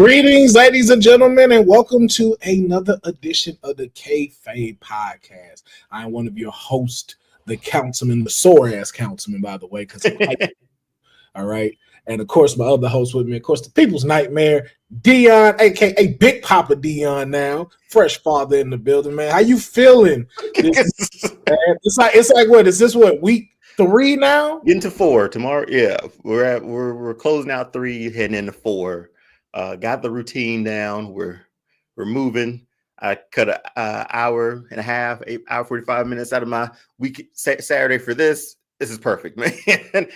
Greetings, ladies and gentlemen, and welcome to another edition of the Kayfabe Podcast. I am one of your hosts, the councilman, the sore-ass councilman, by the way, because all right. And of course, my other host with me, of course, the people's nightmare, Deonne, aka Big Papa Deonne now, fresh father in the building, man. How you feeling? It's like what? Is this what, week 3 now? Getting to 4 tomorrow. Yeah, we're closing out 3, heading into 4. Got the routine down. We're moving. I cut an hour and a half, 45 minutes out of my week Saturday for this. This is perfect, man.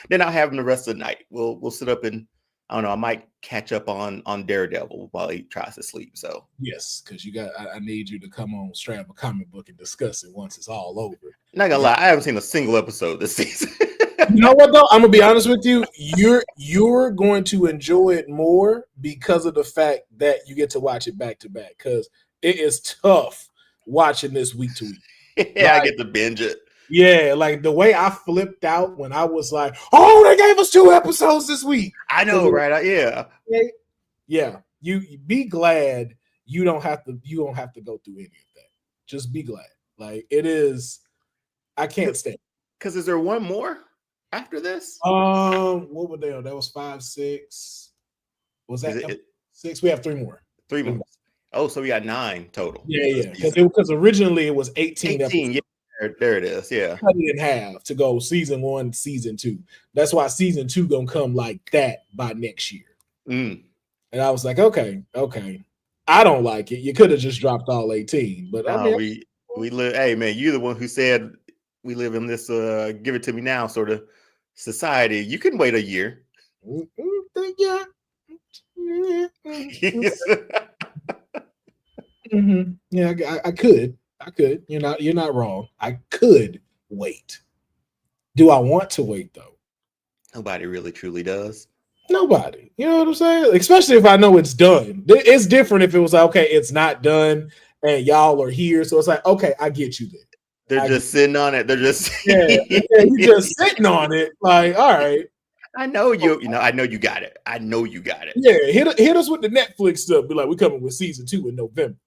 Then I'll have him the rest of the night. We'll sit up and I don't know. I might catch up on Daredevil while he tries to sleep. So yes, because I need you to come on, strap a comic book and discuss it once it's all over. Not gonna lie, I haven't seen a single episode this season. You know what though? I'm gonna be honest with you. You're going to enjoy it more because of the fact that you get to watch it back to back. Because it is tough watching this week to week. Yeah, like, I get to binge it. Yeah, like the way I flipped out when I was like, "Oh, they gave us 2 episodes this week." I know, right? Yeah. You be glad you don't have to go through any of that. Just be glad. Like it is. I can't stand. Because is there one more after this? What were they on? That was 5, 6. Was that 6? We have 3 more. 3 more. Oh, so we got 9 total. Yeah. Because originally it was 18 episodes. Yeah. There it is. Yeah. Cut it in half to go season 1, season 2. That's why season 2 gonna come like that by next year. And I was like, okay. I don't like it. You could have just dropped all 18, but we live. Hey man, you're the one who said we live in this give it to me now sort of society. You can wait a year. Yeah. Yeah, I could. You're not wrong. I could wait. Do I want to wait though? Nobody really truly does. Nobody. You know what I'm saying? Especially if I know it's done. It's different if it was like, okay, it's not done and y'all are here. So it's like, okay, I get you then. They're just sitting on it. They're just you're just sitting on it. Like, all right. I know you. I know you got it. I know you got it. Yeah, hit us with the Netflix stuff. Be like, we're coming with season 2 in November.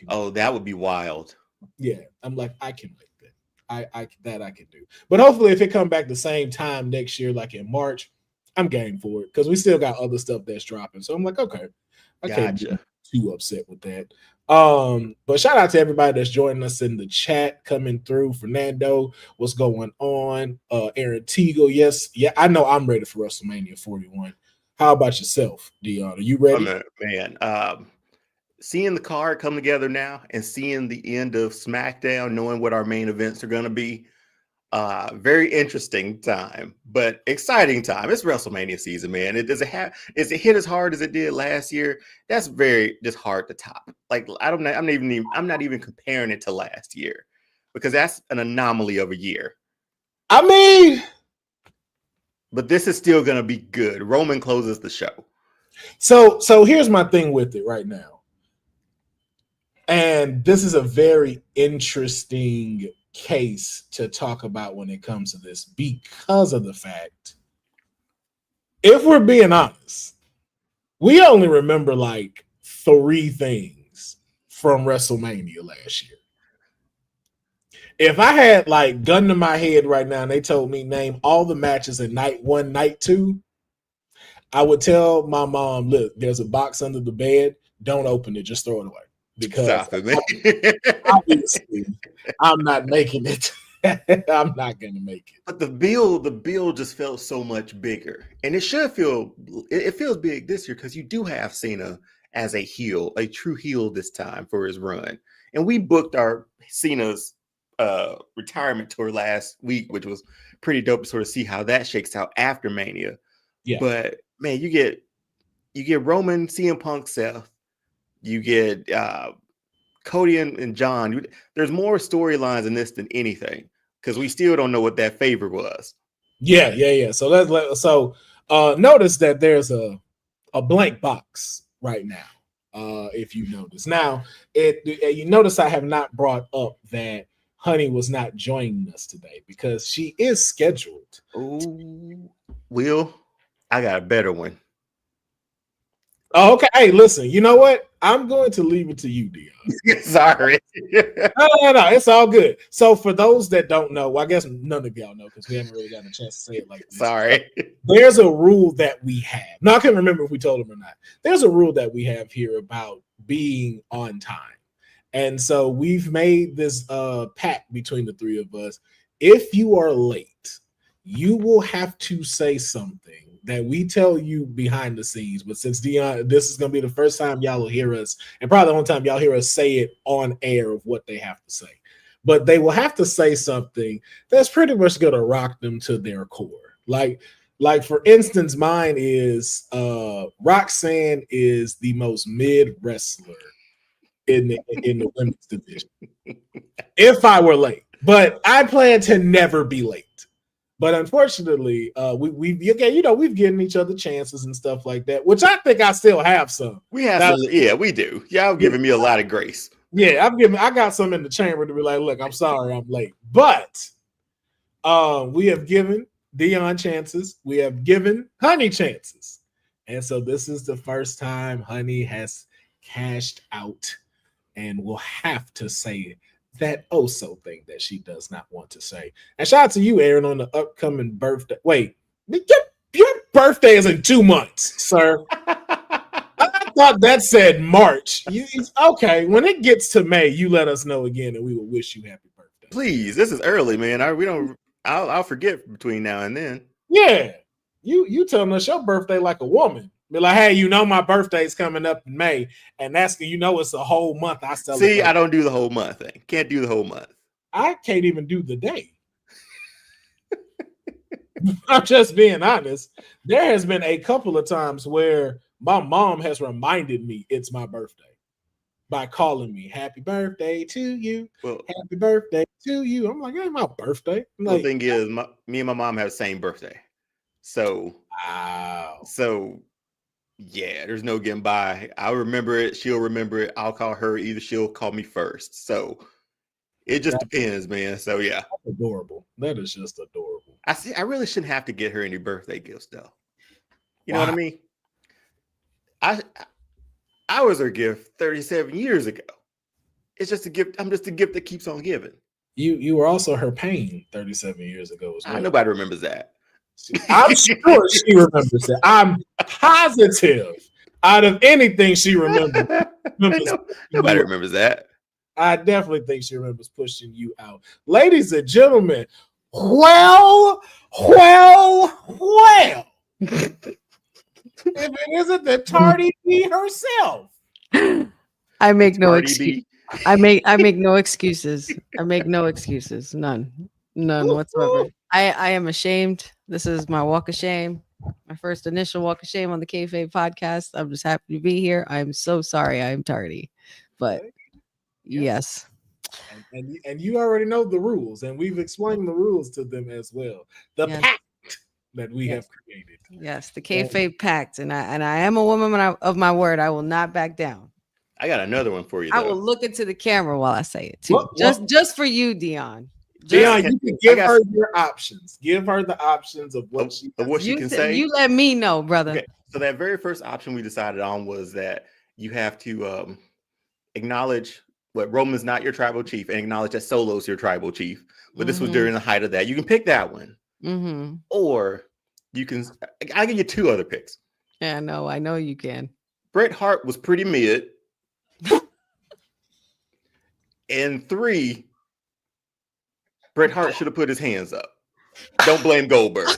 That would be wild. Yeah, I'm like, I can make that. I can do. But hopefully, if it come back the same time next year, like in March, I'm game for it because we still got other stuff that's dropping. So I'm like, okay, I can't be too upset with that. But shout out to everybody that's joining us in the chat, coming through. Fernando, what's going on? Aaron Teagle, yes, yeah, I know I'm ready for WrestleMania 41. How about yourself, Deonne? Are you ready? Man, seeing the card come together now and seeing the end of SmackDown, knowing what our main events are going to be, very interesting time, but exciting time. It's WrestleMania season, man. Is it hit as hard as it did last year? That's very just hard to top. Like I'm not even comparing it to last year because that's an anomaly of a year. I mean, but this is still going to be good. Roman closes the show. So here's my thing with it right now. And this is a very interesting case to talk about when it comes to this because of the fact, if we're being honest, we only remember like 3 things from WrestleMania last year. If I had like gun to my head right now and they told me name all the matches in night 1, night 2, I would tell my mom, look, there's a box under the bed. Don't open it. Just throw it away. Because obviously I'm not making it. I'm not gonna make it. But the bill just felt so much bigger, and it feels big this year because you do have Cena as a heel, a true heel this time for his run, and we booked our Cena's retirement tour last week, which was pretty dope to sort of see how that shakes out after Mania. Yeah, but man, you get Roman, CM Punk, Seth. You get Cody and John. There's more storylines in this than anything because we still don't know what that favor was. Yeah. So notice that there's a blank box right now. If you notice now, you notice I have not brought up that Honey was not joining us today because she is scheduled. Ooh, Will, I got a better one. Oh, okay. Hey, listen, you know what? I'm going to leave it to you, Deonne. Sorry. No. It's all good. So for those that don't know, well, I guess none of y'all know because we haven't really gotten a chance to say it like this. Sorry. There's a rule that we have. Now, I can't remember if we told them or not. There's a rule that we have here about being on time. And so we've made this pact between the three of us. If you are late, you will have to say something that we tell you behind the scenes. But since Deonne, this is going to be the first time y'all will hear us, and probably the only time y'all hear us say it on air of what they have to say. But they will have to say something that's pretty much going to rock them to their core. Like for instance, mine is Roxanne is the most mid wrestler in the women's division. If I were late, but I plan to never be late. But unfortunately, we've given each other chances and stuff like that, which I think I still have some. We have some, yeah, we do. Y'all giving me a lot of grace. Yeah, I got some in the chamber to be like, look, I'm sorry I'm late. But we have given Deonne chances. We have given Honey chances. And so this is the first time Honey has cashed out and will have to say that so thing that she does not want to say. And shout out to you, Aaron, on the upcoming birthday. Wait, your birthday is in 2 months, sir. I thought that said March. Okay, when it gets to May, you let us know again, and we will wish you happy birthday. Please, this is early, man. I'll forget between now and then. Yeah, you telling us your birthday like a woman. Be like, hey, my birthday's coming up in May, and that's it's a whole month. I celebrate. See, I don't do the whole month thing. Can't do the whole month. I can't even do the day. I'm just being honest. There has been a couple of times where my mom has reminded me it's my birthday by calling me happy birthday to you. Well, happy birthday to you. I'm like, it ain't my birthday. The thing is, me and my mom have the same birthday. So, wow. So, yeah, there's no getting by. I'll remember it. She'll remember it. I'll call her. Either she'll call me first. So, it just depends, man. So, yeah. That's adorable. That is just adorable. I really shouldn't have to get her any birthday gifts, though. You know what I mean? I was her gift 37 years ago. It's just a gift. I'm just a gift that keeps on giving. You were also her pain 37 years ago as well. Nobody remembers that. I'm sure she remembers that. I'm positive out of anything she remembers. Nobody remembers that. I definitely think she remembers pushing you out. Ladies and gentlemen, well. If it isn't the Tardy B herself. I make no excuse. I make no excuses. I make no excuses. None whatsoever. I am ashamed. This is my walk of shame. My first initial walk of shame on the Kayfabe podcast. I'm just happy to be here. I'm so sorry I am tardy. But yes. And you already know the rules, and we've explained the rules to them as well. The pact that we have created. Yes, the Kayfabe pact. And I am a woman of my word. I will not back down. I got another one for you, though. I will look into the camera while I say it too. Just for you, Deonne. Deonne, you can give her your options. Give her the options of what she can say. You let me know, brother. Okay. So that very first option we decided on was that you have to acknowledge what Roman's not your tribal chief and acknowledge that Solo's your tribal chief. But this was during the height of that. You can pick that one. Mm-hmm. Or you can, I'll give you two other picks. Yeah, I know you can. Bret Hart was pretty mid. And 3, Bret Hart should have put his hands up. Don't blame Goldberg.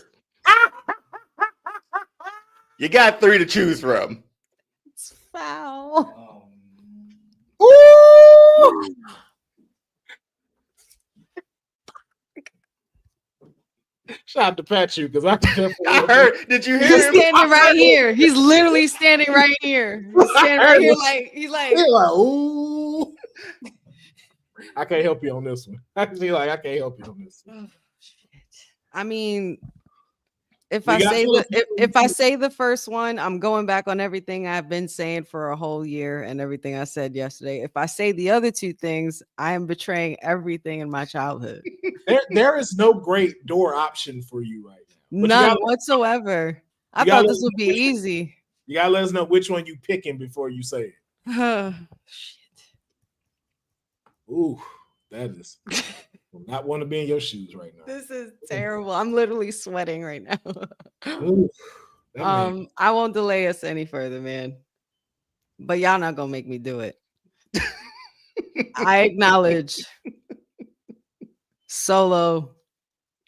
You got 3 to choose from. It's foul. Ooh! Shout out to Patrick because I heard. Did you hear him? He's standing right here. He's literally standing right here. He's standing right here he's like, ooh. I can't help you on this one. I can't help you on this one. Oh, shit. I mean, if I say the first one, I'm going back on everything I've been saying for a whole year and everything I said yesterday. If I say the other 2 things, I am betraying everything in my childhood. There is no great door option for you right now. None whatsoever. I thought this would be easy. You gotta let us know which one you picking before you say it. Shit. Ooh, that is. Not want to be in your shoes right now. This is terrible. I'm literally sweating right now. Ooh, I won't delay us any further, man. But y'all not gonna make me do it. I acknowledge Solo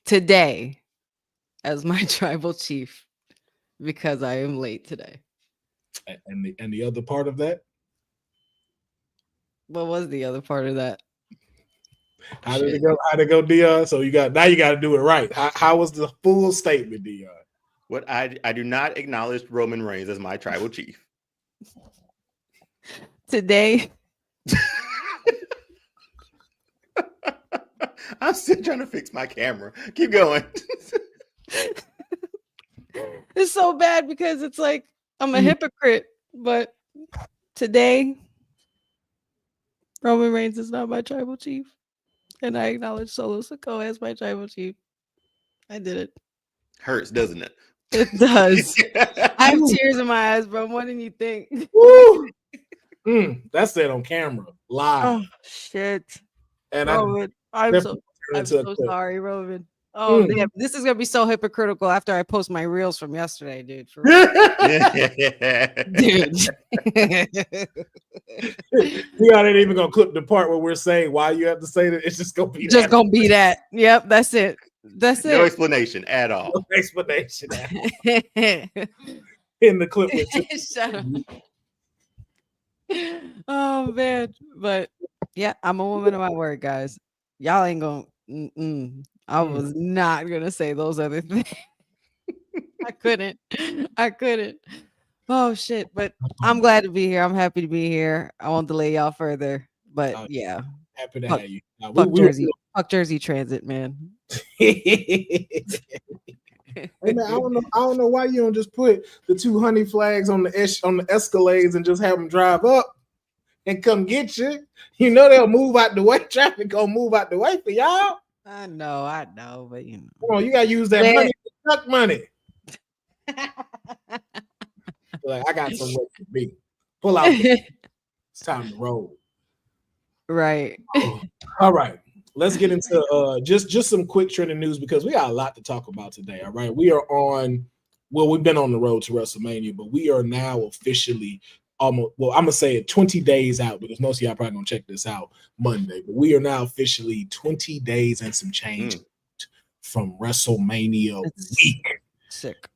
today as my tribal chief because I am late today. And the other part of that? What was the other part of that? How did it go? How'd it go, Deonne? So you got to do it right. How was the full statement, Deonne? What I do not acknowledge Roman Reigns as my tribal chief. Today. I'm still trying to fix my camera. Keep going. It's so bad because it's like I'm a hypocrite, but today Roman Reigns is not my tribal chief. And I acknowledge Solo Sikoa as my tribal chief. I did it. Hurts, doesn't it? It does. I have tears in my eyes, bro. More than you think. Woo! That's it on camera, live. Oh shit! And Roman, I'm so sorry, Roman. Oh damn, this is gonna be so hypocritical after I post my reels from yesterday, dude. For real. Dude. We aren't even gonna clip the part where we're saying why you have to say that. It's just gonna be gonna be that. Yep, that's it. That's it. No explanation at all. No explanation at all. In the clip. Shut up. Oh man, but yeah, I'm a woman of my word, guys. Y'all ain't gonna. I was not gonna say those other things. I couldn't. Oh shit! But I'm glad to be here. I'm happy to be here. I won't delay y'all further. But yeah, happy to have you. Fuck Jersey Transit, man. Hey, man, I don't know why you don't just put the 2 honey flags on the Escalades and just have them drive up and come get you. You know they'll move out the way. Traffic gonna move out the way for y'all. I know, but you know. Come on, you gotta use that money to suck money. Like I got some work to be. Pull out. It's time to roll. Right. All right. Let's get into just some quick trending news because we got a lot to talk about today. All right. We've been on the road to WrestleMania, but we are now officially I'm gonna say it 20 days out because most of y'all probably gonna check this out Monday. But we are now officially 20 days and some change from WrestleMania week. Sick.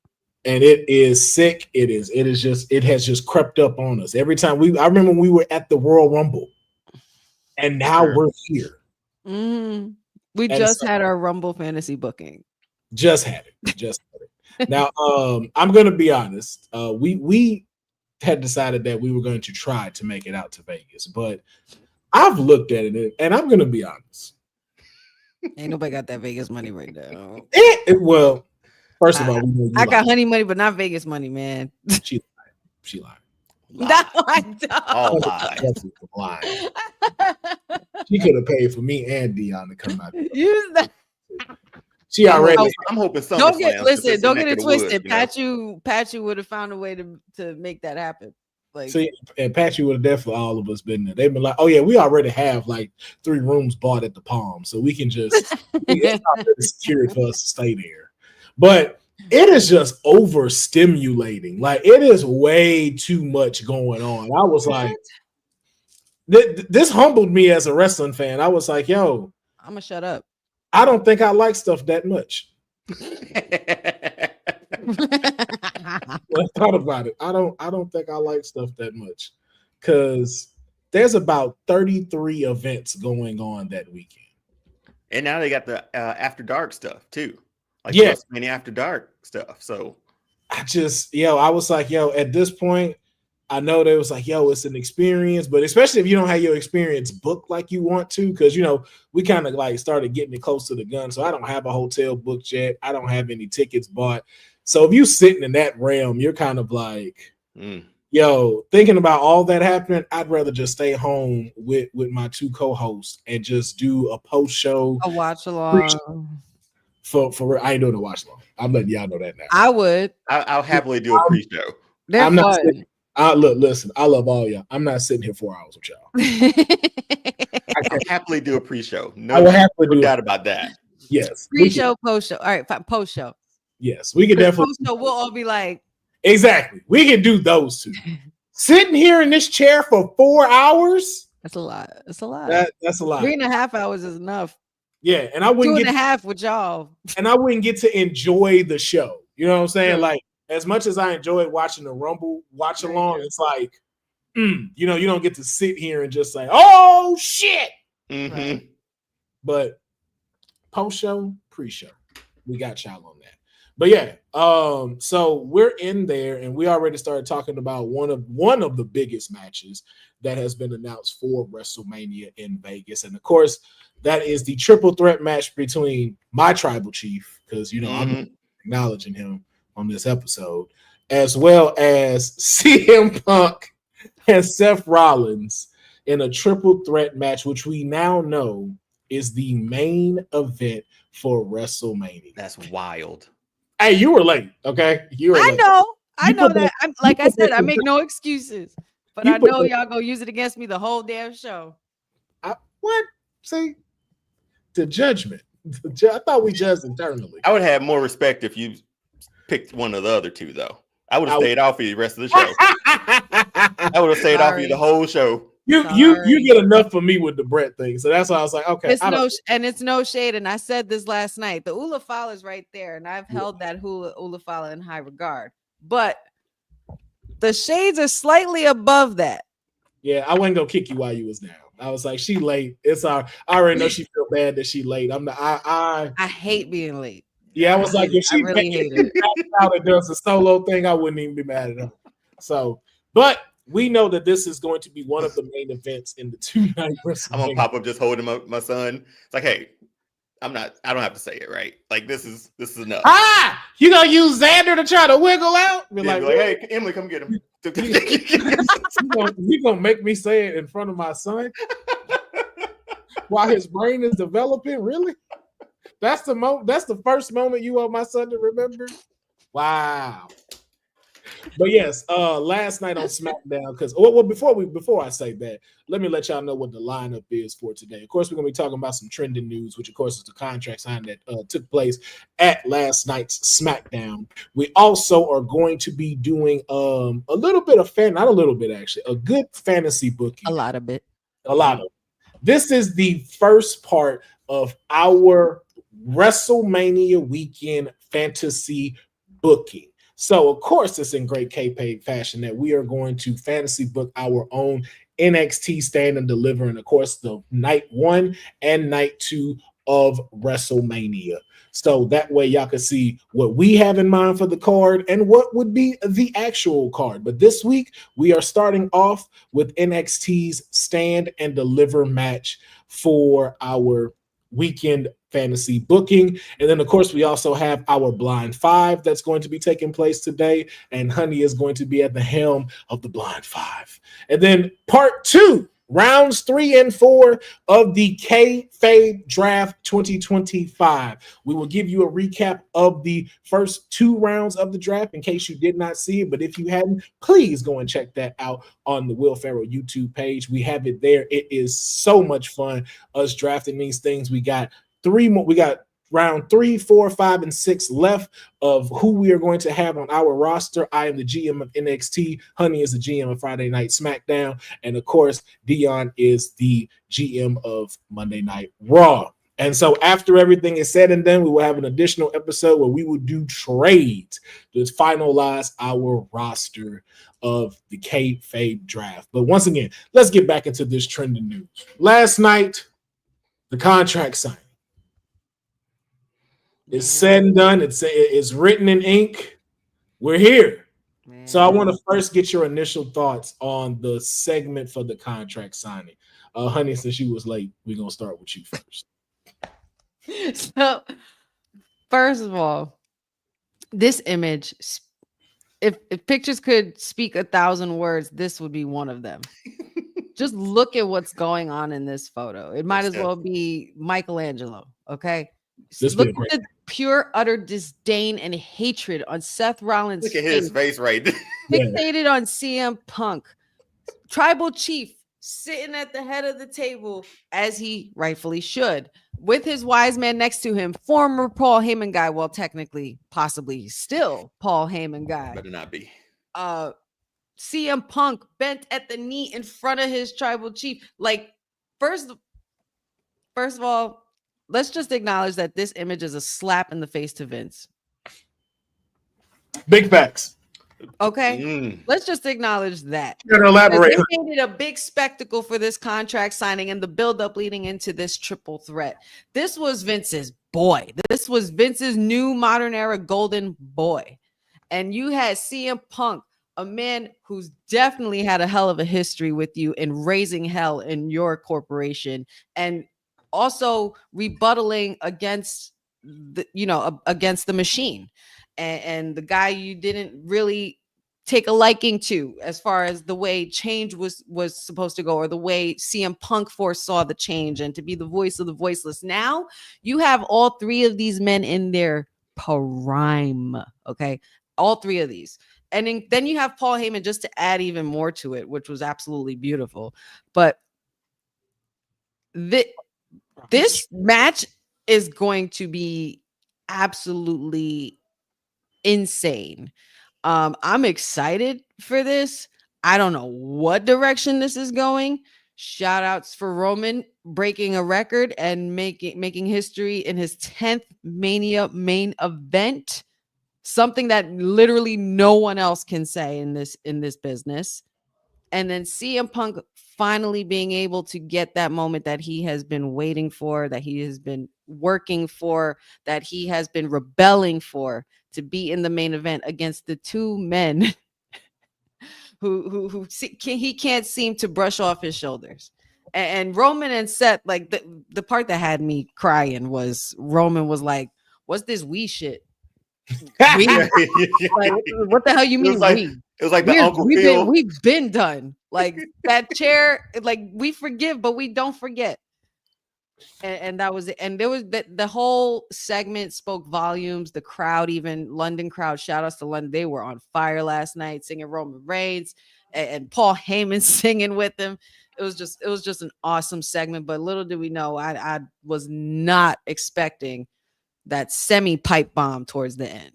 And it is sick. It has just crept up on us. Every time I remember when we were at the Royal Rumble, and now we're here. We just had our Rumble fantasy booking. Just had it. Now, I'm gonna be honest. We had decided that we were going to try to make it out to Vegas, but I've looked at it and I'm gonna be honest. Ain't nobody got that Vegas money right now. Well, first of all, I got honey money, but not Vegas money, man. She lied. No, I don't. All lies. Lying. She could have paid for me and Deonne to come out. Use that. She already. I'm hoping something. Don't get it twisted. Patchu would have found a way to make that happen. Like, see, and Patchu would have definitely all of us been there. They've been like, oh yeah, we already have like 3 rooms bought at the Palm, so we can just it's not really secured for us to stay there. But it is just overstimulating. Like it is way too much going on. I was like, this humbled me as a wrestling fan. I was like, yo, I'm gonna shut up. I don't think I like stuff that much. I thought about it. I don't think I like stuff that much because there's about 33 events going on that weekend. And now they got the after dark stuff too. Like many after dark stuff. So I was like, at this point, I know they was like, it's an experience, but especially if you don't have your experience booked like you want to, because we kind of like started getting it close to the gun. So I don't have a hotel booked yet. I don't have any tickets bought. So if you sitting in that realm, you're kind of like, thinking about all that happening, I'd rather just stay home with my 2 co-hosts and just do a post show, a watch along. For I ain't doing a watch along. I'm letting y'all know that now. I would. I'll happily do a pre-show. They're I'm not fun. listen, I love all y'all. I'm not sitting here 4 hours with y'all. I'll happily do a pre-show. I will happily do doubt about that. Yes. Pre-show, post-show. All right, fine, post-show. Yes, we can definitely. Post-show, we'll all be like. Exactly. We can do those two. Sitting here in this chair for 4 hours. That's a lot. That's a lot. That's a lot. 3.5 hours is enough. Yeah, and I wouldn't 2.5 with y'all. And I wouldn't get to enjoy the show. You know what I'm saying? Yeah. Like, as much as I enjoyed watching the Rumble watch along, it's like, you know, you don't get to sit here and just say, "Oh shit!" Mm-hmm. Right? But post show, pre show, we got y'all on that. But yeah, so we're in there, and we already started talking about one of the biggest matches that has been announced for WrestleMania in Vegas, and of course, that is the triple threat match between my tribal chief, because I'm acknowledging him on this episode, as well as CM Punk and Seth Rollins in a triple threat match, which we now know is the main event for WrestleMania. That's wild. Hey, you were late, okay? I know that. I'm like I said, I make no excuses, but I know y'all gonna use it against me the whole damn show. What? See, the judgment. I thought we judged internally. I would have more respect if you picked one of the other two, though. I would have stayed off for you the rest of the show. I would have stayed off for you the whole show. You get enough for me with the Brett thing, so that's why I was like, okay. It's no shade, and I said this last night. The Ula Fala is right there, and I've held that Ula Fala in high regard. But the shades are slightly above that. Yeah, I wasn't gonna kick you while you was down. I was like, she late. It's I already know she feel bad that she late. I hate being late. Yeah, I was like, if she really hate it. Out and does a solo thing, I wouldn't even be mad at her. So, but we know that this is going to be one of the main events in the 2-night WrestleMania. I'm gonna pop up just holding my son. It's like, hey, I don't have to say it, right? Like this is enough. You gonna use Xander to try to wiggle out? Be like, hey, Emily, come get him. You gonna make me say it in front of my son while his brain is developing? Really? That's the first moment you want my son to remember. Wow. But yes, last night on SmackDown, because before I say that, let me let y'all know what the lineup is for today. Of course, we're gonna be talking about some trending news, which of course is the contract sign that took place at last night's SmackDown. We also are going to be doing a little bit of a good fantasy booking. A lot of it. This is the first part of our WrestleMania weekend fantasy booking. So, of course, it's in great Kayfabe fashion that we are going to fantasy book our own NXT Stand and Deliver, and of course, the night 1 and night 2 of WrestleMania. So that way y'all can see what we have in mind for the card and what would be the actual card. But this week, we are starting off with NXT's Stand and Deliver match for our weekend fantasy booking. And then, of course, we also have our Blind 5 that's going to be taking place today. And Honey is going to be at the helm of the Blind 5. And then part 2, rounds 3 and 4 of the Kayfabe Draft 2025. We will give you a recap of the first 2 rounds of the draft in case you did not see it. But if you hadn't, please go and check that out on the Will Pharaoh YouTube page. We have it there. It is so much fun, us drafting these things. We got 3 more. We got round 3, 4, 5, and 6 left of who we are going to have on our roster. I am the GM of NXT. Honey is the GM of Friday Night SmackDown. And of course, Deonne is the GM of Monday Night Raw. And so after everything is said and done, we will have an additional episode where we will do trades to finalize our roster of the Kayfabe Draft. But once again, let's get back into this trending news. Last night, the contract signing. It's said and done. It's written in ink. We're here. Man. So I want to first get your initial thoughts on the segment for the contract signing. Honey, since you was late, we're going to start with you first. So, first of all, this image, if pictures could speak 1,000 words, this would be one of them. Just look at what's going on in this photo. It might as well be Michelangelo, okay? Look at the pure, utter disdain and hatred on Seth Rollins' Look at his face right there. Fixated on CM Punk. Tribal Chief sitting at the head of the table, as he rightfully should, with his wise man next to him, former Paul Heyman guy. Well, technically, possibly still Paul Heyman guy. Better not be. CM Punk bent at the knee in front of his Tribal Chief. Like, first of all, let's just acknowledge that this image is a slap in the face to Vince. Big facts. Okay, let's just acknowledge that. Elaborate. They made it a big spectacle for this contract signing and the buildup leading into this triple threat. This was Vince's boy. This was Vince's new modern era golden boy. And you had CM Punk, a man who's definitely had a hell of a history with you in raising hell in your corporation, and also rebuttaling against against the machine. And the guy you didn't really take a liking to as far as the way change was supposed to go, or the way CM Punk foresaw the change and to be the voice of the voiceless. Now you have all three of these men in their prime. Okay. All three of these. And then you have Paul Heyman just to add even more to it, which was absolutely beautiful. But this match is going to be absolutely insane. I'm excited for this. I don't know what direction this is going. Shout outs for Roman breaking a record and making history in his 10th Mania main event. Something that literally no one else can say in this business. And then CM Punk finally being able to get that moment that he has been waiting for, that he has been working for, that he has been rebelling for, to be in the main event against the two men who he can't seem to brush off his shoulders. And Roman and Seth, like the part that had me crying was Roman was like, "What's this we shit? We? Like, what the hell you mean we?" It was like the Uncle Phil. We've been done. Like that chair, like we forgive, but we don't forget. And that was it. And there was the whole segment spoke volumes. The crowd, even London crowd, shout outs to London. They were on fire last night singing Roman Reigns and Paul Heyman singing with them. It was just an awesome segment. But little did we know, I was not expecting that semi pipe bomb towards the end.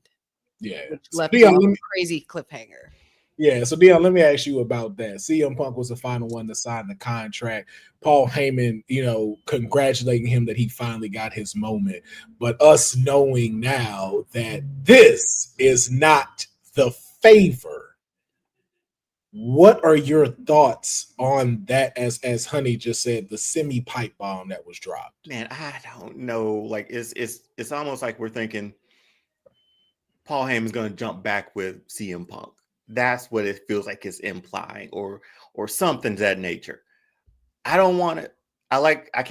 Yeah. Which left a crazy cliffhanger. Yeah, so Deonne, let me ask you about that. CM Punk was the final one to sign the contract. Paul Heyman, congratulating him that he finally got his moment. But us knowing now that this is not the favor, what are your thoughts on that? As Honey just said, the semi pipe bomb that was dropped. Man, I don't know. Like it's almost like we're thinking Paul Heyman's going to jump back with CM Punk. That's what it feels like it's implying, or something to that nature. I don't want it. I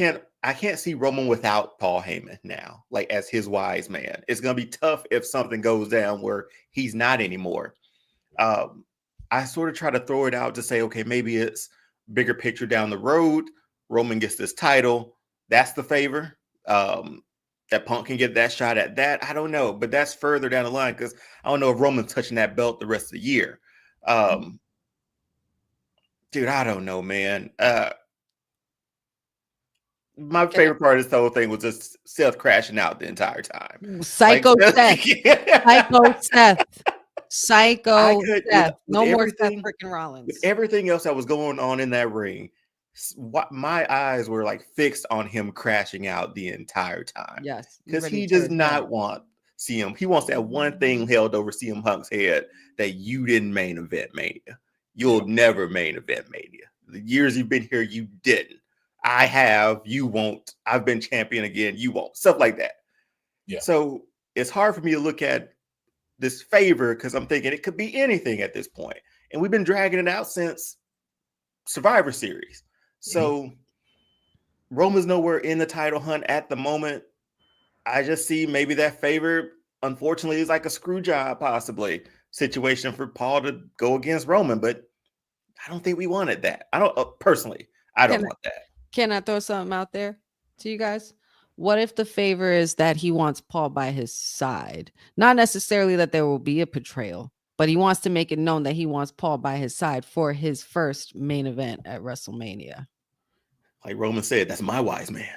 can't see Roman without Paul Heyman now, like as his wise man. It's gonna be tough if something goes down where he's not anymore. I sort of try to throw it out to say, okay, maybe it's bigger picture down the road. Roman gets this title. That's the favor. That Punk can get that shot at that. I don't know, but that's further down the line because I don't know if Roman's touching that belt the rest of the year. Dude, I don't know, man. My favorite part of this whole thing was just Seth crashing out the entire time. Psycho Seth. Psycho Seth. No more Seth freaking Rollins. With everything else that was going on in that ring, my eyes were like fixed on him crashing out the entire time. Yes, because he does not want CM. He wants that one thing held over CM Punk's head, that you didn't main event Mania. You'll never main event Mania. The years you've been here, you didn't. I have. You won't. I've been champion again. You won't. Stuff like that. Yeah. So it's hard for me to look at this favor because I'm thinking it could be anything at this point, and we've been dragging it out since Survivor Series. So Roman's nowhere in the title hunt at the moment. I just see maybe that favor, unfortunately, is like a screw job possibly situation for Paul to go against Roman, but I don't think we wanted that. I don't personally. I don't want that. Can I throw something out there to you guys? What if the favor is that he wants Paul by his side? Not necessarily that there will be a betrayal, but he wants to make it known that he wants Paul by his side for his first main event at WrestleMania. Like Roman said, that's my wise man.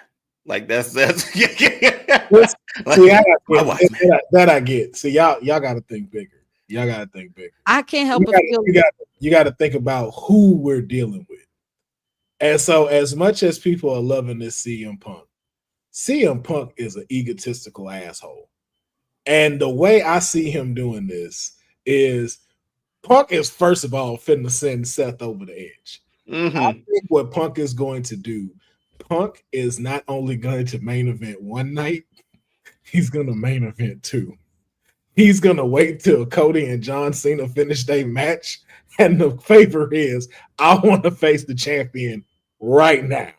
Like that's See, my wise man. That I get. See, y'all got to think bigger. Y'all got to think bigger. I can't help but feel you got to think about who we're dealing with. And so, as much as people are loving this CM Punk is an egotistical asshole. And the way I see him doing this is Punk is, first of all, finna send Seth over the edge. Mm-hmm. I think what Punk is going to do, Punk is not only going to main event one night, he's going to main event two. He's going to wait till Cody and John Cena finish their match. And the favor is, I want to face the champion right now.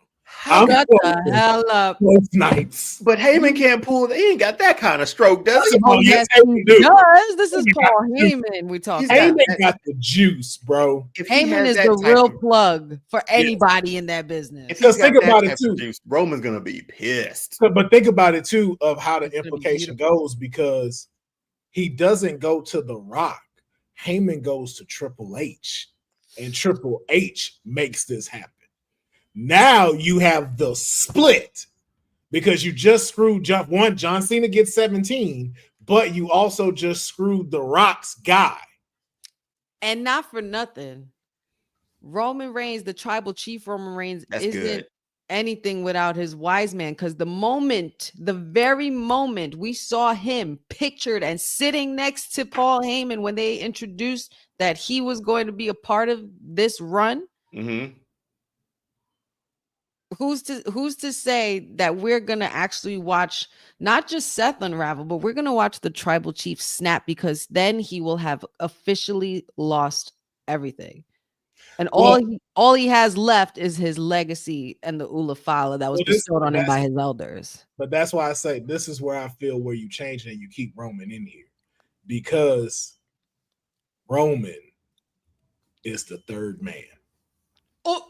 Shut the hell up. Both nights. But Heyman can't pull. He ain't got that kind of stroke, does he? Oh, yes, he does. This is Paul Heyman we talking about. Heyman got the juice, bro. Heyman is the real plug for anybody in that business. Because think about it too. Juice, Roman's gonna be pissed. But think about it too of how the implication goes, because he doesn't go to The Rock. Heyman goes to Triple H, and Triple H makes this happen. Now you have the split, because you just screwed John Cena gets 17, but you also just screwed The Rock's guy. And not for nothing, Roman Reigns, the tribal chief Roman Reigns, isn't anything without his wise man, because the very moment we saw him pictured and sitting next to Paul Heyman when they introduced that he was going to be a part of this run, who's to say that we're gonna actually watch not just Seth unravel, but we're gonna watch the tribal chief snap, because then he will have officially lost everything. And all he has left is his legacy and the Ula Fala that was bestowed on him by his elders. But that's why I say this is where I feel where you change it and you keep Roman in here, because Roman is the third man. Oh,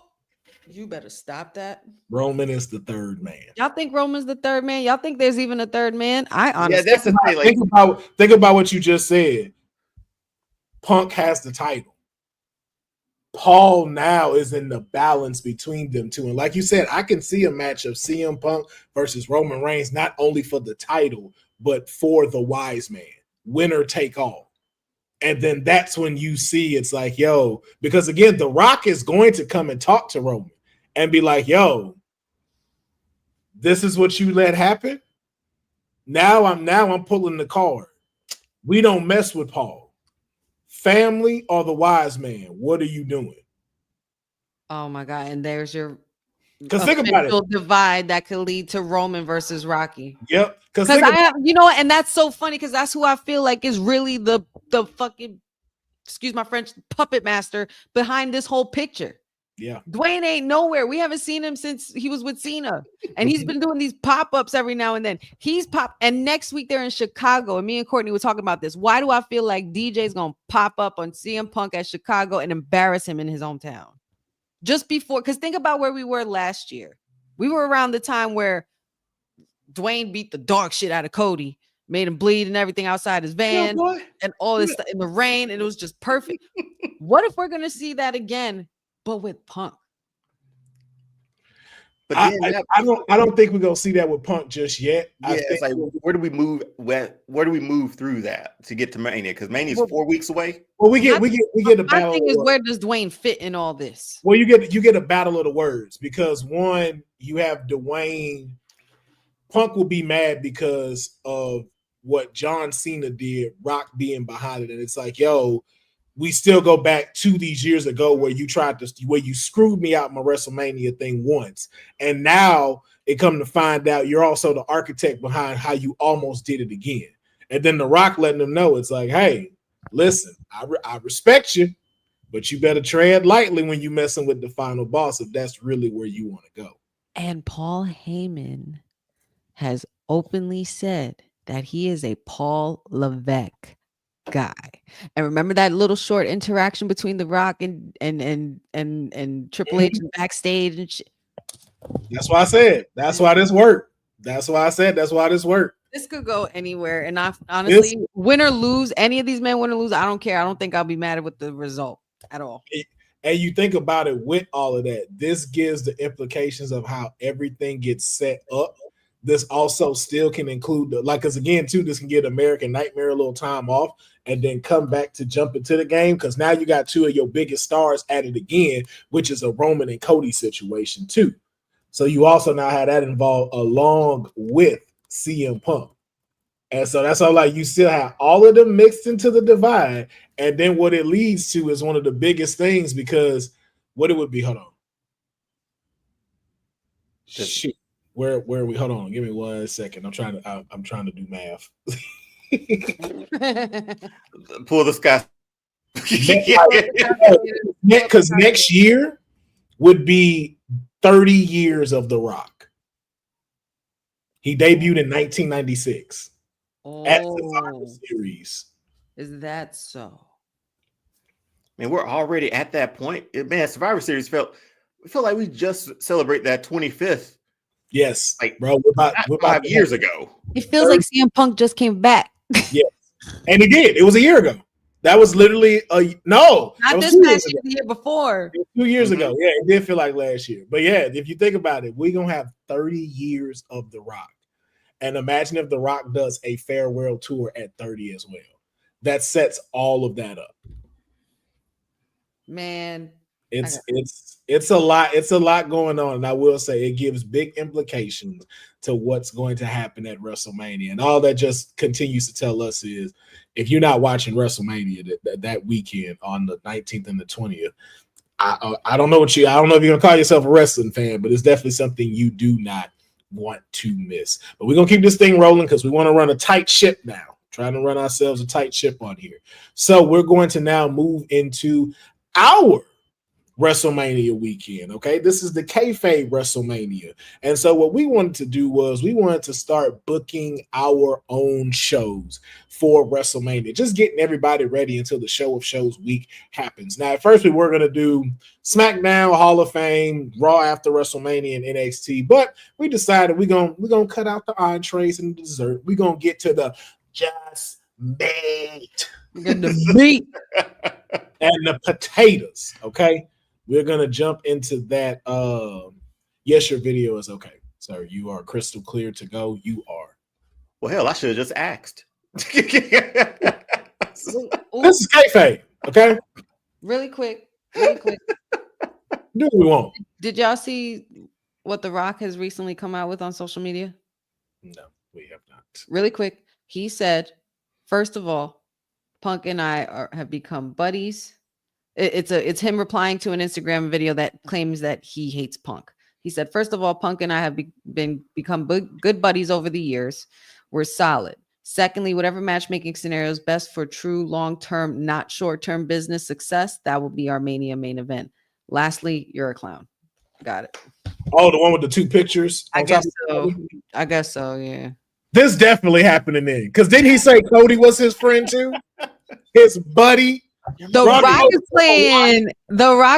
you better stop that. Roman is the third man. Y'all think Roman's the third man? Y'all think there's even a third man? I honestly that's the thing. Like, think about what you just said. Punk has the title. Paul now is in the balance between them two. And like you said, I can see a match of CM Punk versus Roman Reigns, not only for the title, but for the wise man. Winner take all. And then that's when you see it's like, yo, because again, The Rock is going to come and talk to Roman and be like, yo, this is what you let happen. Now I'm pulling the card. We don't mess with Paul. Family or the wise man? What are you doing? Oh my God. And there's your think about it. Divide that could lead to Roman versus Rocky. Yep. Because I have, and that's so funny, because that's who I feel like is really the fucking, excuse my French, puppet master behind this whole picture. Yeah. Dwayne ain't nowhere. We haven't seen him since he was with Cena. And he's been doing these pop-ups every now and then. And next week they're in Chicago. And me and Courtney were talking about this. Why do I feel like DJ's gonna pop up on CM Punk at Chicago and embarrass him in his hometown? Just before, because think about where we were last year. We were around the time where Dwayne beat the dog shit out of Cody, made him bleed and everything outside his van, and all this stuff in the rain, and it was just perfect. What if we're gonna see that again, but with Punk? But I don't think we're gonna see that with Punk just yet. Yeah, it's like, where do we move? Where do we move through that to get to Mania? Because Mania is 4 weeks away. Well, we get a battle. My thing is, where does Dwayne fit in all this? Well, you get a battle of the words, because one, you have Dwayne. Punk will be mad because of what John Cena did, Rock being behind it, and it's like, yo, we still go back to these years ago where you screwed me out my WrestleMania thing once, and now it come to find out you're also the architect behind how you almost did it again. And then The Rock letting them know it's like, hey, listen, I respect you, but you better tread lightly when you messing with the final boss if that's really where you want to go. And Paul Heyman has openly said that he is a Paul Levesque guy. And remember that little short interaction between The Rock and Triple H backstage and shit? That's why I said. That's why this worked. That's why I said that's why this worked. This could go anywhere, and I honestly, win or lose, any of these men win or lose, I don't care. I don't think I'll be mad with the result at all. And you think about it with all of that, this gives the implications of how everything gets set up. This also still can include because again, too, this can get American Nightmare a little time off and then come back to jump into the game because now you got two of your biggest stars at it again, which is a Roman and Cody situation too. So you also now have that involved along with CM Punk. And so that's all you still have all of them mixed into the divide. And then what it leads to is one of the biggest things because what it would be, hold on. Shoot. Where are we? Hold on, give me 1 second. I'm trying to do math. Pull the sky. Because next year would be 30 years of The Rock. He debuted in 1996 at Survivor Series. Is that so? Man, we're already at that point. Man, Survivor Series felt like we just celebrate that 25th. Yes, bro. We're about 5 years ago. It feels like CM Punk just came back. Yes, and he did. It was a year ago. That was literally not this past year, the year before. 2 years ago. Yeah, it did feel like last year. But yeah, if you think about it, we're gonna have 30 years of The Rock. And imagine if The Rock does a farewell tour at 30 as well. That sets all of that up. Man, it's a lot. It's a lot going on. And I will say it gives big implications to what's going to happen at WrestleMania. And all that just continues to tell us is if you're not watching WrestleMania that weekend on the 19th and the 20th, I don't know if you're gonna call yourself a wrestling fan, but it's definitely something you do not want to miss. But we're gonna keep this thing rolling because we want to run a tight ship now. Trying to run ourselves a tight ship on here. So we're going to now move into our WrestleMania weekend. Okay, this is the Kayfabe WrestleMania, and so what we wanted to do was we wanted to start booking our own shows for WrestleMania, just getting everybody ready until the Show of Shows week happens. Now, at first we were going to do SmackDown, Hall of Fame, Raw after WrestleMania, and NXT, but we decided we're gonna cut out the entrees and the dessert. We're gonna get to the just meat, the meat, and the potatoes. Okay. We're going to jump into that. Yes, your video is okay, sir. You are crystal clear to go. You are. Well, hell, I should have just asked. This is Kayfabe, okay? Really quick. Do what we want. Did y'all see what The Rock has recently come out with on social media? No, we have not. Really quick. He said, first of all, Punk and I have become buddies. It's him replying to an Instagram video that claims that he hates Punk. He said, first of all, Punk and I have become good buddies over the years. We're solid. Secondly, whatever matchmaking scenario is best for true long-term, not short-term business success, that will be our Mania main event. Lastly, you're a clown. Got it. Oh, the one with the two pictures? I guess so, yeah. This definitely happening then. Because didn't he say Cody was his friend too? His buddy? The Rock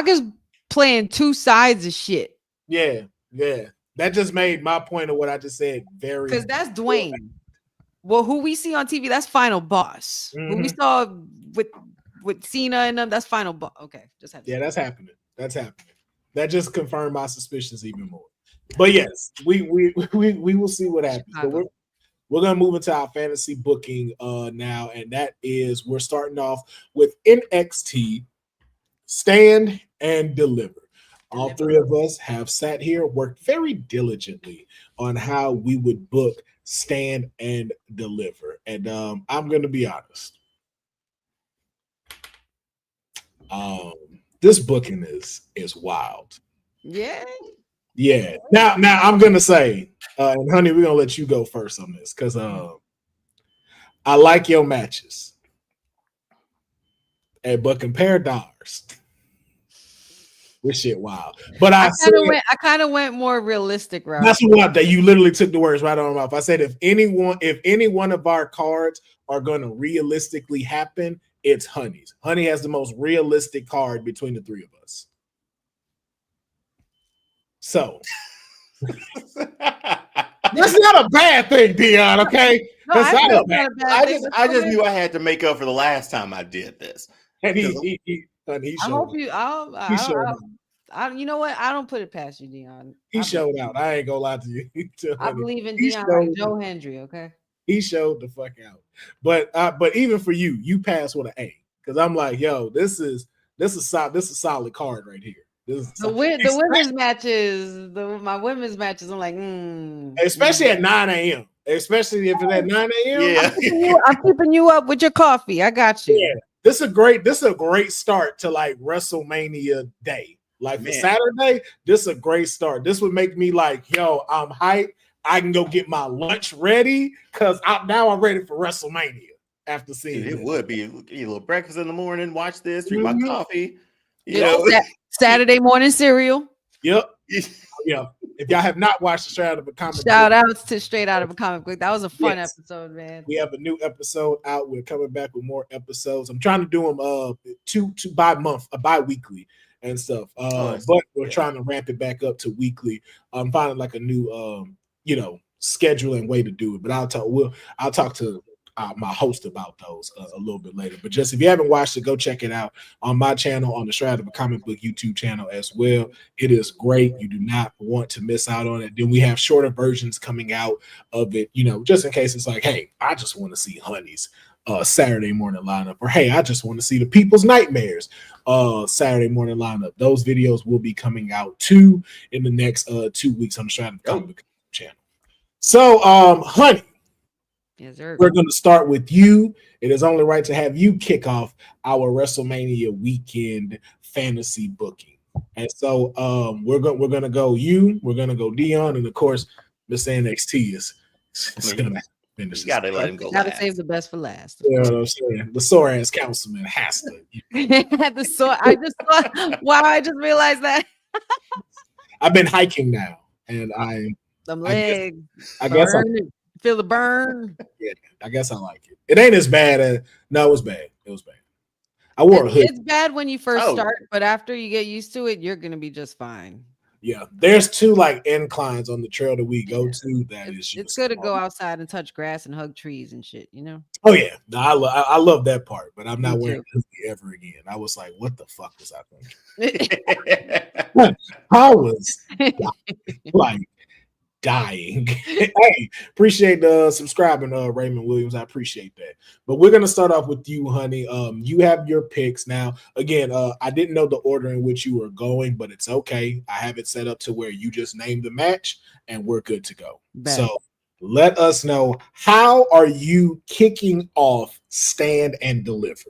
is playing two sides of shit. Yeah. That just made my point of what I just said very. Because that's Dwayne. Well, who we see on TV, that's Final Boss. Mm-hmm. Who we saw with Cena and them, that's Final Boss. Okay, just have to that's happening. That's happening. That just confirmed my suspicions even more. But yes, we will see what happens. But we're gonna move into our fantasy booking now, and that is we're starting off with NXT Stand and Deliver. All three of us have sat here, worked very diligently on how we would book Stand and Deliver. And I'm gonna be honest. This booking is wild. Yeah. Yeah. Now I'm gonna say, and honey, we're gonna let you go first on this because I like your matches. But compare dollars. This shit wild. But I kind of went more realistic route. That's what that you literally took the words right on my mouth. I said if any one of our cards are gonna realistically happen, it's Honey's. Honey has the most realistic card between the three of us. So That's not a bad thing, Deonne. Okay, No, that's I not know a bad. it's not a bad thing. I just knew I had to make up for the last time I did this. And he I showed hope out. you. He showed out. You know what? I don't put it past you, Deonne. He showed out. I ain't gonna lie to you. I believe in He Deonne showed- like Joe Hendry. Okay. He showed the fuck out. But even for you passed with an A, because I'm like, yo, this is a solid card right here. This is The women's matches, my women's matches, I'm like, especially at 9 a.m. Especially if it's at 9 a.m. Yeah. I'm keeping you up with your coffee. I got you. Yeah. This is a great start to like WrestleMania day. Like for Saturday, this is a great start. This would make me like, yo, I'm hyped. I can go get my lunch ready because now I'm ready for WrestleMania after seeing it. Would be eat a little breakfast in the morning, watch this, drink my coffee. Saturday morning cereal. Yep. Yeah. If y'all have not watched the Straight Out of a Comic Book, shout outs to Straight Out of a Comic Book. That was a fun episode, man. We have a new episode out. We're coming back with more episodes. I'm trying to do them two by month, bi-weekly and stuff. But we're trying to ramp it back up to weekly. I'm finding like a new scheduling way to do it. But I'll talk to my host about those a little bit later. But just if you haven't watched it, go check it out on my channel, on the Straight Out of a Comic Book YouTube channel as well. It is great. You do not want to miss out on it. Then we have shorter versions coming out of it, just in case it's like, hey, I just want to see Honey's Saturday morning lineup, or hey, I just want to see the People's Nightmares Saturday morning lineup. Those videos will be coming out too in the next 2 weeks on the Straight Out of a Comic Book channel. So, Honey, yes, sir. We're going to start with you. It is only right to have you kick off our WrestleMania weekend fantasy booking. And so we're going to go you, we're going to go Deonne, and of course, Miss NXT is going to finish. You got to let him go. Got to save the best for last. You know what I'm saying? The sore ass councilman has to. The sore. I just thought, wow, I just realized that. I've been hiking now, and the legs. I guess feel the burn. Yeah, I guess I like it. It ain't as bad as it was bad. It was bad. I wore a hood. It's bad when you first start, but after you get used to it, you're gonna be just fine. Yeah, there's two like inclines on the trail that we go to. It's good to go outside and touch grass and hug trees and shit, Oh yeah, no, I love that part, but I'm not wearing a hoodie ever again. I was like, what the fuck was I thinking? I was like dying. Hey, appreciate the subscribing, Raymond Williams. I appreciate that. But we're gonna start off with you, Honey. You have your picks now. Again, I didn't know the order in which you were going, but it's okay. I have it set up to where you just name the match and we're good to go. So let us know, how are you kicking off Stand and Deliver?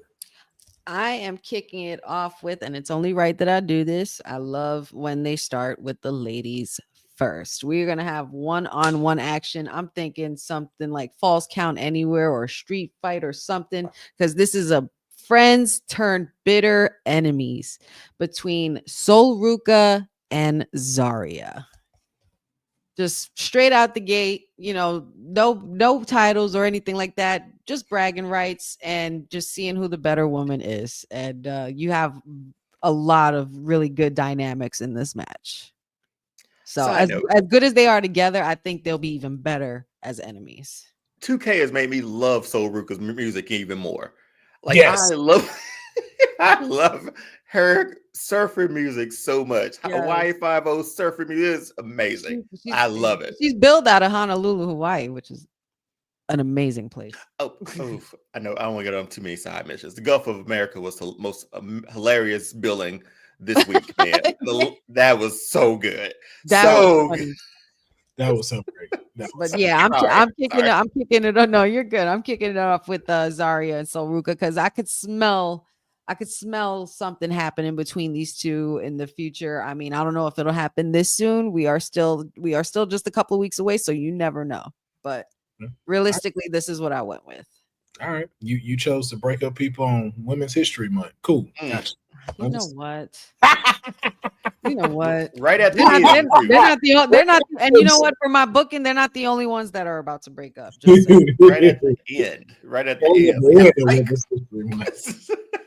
I am kicking it off with, and it's only right that I do this, I love when they start with the ladies first. We're going to have one-on-one action. I'm thinking something like Falls Count Anywhere or Street Fight or something, because this is a friends turned bitter enemies between Sol Ruca and Zarya. Just straight out the gate, no titles or anything like that. Just bragging rights and just seeing who the better woman is. And you have a lot of really good dynamics in this match. So as good as they are together, I think they'll be even better as enemies. 2K has made me love Sol Ruca's music even more. Like, yes. I love her surfer music so much. Yes. Hawaii 5-0 surfer music is amazing. I love it. She's built out of Honolulu, Hawaii, which is an amazing place. Oh, I know. I don't want to get on too many side missions. The Gulf of America was the most hilarious billing this week, man. That was so good. That was so great. But yeah, I'm kicking it. Oh no, you're good. I'm kicking it off with Zarya and Sol Ruca because I could smell something happening between these two in the future. I mean, I don't know if it'll happen this soon. We are still just a couple of weeks away, so you never know. But realistically, this is what I went with. All right, you chose to break up people on Women's History Month. Cool. Gotcha. You know what? You know what? Right at the end. They're not, and you know what? For my booking, they're not the only ones that are about to break up. Right at the end. Right at the end.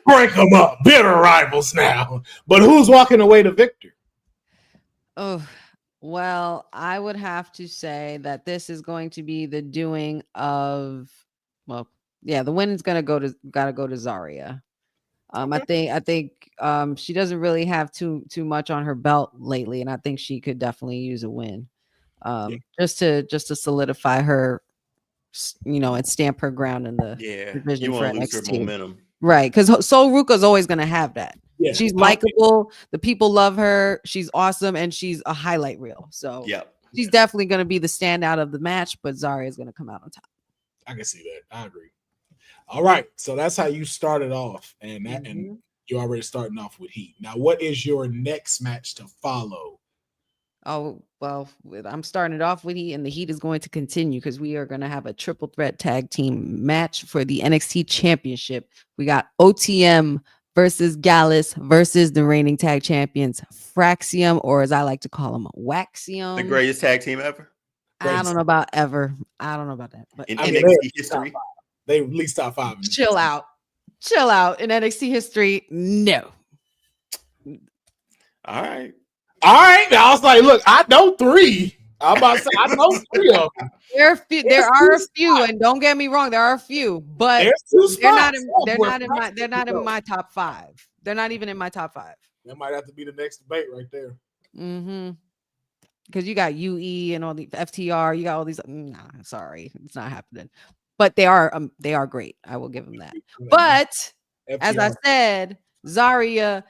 Break them up. Bitter rivals now. But who's walking away to victor? Oh, Well, I would have to say that this is going to be the doing of, well, yeah, the win is gotta go to Zarya. I think she doesn't really have too much on her belt lately, and I think she could definitely use a win. Just to solidify her, and stamp her ground in the division you for want to lose her NXT. momentum. Right, because Sol Ruka's always going to have that. Yeah. She's likable. The people love her. She's awesome, and she's a highlight reel. So she's definitely going to be the standout of the match, but Zarya is going to come out on top. I can see that. I agree. All right, so that's how you started off, and and you're already starting off with heat. Now, what is your next match to follow? Oh, well, I'm starting it off with heat, and the heat is going to continue because we are going to have a triple threat tag team match for the NXT Championship. We got OTM versus Gallus versus the reigning tag champions, Fraxium, or as I like to call them, Waxium. The greatest tag team ever. I don't know about ever. I don't know about that. But in NXT history, they at least top 5. Chill out. In NXT history, no. All right. I was like, look, I know 3. I'm about to say I know 3 of them. There are a few, and don't get me wrong, there are a few, but they're not in my top 5. They're not even in my top 5. That might have to be the next debate right there. Because you got UE and all the FTR, you got all these. Nah, sorry, it's not happening. But they are great. I will give them that. But FTR. As I said, Zarya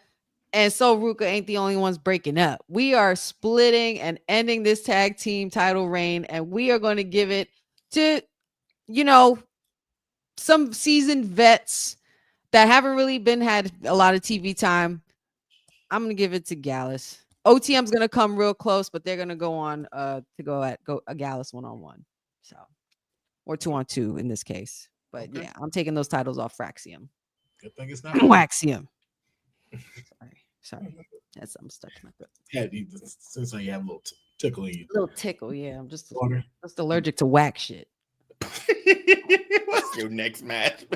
and Sol Ruka ain't the only ones breaking up. We are splitting and ending this tag team title reign, and we are going to give it to, some seasoned vets that haven't really had a lot of TV time. I'm going to give it to Gallus. OTM's going to come real close, but they're going to go on to go a Gallus 1-on-1. So, or 2-on-2 in this case. But yeah, I'm taking those titles off Fraxium. Good thing it's not Waxium. Sorry. I'm stuck in my throat. Yeah, since you have a little tickle in you. A little tickle, yeah. I'm just allergic to whack shit. What's your next match?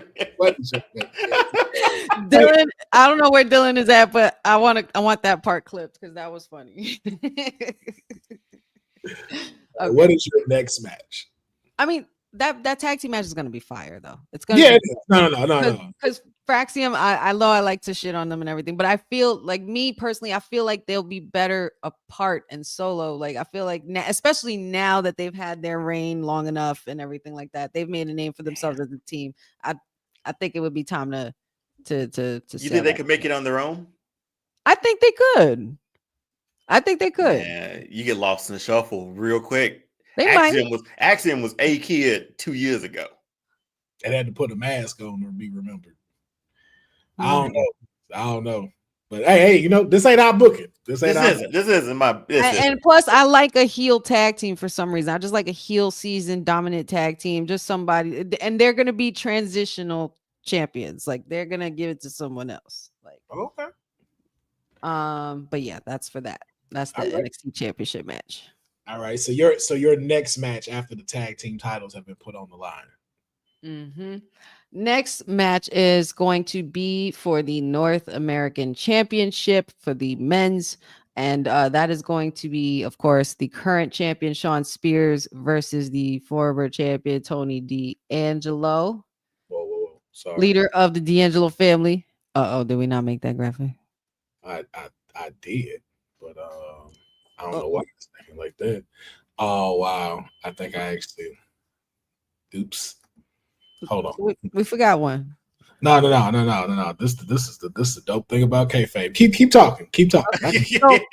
Dylan, I don't know where Dylan is at, but I want that part clipped because that was funny. Okay. What is your next match? I mean, that tag team match is gonna be fire though. It's gonna no. Because Fraxium, I know I like to shit on them and everything, but I feel like me personally, I feel like they'll be better apart and solo. Like I feel like especially now that they've had their reign long enough and everything like that, they've made a name for themselves as a team. I think it would be time to. You think they could make it on their own? I think they could. Yeah, you get lost in the shuffle real quick. Axiom was a kid 2 years ago. And had to put a mask on or be remembered. I don't know. But hey, this ain't our booking. This isn't my business. And plus, I like a heel tag team for some reason. I just like a heel season dominant tag team. Just somebody, and they're gonna be transitional champions. Like they're gonna give it to someone else. Like okay. But yeah, that's for that. That's the NXT Championship match. All right. So your next match after the tag team titles have been put on the line. Next match is going to be for the North American Championship for the men's. And that is going to be, of course, the current champion, Shawn Spears, versus the former champion, Tony D'Angelo. Whoa. Sorry. Leader of the D'Angelo family. Did we not make that graphic? I did, but I don't know why it's thinking like that. Oh, wow. I think I actually... Oops. Hold on. We forgot one. No. This is the dope thing about kayfabe. Keep talking.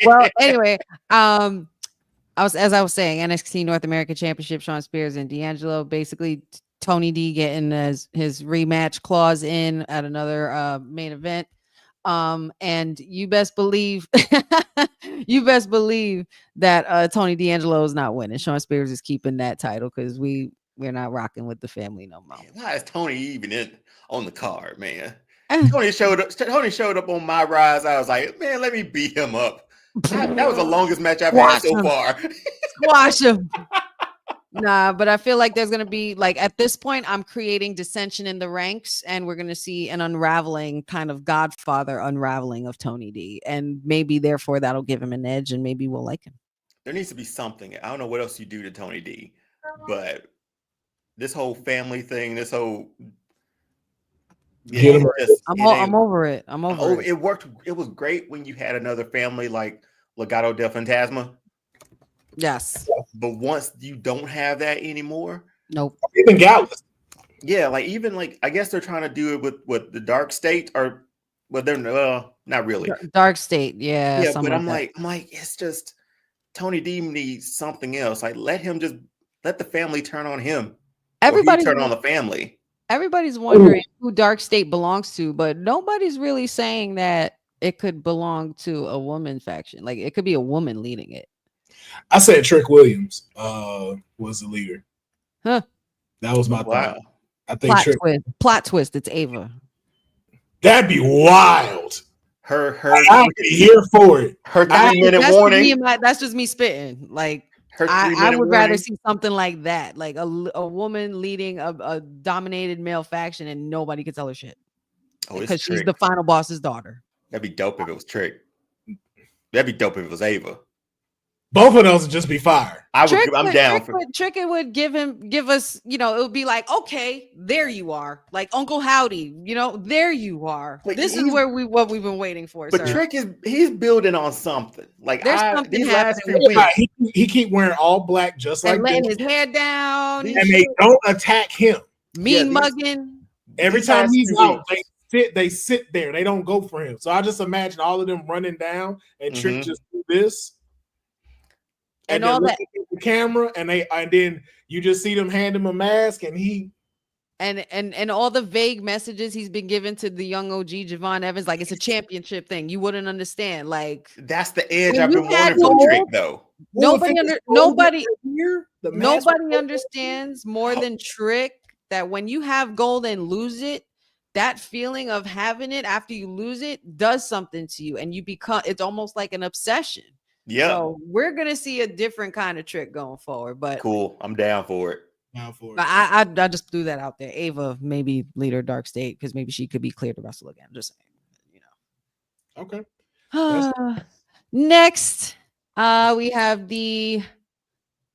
Well, anyway, as I was saying, NXT North American Championship, Shawn Spears and D'Angelo. Basically, Tony D getting his rematch clause in at another main event. And you best believe that Tony D'Angelo is not winning. Shawn Spears is keeping that title because we're not rocking with the family no more. Why is Tony even on the card, man? Tony showed up on my rise. I was like, man, let me beat him up. That was the longest match I've had so far. Squash him. Nah, but I feel like there's going to be, like, at this point, I'm creating dissension in the ranks, and we're going to see an unraveling, kind of Godfather unraveling of Tony D. And maybe, therefore, that'll give him an edge, and maybe we'll like him. there needs to be something. I don't know what else you do to Tony D, but this whole family thing, this whole Get him. I'm over it. I'm over it. It worked. It was great when you had another family like Legado del Fantasma. Yes. But once you don't have that anymore, nope. Even Gallus. Yeah, like even like I guess they're trying to do it with the Dark State, or well, they're not really Dark State. Yeah. Yeah, but I'm like, it's just Tony D needs something else. Like let the family turn on him. Everybody turn on the family. Everybody's wondering who Dark State belongs to, but nobody's really saying that it could belong to a woman faction. Like it could be a woman leading it. I said Trick Williams was the leader. Huh. That was my thought. I think plot twist. It's Ava. That'd be wild. I'd be here for it. Her 3-minute warning. That's just me spitting. Like I would rather see something like that, like a woman leading a dominated male faction, and nobody could tell her shit because she's the final boss's daughter. That'd be dope if it was Trick. That'd be dope if it was Ava. Both of those would just be fire. I'm down for Trick. It would give us, it would be like, okay, there you are, like Uncle Howdy, there you are. But this is what we've been waiting for. But sir. Trick he's building on something. Like there's something these last few weeks, he keep wearing all black, just like letting his hair down, and they don't attack him. Mugging. Every time he's out, they sit there. They don't go for him. So I just imagine all of them running down and Trick just do this. And all that at the camera, and then you just see them hand him a mask, and he and all the vague messages he's been given to the young OG Javon Evans, like it's a championship thing. You wouldn't understand. Like that's the edge I've been wanting from Trick, though. Nobody understands more than Trick that when you have gold and lose it, that feeling of having it after you lose it does something to you, and it's almost like an obsession. Yeah. So we're gonna see a different kind of Trick going forward, but cool. I'm down for it. I just threw that out there. Ava, maybe leader Dark State, because maybe she could be cleared to wrestle again. Just saying, Okay. Next, we have the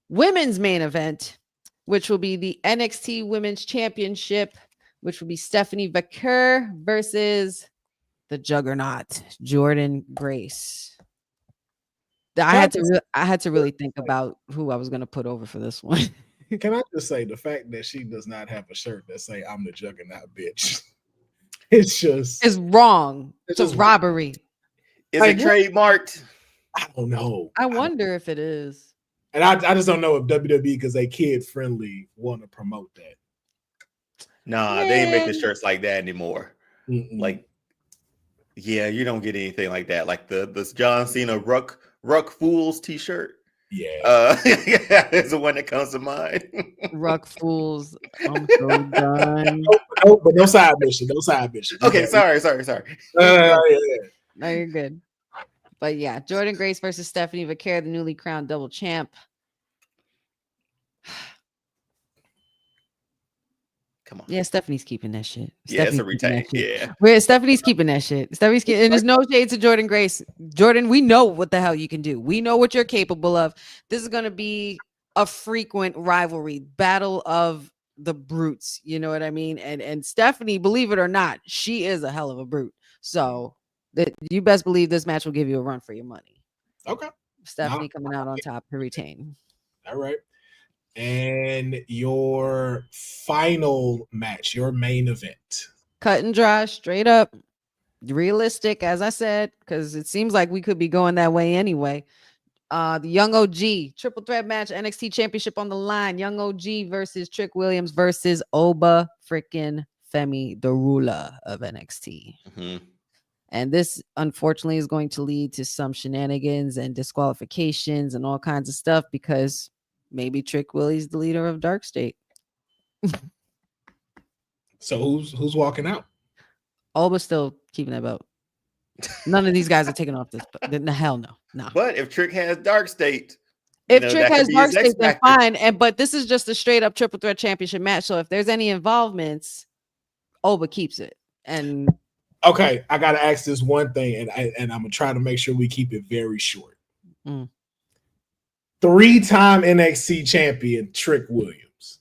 women's main event, which will be the NXT Women's Championship, which will be Stephanie Vaquer versus the Juggernaut, Jordynne Grace. I had to really think about who I was going to put over for this one. Can I just say the fact that she does not have a shirt that say "I'm the Juggernaut, bitch"? It's wrong. It's just robbery. Is it trademarked? I don't know. I wonder if it is. And I just don't know if WWE, because they kid friendly, want to promote that. Nah, they ain't making shirts like that anymore. Mm-mm. Like, yeah, you don't get anything like that. Like the John Cena Ruck Fools t-shirt. Yeah. It's the one that comes to mind. Ruck Fools. I'm so done. But no side mission. Okay, sorry. No, you're good. But yeah, Jordynne Grace versus Stephanie Vaquer, the newly crowned double champ. Come on. Yeah, Stephanie's keeping that shit. Yeah, it's a retain. Yeah. Stephanie's keeping that shit. And there's no shade to Jordynne Grace. Jordynne, we know what the hell you can do. We know what you're capable of. This is going to be a frequent rivalry, battle of the brutes. You know what I mean? And Stephanie, believe it or not, she is a hell of a brute. So you best believe this match will give you a run for your money. Okay. Stephanie coming out on top to retain. All right. And your final match, your main event. Cut and dry, straight up, realistic, as I said, because it seems like we could be going that way anyway. The Young OG triple threat match, NXT Championship on the line. Young OG versus Trick Williams versus Oba freaking Femi, the ruler of NXT. Mm-hmm. And this, unfortunately, is going to lead to some shenanigans and disqualifications and all kinds of stuff because maybe Trick Willie's the leader of Dark State. So who's walking out? Oba's still keeping that belt. None of these guys are taking off this. The hell no. But if Trick has Dark State, Trick has Dark State, then fine. But this is just a straight up triple threat championship match. So if there's any involvements, Oba keeps it. And okay, I gotta ask this one thing, and I'm gonna try to make sure we keep it very short. 3-time NXT champion Trick Williams.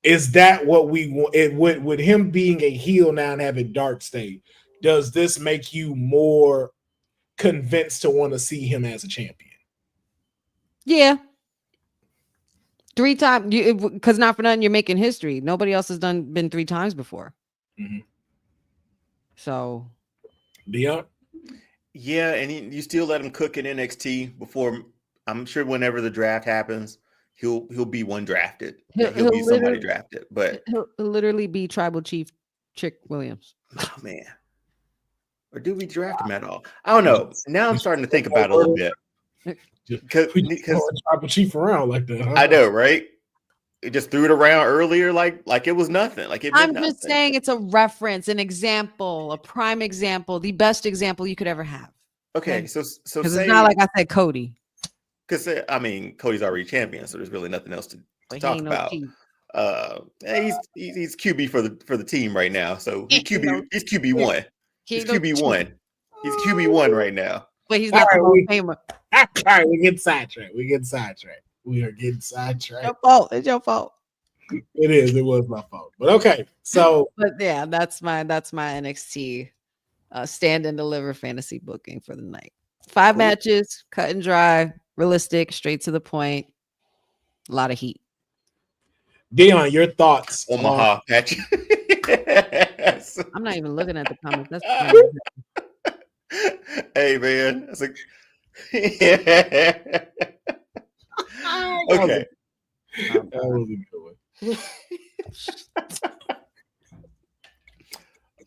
Is that what we want? With him being a heel now and having dark state, does this make you more convinced to want to see him as a champion? Yeah. 3 times, because not for nothing, you're making history. Nobody else has been 3 times before. Mm-hmm. So, Deonne? Yeah, and you still let him cook in NXT before. I'm sure whenever the draft happens, he'll be one drafted. He'll be somebody drafted, but he'll literally be Tribal Chief Trick Williams. Oh man, or do we draft him at all? I don't know. Now I'm starting to think about it a little bit. Because Tribal Chief around like that. Huh? I know, right? It just threw it around earlier, like it was nothing. Like I'm just saying, it's a reference, an example, a prime example, the best example you could ever have. Okay, so because it's not like I said Cody. Because I mean, Cody's already champion, so there's really nothing else to talk about. He's QB for the team right now, so he's QB1. He's QB1. He's QB1 right now. But he's not the Hall of Famer. All right, we get sidetracked. We are getting sidetracked. Your fault. It's your fault. It is. It was my fault. But okay. So, but yeah, that's my NXT stand and deliver fantasy booking for the night. 5 matches, cut and dry, realistic, straight to the point. A lot of heat. Deonne, your thoughts? Omaha match. I'm not even looking at the comments. That's hey man, that's like okay. That was a good one.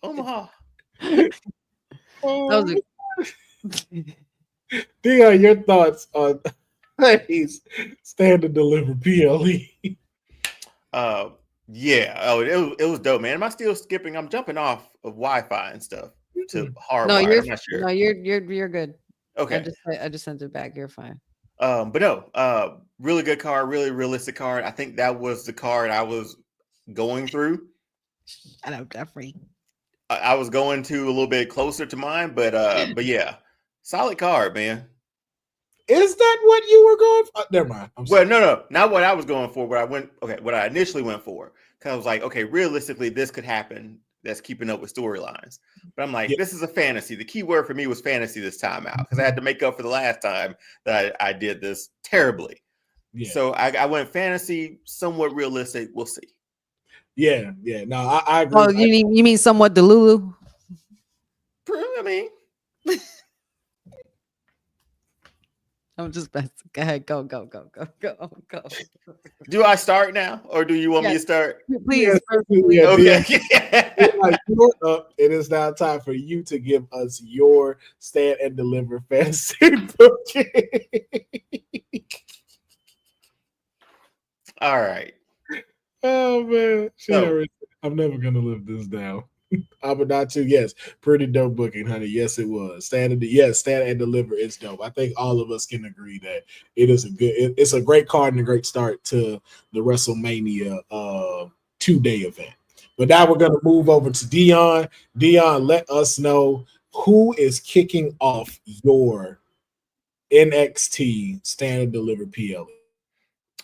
Omaha. Deonne, your thoughts on he's stand and deliver PLE? Yeah. Oh, it was dope, man. Am I still skipping? I'm jumping off of Wi-Fi and stuff to hardwire. No, I'm not sure. No, you're good. Okay. I just sent it back. You're fine. But no, really good card, really realistic card. I think that was the card I was going through. I know, Jeffrey. I was going to a little bit closer to mine, but yeah, solid card, man. Is that what you were going for? Never mind. Well, no, not what I was going for. What I initially went for, because I was like, okay, realistically, this could happen. That's keeping up with storylines. But I'm like, This is a fantasy. The key word for me was fantasy this time out, because I had to make up for the last time that I did this terribly. Yeah. So I went fantasy, somewhat realistic. We'll see. Yeah. No, I agree. Oh, you mean somewhat Delulu? I mean. I'm just go ahead. Go. Do I start now, or do you want me to start? Please. Yeah, okay. You're up. It is now time for you to give us your stand and deliver fantasy booking. All right. Oh man, I'm never gonna live this down. Abadatu, yes, pretty dope booking, honey. Yes, it was. Stand and deliver is dope. I think all of us can agree that it's a great card and a great start to the WrestleMania 2-day event. But now we're gonna move over to Deonne. Deonne, let us know who is kicking off your NXT stand and deliver PLE.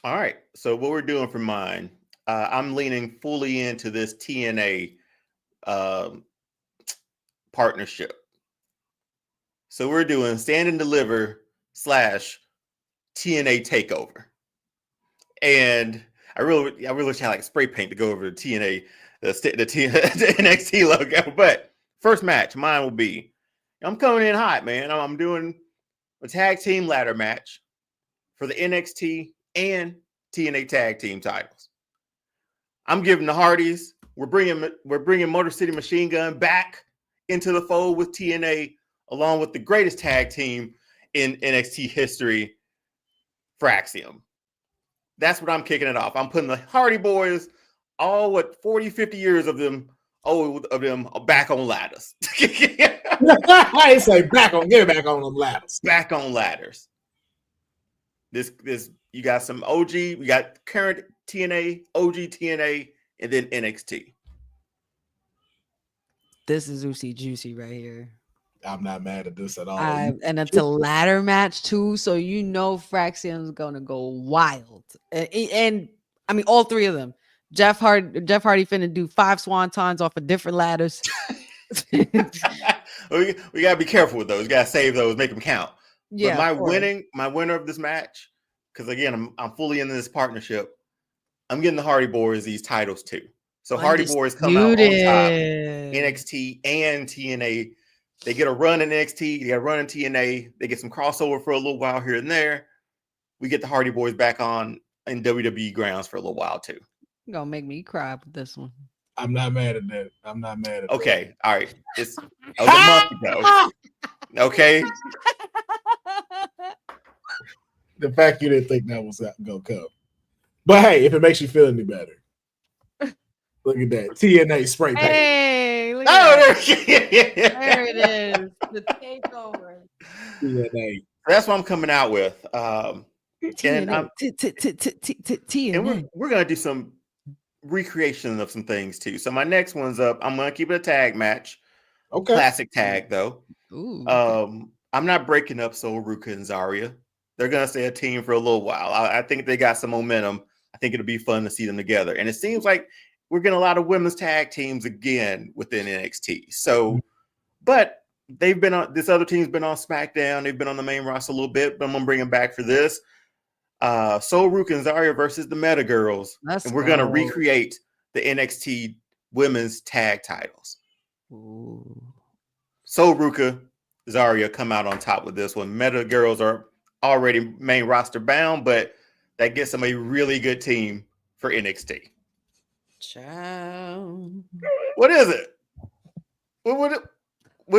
All right. So what we're doing for mine, I'm leaning fully into this TNA partnership. So we're doing stand and deliver / TNA takeover. And I really wish I had like spray paint to go over the TNA, the NXT logo. But first match, mine will be, I'm coming in hot, man. I'm doing a tag team ladder match for the NXT and TNA tag team titles. I'm giving the Hardys. We're bringing Motor City Machine Gun back into the fold with TNA, along with the greatest tag team in NXT history, Fraxium. That's what I'm kicking it off. I'm putting the Hardy Boys, 40, 50 years of them back on ladders. I say get back on them ladders. Back on ladders. This you got some OG, we got current TNA, OG TNA, and then NXT. This is Juicy right here. I'm not mad at this at all. And it's a ladder match too, so you know Fraction's gonna go wild. And I mean, all three of them. Jeff Hardy finna do 5 swantons off of different ladders. we gotta be careful with those. You gotta save those, make them count. Yeah, but my winner of this match, because again, I'm fully into this partnership. I'm getting the Hardy Boys these titles too. So Hardy Boys come out on top, NXT and TNA. They get a run in NXT, they get a run in TNA. They get some crossover for a little while here and there. We get the Hardy Boys back on in WWE grounds for a little while too. You're gonna make me cry with this one. I'm not mad at that. I'm not mad at okay, all right. It's a month ago. Okay. The fact you didn't think that was gonna come. But hey, if it makes you feel any better. Look at that. TNA spray paint. Hey, look there it is. The takeover. TNA. That's what I'm coming out with. And we're gonna do some recreation of some things too. So my next one's up. I'm gonna keep it a tag match. Okay. Classic tag though. Ooh. I'm not breaking up Sol Ruca and Zarya. They're gonna stay a team for a little while. I think they got some momentum. I think it'll be fun to see them together. And it seems like we're getting a lot of women's tag teams again within NXT. So, but they've been on, this other team's been on SmackDown. They've been on the main roster a little bit, but I'm gonna bring them back for this. Sol Ruca and Zarya versus the Meta Girls. And we're gonna recreate the NXT women's tag titles. Ooh. Sol Ruca, Zarya come out on top with this one. Meta Girls are already main roster bound, but that gets them a really good team for NXT. Ciao. What is it? What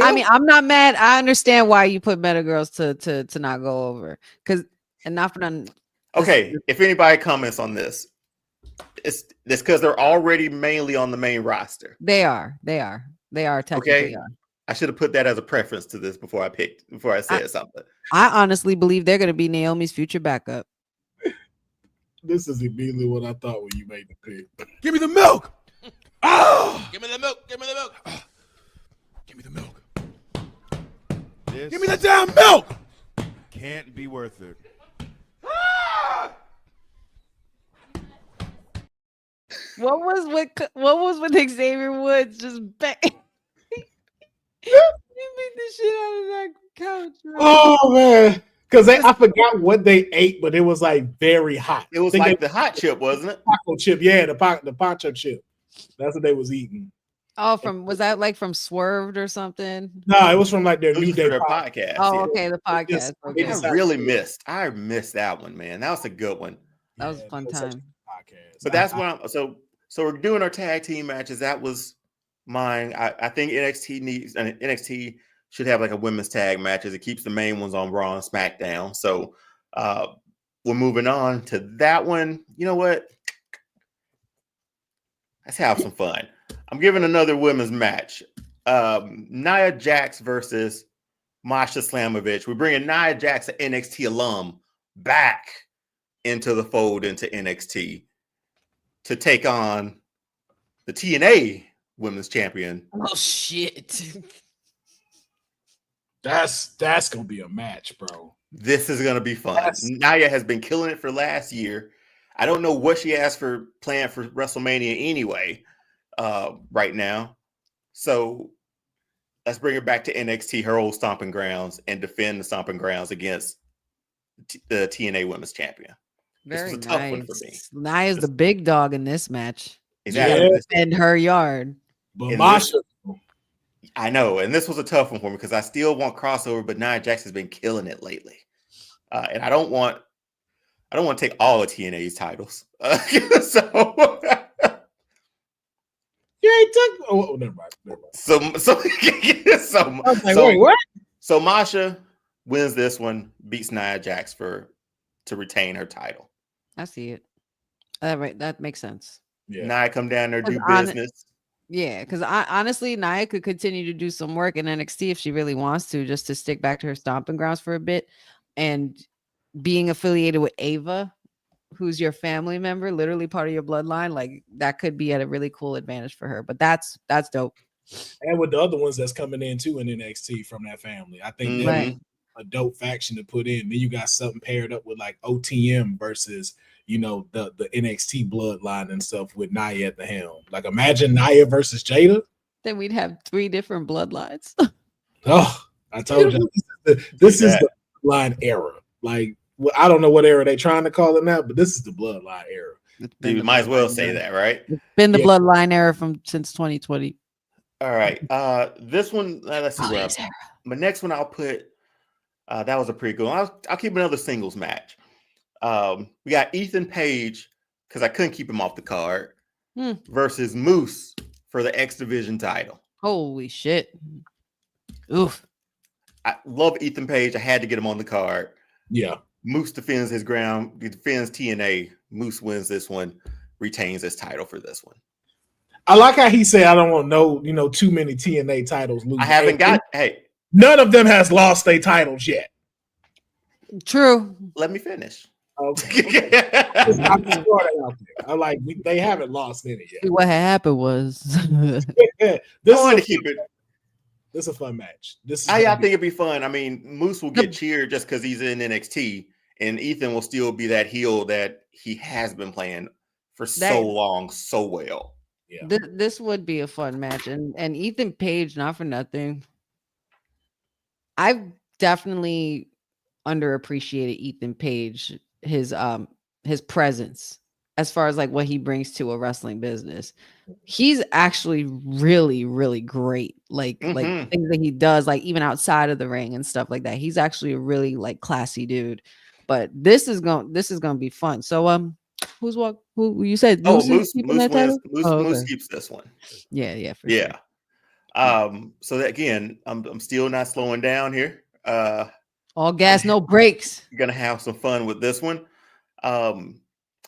I mean, I'm not mad. I understand why you put Meta Girls to not go over. And not for nothing. Okay, if anybody comments on this, it's because they're already mainly on the main roster. They are technically. Okay. I should have put that as a preference to this before I said something. I honestly believe they're going to be Naomi's future backup. This is immediately what I thought when you made the pick. Give me the milk. Oh, give me the milk. Give me the milk. Give me the milk. This give me the damn milk. Can't be worth it. What was with Xavier Woods just bang? He beat the shit out of that couch. Right? Oh man, because I forgot what they ate, but it was like very hot. It was like the hot chip, wasn't it? Taco chip, yeah, the poncho chip. That's what they was eating. Oh, was that like from Swerved or something? No, it was from like their New Day podcast. Oh, okay, the podcast. Okay. I missed that one, man. That was a good one. That was a fun time. But that's what so we're doing our tag team matches. That was mine. I think NXT should have like a women's tag matches. It keeps the main ones on Raw and SmackDown. So we're moving on to that one. You know what? Let's have some fun. I'm giving another women's match. Nia Jax versus Masha Slamovich. We're bringing Nia Jax, an NXT alum, back into the fold into NXT to take on the TNA Women's Champion. Oh shit! That's gonna be a match, bro. This is gonna be fun. Nia has been killing it for last year. I don't know what she has for planned for WrestleMania anyway, right now. So let's bring her back to NXT, her old stomping grounds, and defend the stomping grounds against the TNA Women's Champion. Very this was a tough nice. one for me. Nia's the big dog in this match. Exactly. Yeah. And her yard. But Masha, I know, and this was a tough one for me because I still want crossover, but Nia Jax has been killing it lately, and I don't want to take all of TNA's titles. So you ain't took. Oh, never mind. Wait, what? So Masha wins this one, beats Nia Jax to retain her title. I see it. Right, that makes sense. Yeah. Nia come down there, do business. Yeah, because honestly, Nia could continue to do some work in NXT if she really wants to, just to stick back to her stomping grounds for a bit. And being affiliated with Ava, who's your family member, literally part of your bloodline, like that could be at a really cool advantage for her. But that's dope. And with the other ones that's coming in too in NXT from that family. I think they're Right. a dope faction to put in. Then you got something paired up with like OTM versus, you know, the NXT bloodline and stuff with Nia at the helm. Like imagine Nia versus Jada. Then we'd have 3 different bloodlines. Oh, I told you this is the bloodline era. Like I don't know what era they're trying to call it now, but this is the bloodline era. You might as well say that, right? It's been the Yeah. bloodline era since 2020. All right. This one, let's see where my next one I'll put. That was a pretty good one. I'll keep another singles match. We got Ethan Page, because I couldn't keep him off the card, versus Moose for the X Division title. Holy shit. Oof. I love Ethan Page. I had to get him on the card. Yeah. Moose defends his ground. He defends TNA. Moose wins this one, retains his title for this one. I like how he said, I don't want too many TNA titles. I haven't got. Hey, none of them has lost their titles yet. True. let me finish. Okay. I'm just throwing that out there. I'm like, they haven't lost any yet. What happened was This I is wanted a to keep it. This is a fun match. I think it'd be fun. I mean, Moose will get cheered just because he's in NXT, and Ethan will still be that heel that he has been playing for so long, so well. Yeah. This would be a fun match, and Ethan Page, not for nothing. I've definitely underappreciated Ethan Page, his presence as far as like what he brings to a wrestling business. He's actually really, really great. Like things that he does, like even outside of the ring and stuff like that. He's actually a really like classy dude. But this is gonna be fun. So who you said? Moose wins. Moose keeps this one. Yeah, for yeah. Sure. So that, again, I'm still not slowing down here. All gas, no brakes. You're gonna have some fun with this one.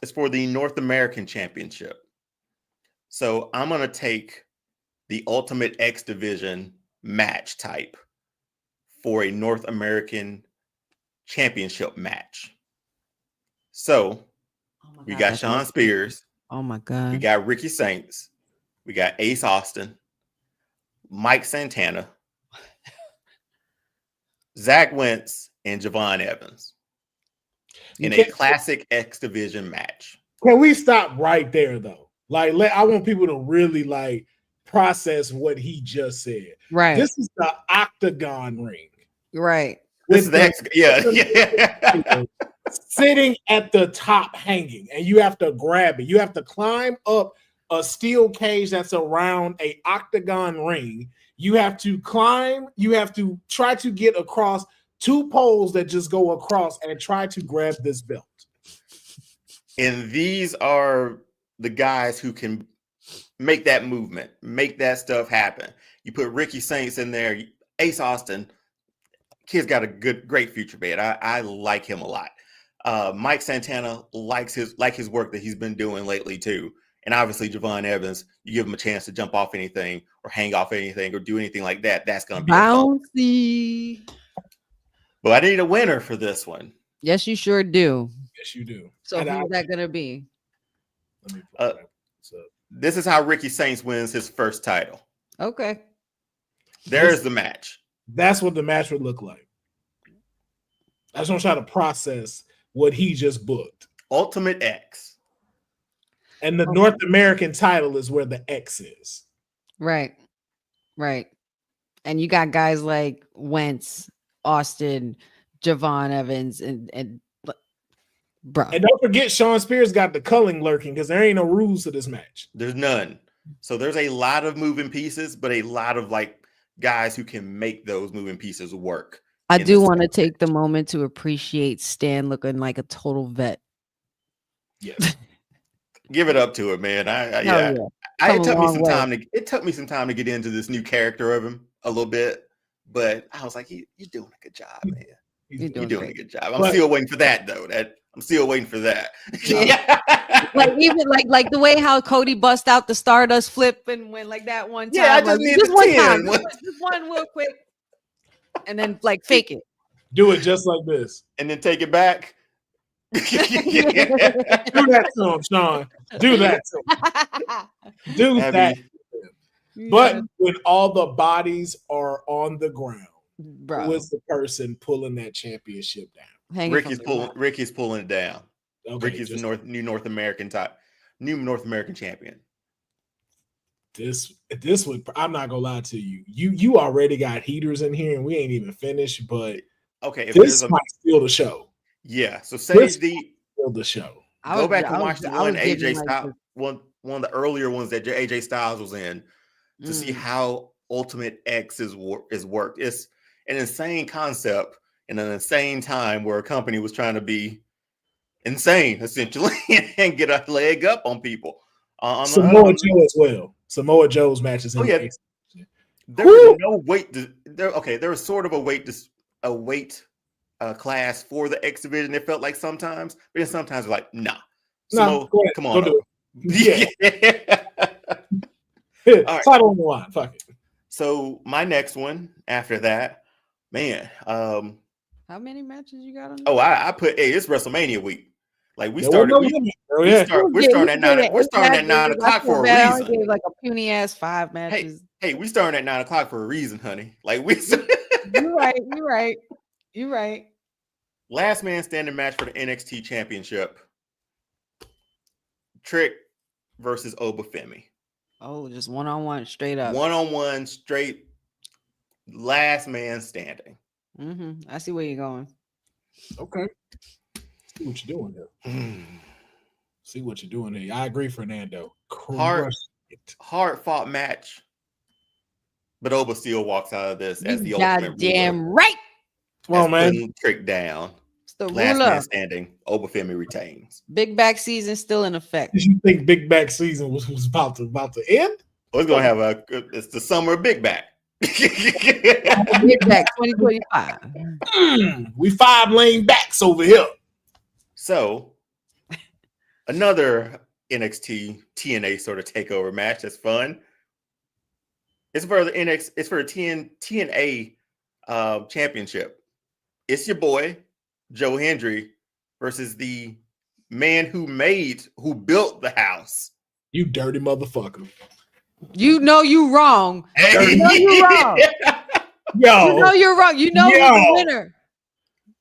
It's for the North American Championship. So I'm gonna take the Ultimate X Division match type for a North American Championship match. So we got Sean Spears. Oh my God. We got Ricky Saints. We got Ace Austin, Mike Santana, Zach Wentz, and Javon Evans in a classic X Division match. Can we stop right there though? Like, I want people to really like process what he just said. Right. This is the octagon ring. Right. This is the X. Yeah. Sitting at the top hanging, and you have to grab it. You have to climb up a steel cage that's around a octagon ring. You have to climb. You have to try to get across 2 poles that just go across and try to grab this belt. And these are the guys who can make that movement, make that stuff happen. You put Ricky Saints in there, Ace Austin. Kid's got a great future, man. I like him a lot. Mike Santana likes his work that he's been doing lately too. And obviously Javon Evans, you give him a chance to jump off anything or hang off anything or do anything like that. That's going to be bouncy. But I need a winner for this one. Yes, you sure do. Yes, you do. So who's that going to be? Let me pull that. This is how Ricky Saints wins his first title. Okay. There's the match. That's what the match would look like. I just want to try to process what he just booked. Ultimate X. And the North American title is where the X is. Right. And you got guys like Wentz, Austin, Javon Evans, and bro. And don't forget Sean Spears got the culling lurking because there ain't no rules to this match. There's none. So there's a lot of moving pieces, but a lot of like guys who can make those moving pieces work. I do want to take the moment to appreciate Stan looking like a total vet. Yes. Give it up to him, man. It took me some time to get into this new character of him a little bit, but I was like, you're doing a good job, man. You're doing a good job. I'm still waiting for that though. I'm still waiting for that. Yeah. Like even like the way how Cody bust out the Stardust flip and went like that one time. Yeah, I just need just one time. Just one real quick. And then like fake it. Do it just like this. And then take it back. Do that to him, Sean. Do that to him. Do that. But when all the bodies are on the ground, bro, who is the person pulling that championship down? Ricky's pulling it down. Okay, Ricky's the new North American champion. This would, I'm not gonna lie to you. You already got heaters in here, and we ain't even finished. But okay, if this might steal the show. Yeah, so steal the show. Go back and watch the one AJ Styles, one of the earlier ones that AJ Styles was in, to see how Ultimate X is worked. It's an insane concept in an insane time where a company was trying to be insane essentially and get a leg up on people. Samoa Joe as well. Samoa Joe's matches. Oh yeah, there was no weight. There was sort of a weight class for the X division. It felt like sometimes, but then sometimes like nah. Come on. Yeah. Right. Title on the line. Fuck it. So my next one after that, man. How many matches you got on? Oh, I put it's WrestleMania week. Like we're starting at 9. We're starting at 9 o'clock for a reason. I gave like a puny ass 5 matches. Hey, we starting at 9 o'clock for a reason, honey. Like we. You're right. Last man standing match for the NXT Championship. Trick versus Obafemi. Oh, just one-on-one, straight up. One-on-one, straight. Last man standing. I see where you're going. Okay. See what you're doing here. See what you're doing here. I agree, Fernando. Hard fought match. But Oba still walks out of this as the ultimate goddamn right. Come on, man. Trick down. It's the last ruler. man standing. Obafemi retains. Big back season still in effect. Did you think Big Back season was about to end? Well, it's gonna have it's the summer of Big Back. Big back 2025. We 5 lane backs over here. So another NXT TNA sort of takeover match. That's fun. It's for the TNA championship. It's your boy Joe Hendry versus the man who built the house. You dirty motherfucker. You know you wrong. Hey. You know you wrong. Yo. You know you're wrong. You know who's the winner.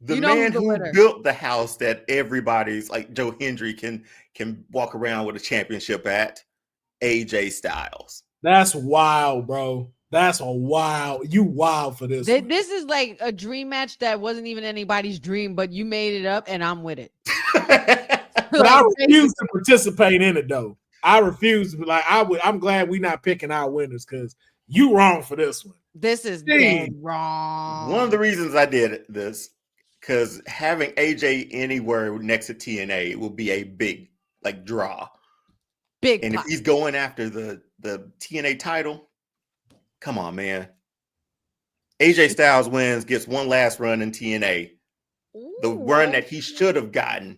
The man who built the house that everybody's like Joe Hendry can walk around with a championship at, AJ Styles. That's wild, bro. That's you wild for this. This is like a dream match that wasn't even anybody's dream, but you made it up and I'm with it. But I refuse to participate in it though. I refuse to be like I'm glad we're not picking our winners because you wrong for this one. This is dead wrong. One of the reasons I did this, because having AJ anywhere next to TNA will be a big draw. And if he's going after the TNA title, come on, man. AJ Styles wins, gets one last run in TNA. The run that he should have gotten.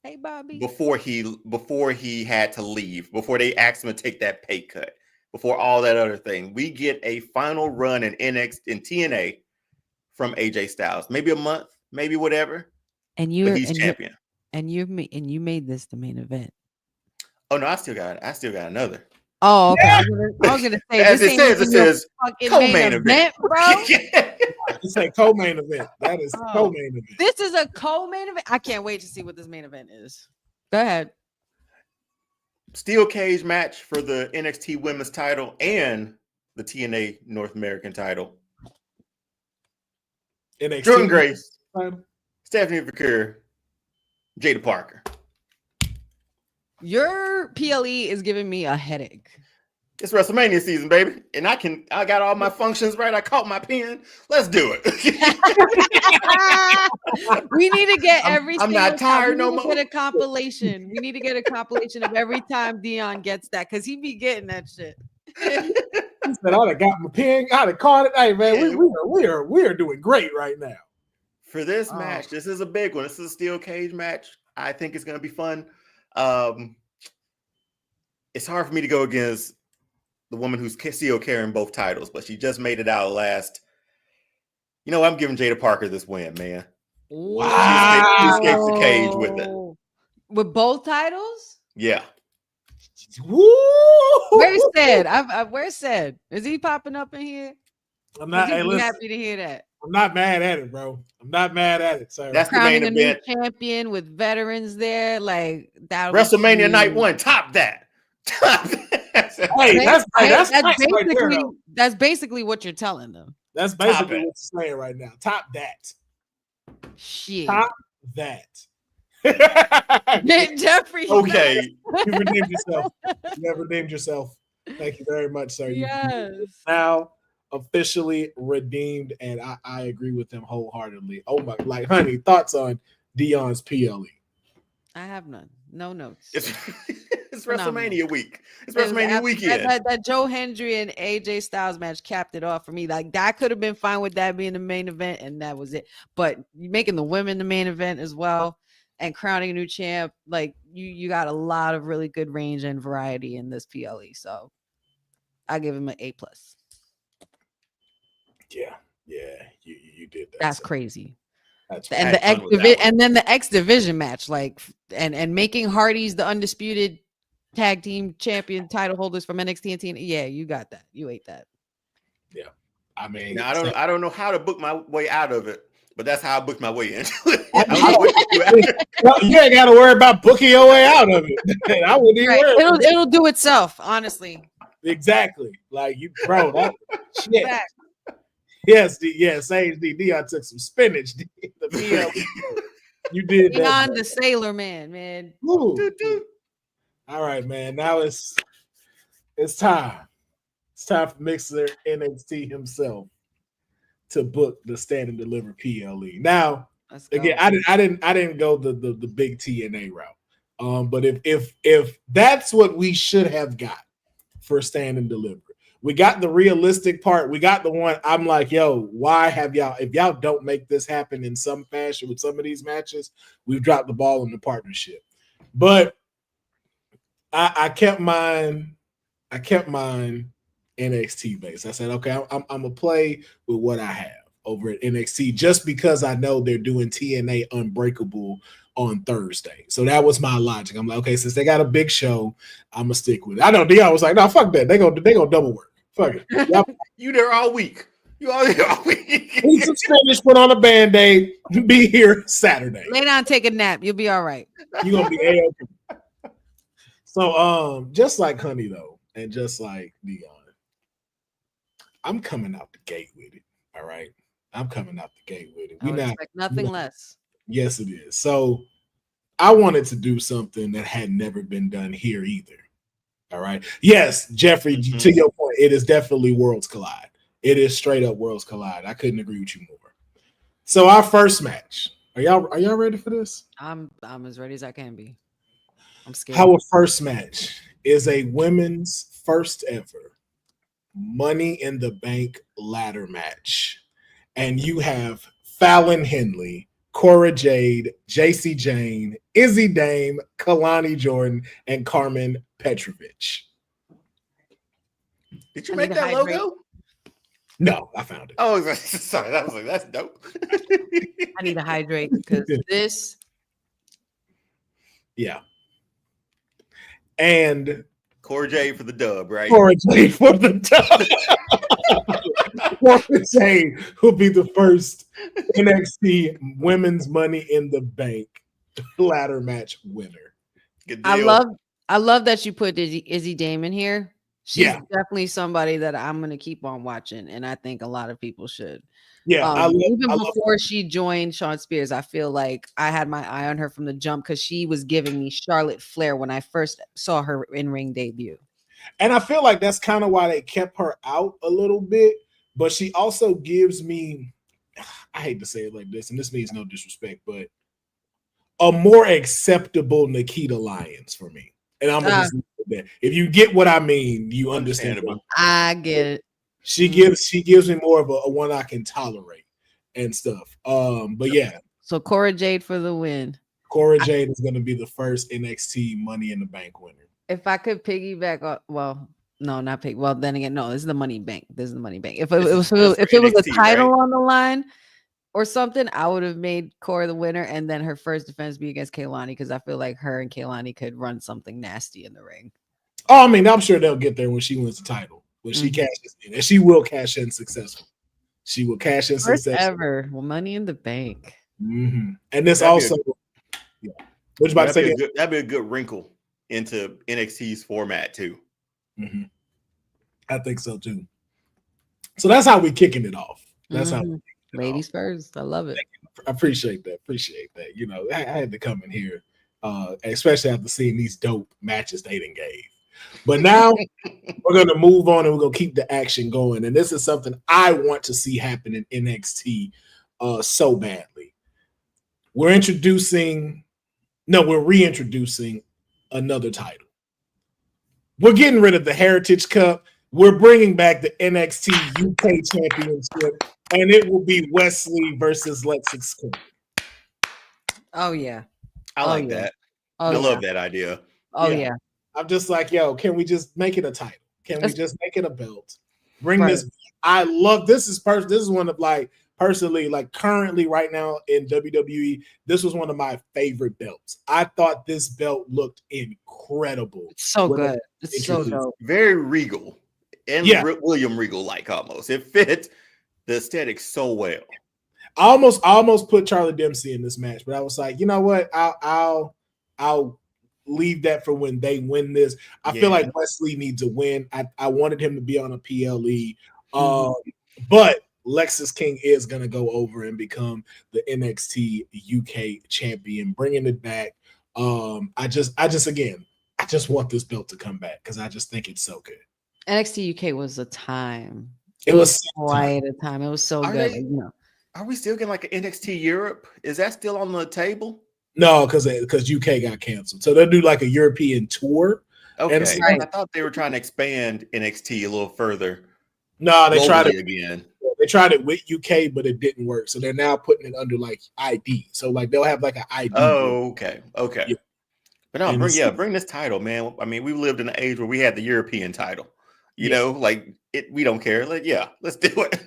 Hey, Bobby. Before he had to leave, before they asked him to take that pay cut, before all that other thing, we get a final run in TNA from AJ Styles. Maybe a month, maybe whatever. But he's champion. And you made this the main event. Oh no, I still got another. Oh, okay. Yeah. I was gonna say as it says co-main event, bro. It's a co-main event. That is co-main event. This is a co-main event. I can't wait to see what this main event is. Go ahead. Steel cage match for the NXT Women's title and the TNA North American title. NXT Jordan Grace, Stephanie McCure, Jada Parker. Your PLE is giving me a headache. It's WrestleMania season, baby. And I got all my functions right. I caught my pen. Let's do it. We need to get everything. I'm not tired no more. Get a compilation. We need to get a compilation of every time Deonne gets that because he be getting that shit. He said, I'd have got my pen. I'd have caught it. Hey, man, we are doing great right now. For this match, this is a big one. This is a steel cage match. I think it's going to be fun. It's hard for me to go against the woman who's still carrying both titles, but she just made it out last. You know, I'm giving Jada Parker this win, man. Wow. She escapes the cage with it. With both titles? Yeah. Woo! Where's Sid? Where's Sid? Is he popping up in here? I'm not. Hey, listen, happy to hear that. I'm not mad at it, bro. I'm not mad at it, sir. That's the main Crowning a new event. champion with veterans there, like that. WrestleMania night 1. Top that. Top that. Hey, that's nice right there, basically though. that's basically what you're telling them. That's basically what you're saying right now. Top that. Shit. Top that. Jeffrey. Okay. You redeemed yourself. You have redeemed yourself. Thank you very much, sir. Yes. Now officially redeemed, and I agree with them wholeheartedly. Oh my, like, honey, thoughts on Deonne's PLE? I have none. No notes. It's WrestleMania week. It's WrestleMania weekend. That Joe Hendry and AJ Styles match capped it off for me. Like, that could have been fine with that being the main event, and that was it. But making the women the main event as well and crowning a new champ, like, you got a lot of really good range and variety in this PLE. So I give him an A+. Yeah, you did that. That's crazy. That's And the X division, and then the X division match, like, and making Hardy's the undisputed tag team champion title holders from NXT and TNA. Yeah, you got that. You ate that. Yeah, I mean, now, I don't know how to book my way out of it, but that's how I booked my way into it. You ain't got to worry about booking your way out of it. I wouldn't even worry. It'll do itself, honestly. Exactly. Like, you, bro. That shit. Yes, Sage Deonne took some spinach. The PLE. You did that. Beyond the Sailor Man. All right, man. Now it's time. It's time for Mixer NXT himself to book the Stand and Deliver PLE. Now, again, I didn't go the big TNA route. But if that's what we should have got for Stand and Deliver, we got the realistic part. We got the one I'm like, yo, why have y'all, if y'all don't make this happen in some fashion with some of these matches, we've dropped the ball in the partnership. But I kept mine NXT based. I said, okay, I'm gonna play with what I have over at NXT just because I know they're doing TNA Unbreakable on Thursday. So that was my logic. I'm like, okay, since they got a big show, I'm gonna stick with it. I know Deonne was like, no, fuck that. They gonna double work. Fuck it. Yep. You there all week. You all there all week. Eat some spinach, put on a Band-Aid, be here Saturday. Lay down, take a nap. You'll be all right. You're gonna be A-OK. So just like Honey though, and just like Deonne, I'm coming out the gate with it. All right. I'm coming out the gate with it. I would expect nothing less. Yes, it is. So I wanted to do something that had never been done here either. All right. Yes, Jeffrey, to your point, it is definitely Worlds Collide. It is straight up Worlds Collide. I couldn't agree with you more. So our first match. Are y'all ready for this? I'm as ready as I can be. I'm scared. Our first match is a women's first ever Money in the Bank ladder match. And you have Fallon Henley, Cora Jade, JC Jane, Izzy Dame, Kalani Jordan, and Carmen Petrovich. Did you make that logo? No, I found it. Oh, sorry. That's dope. I need to hydrate because this. Yeah. And Cora Jade for the dub, right? Cora Jade for the dub. Cora Jade will be the first NXT Women's Money in the Bank ladder match winner. Good deal. I love that you put Izzy Dame in here. She's definitely somebody that I'm going to keep on watching, and I think a lot of people should. Yeah, before she joined Shawn Spears, I feel like I had my eye on her from the jump because she was giving me Charlotte Flair when I first saw her in-ring debut. And I feel like that's kind of why they kept her out a little bit, but she also gives me, I hate to say it like this, and this means no disrespect, but a more acceptable Nikita Lyons for me. And I'm gonna just leave it there. If you get what I mean, you understand. I get it. She gives me more of a one I can tolerate and stuff. But yeah. So Cora Jade for the win. Cora Jade is going to be the first NXT Money in the Bank winner. If I could piggyback on, well, no, not pig. Well, then again, no, this is the Money Bank. This is the Money Bank. If it was a title on the line or something, I would have made Cora the winner, and then her first defense be against Kaylani because I feel like her and Kaylani could run something nasty in the ring. Oh, I mean, I'm sure they'll get there when she wins the title. When she cashes in. And she will cash in successfully. She will cash in First successfully. ever. Well, Money in the Bank. Mm-hmm. And this That'd also... Yeah. What you about to say? That'd be a good wrinkle into NXT's format, too. Mm-hmm. I think so, too. So that's how we're kicking it off. That's how we're kicking it Ladies off. first. I love it. I appreciate that. You know, I had to come in here, especially after seeing these dope matches they done gave. But now we're going to move on and we're going to keep the action going. And this is something I want to see happen in NXT so badly. We're reintroducing another title. We're getting rid of the Heritage Cup. We're bringing back the NXT UK Championship, and it will be Wesley versus Lexus King. Oh, yeah. I like that. Oh, I love that idea. Oh, yeah. I'm just like, yo, can we just make it a title? Can we just make it a belt? Bring Right. this. I love this. This is one of personally, currently right now in WWE, this was one of my favorite belts. I thought this belt looked incredible. It's so good. It's so dope. Very regal. And William Regal like almost. It fit the aesthetic so well. I almost put Charlie Dempsey in this match, but I was like, you know what? I'll leave that for when they win this. I feel like Wesley needs a win. I wanted him to be on a PLE. But Lexus King is going to go over and become the NXT UK champion, bringing it back. I just want this belt to come back because I just think it's so good. NXT UK was a time. It was quite a time. It was so good. Are we still getting like an NXT Europe? Is that still on the table? No, because UK got canceled. So they'll do like a European tour. Okay. And I thought they were trying to expand NXT a little further. No, they tried it again. They tried it with UK, but it didn't work. So they're now putting it under like ID. So like they'll have like an ID. Oh, okay. Yeah. But no, bring this title, man. I mean, we lived in an age where we had the European title. You know, like we don't care. Like, let's do it.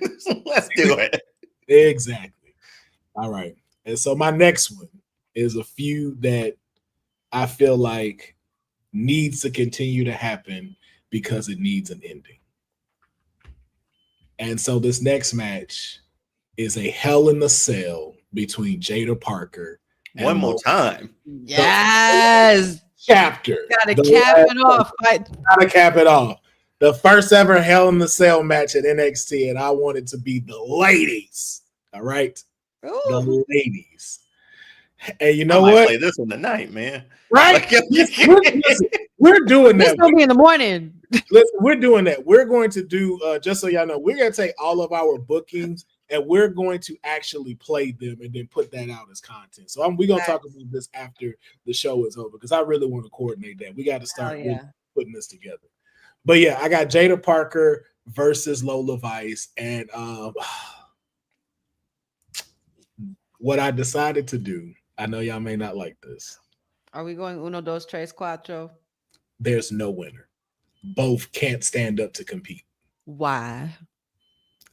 Let's do it. Exactly. All right. And so my next one is a feud that I feel like needs to continue to happen because it needs an ending. And so this next match is a Hell in a Cell between Jada Parker and one more time. Yes. Chapter. Gotta cap it off. Gotta cap it off. The first ever Hell in a Cell match at NXT, and I want it to be the ladies. All right? Ooh. The ladies. And you know what? Play this one tonight, man. Right? Listen, we're doing that. It's gonna be in the morning. Listen, we're doing that. We're going to do, just so y'all know, we're going to take all of our bookings and we're going to actually play them and then put that out as content. So we're going to talk about this after the show is over because I really want to coordinate that. We got to start really putting this together. But yeah, I got Jada Parker versus Lola Vice. And what I decided to do, I know y'all may not like this. Are we going uno, dos, tres, cuatro? There's no winner. Both can't stand up to compete. Why?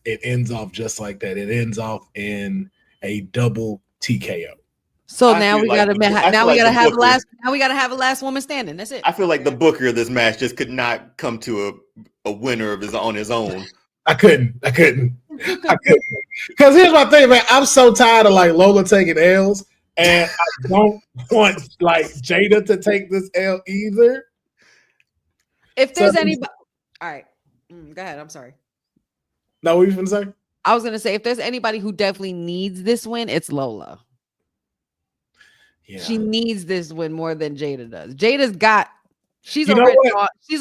It ends off just like that. It ends off in a double TKO. So now we gotta have a last woman standing. That's it. I feel like the booker of this match just could not come to a winner of his own. I couldn't. Because here's my thing, man. I'm so tired of like Lola taking L's, and I don't want like Jada to take this L either. If there's anybody, all right, go ahead. I'm sorry. No, what were you gonna say? I was gonna say if there's anybody who definitely needs this win, it's Lola. Yeah. She needs this win more than Jada does. She's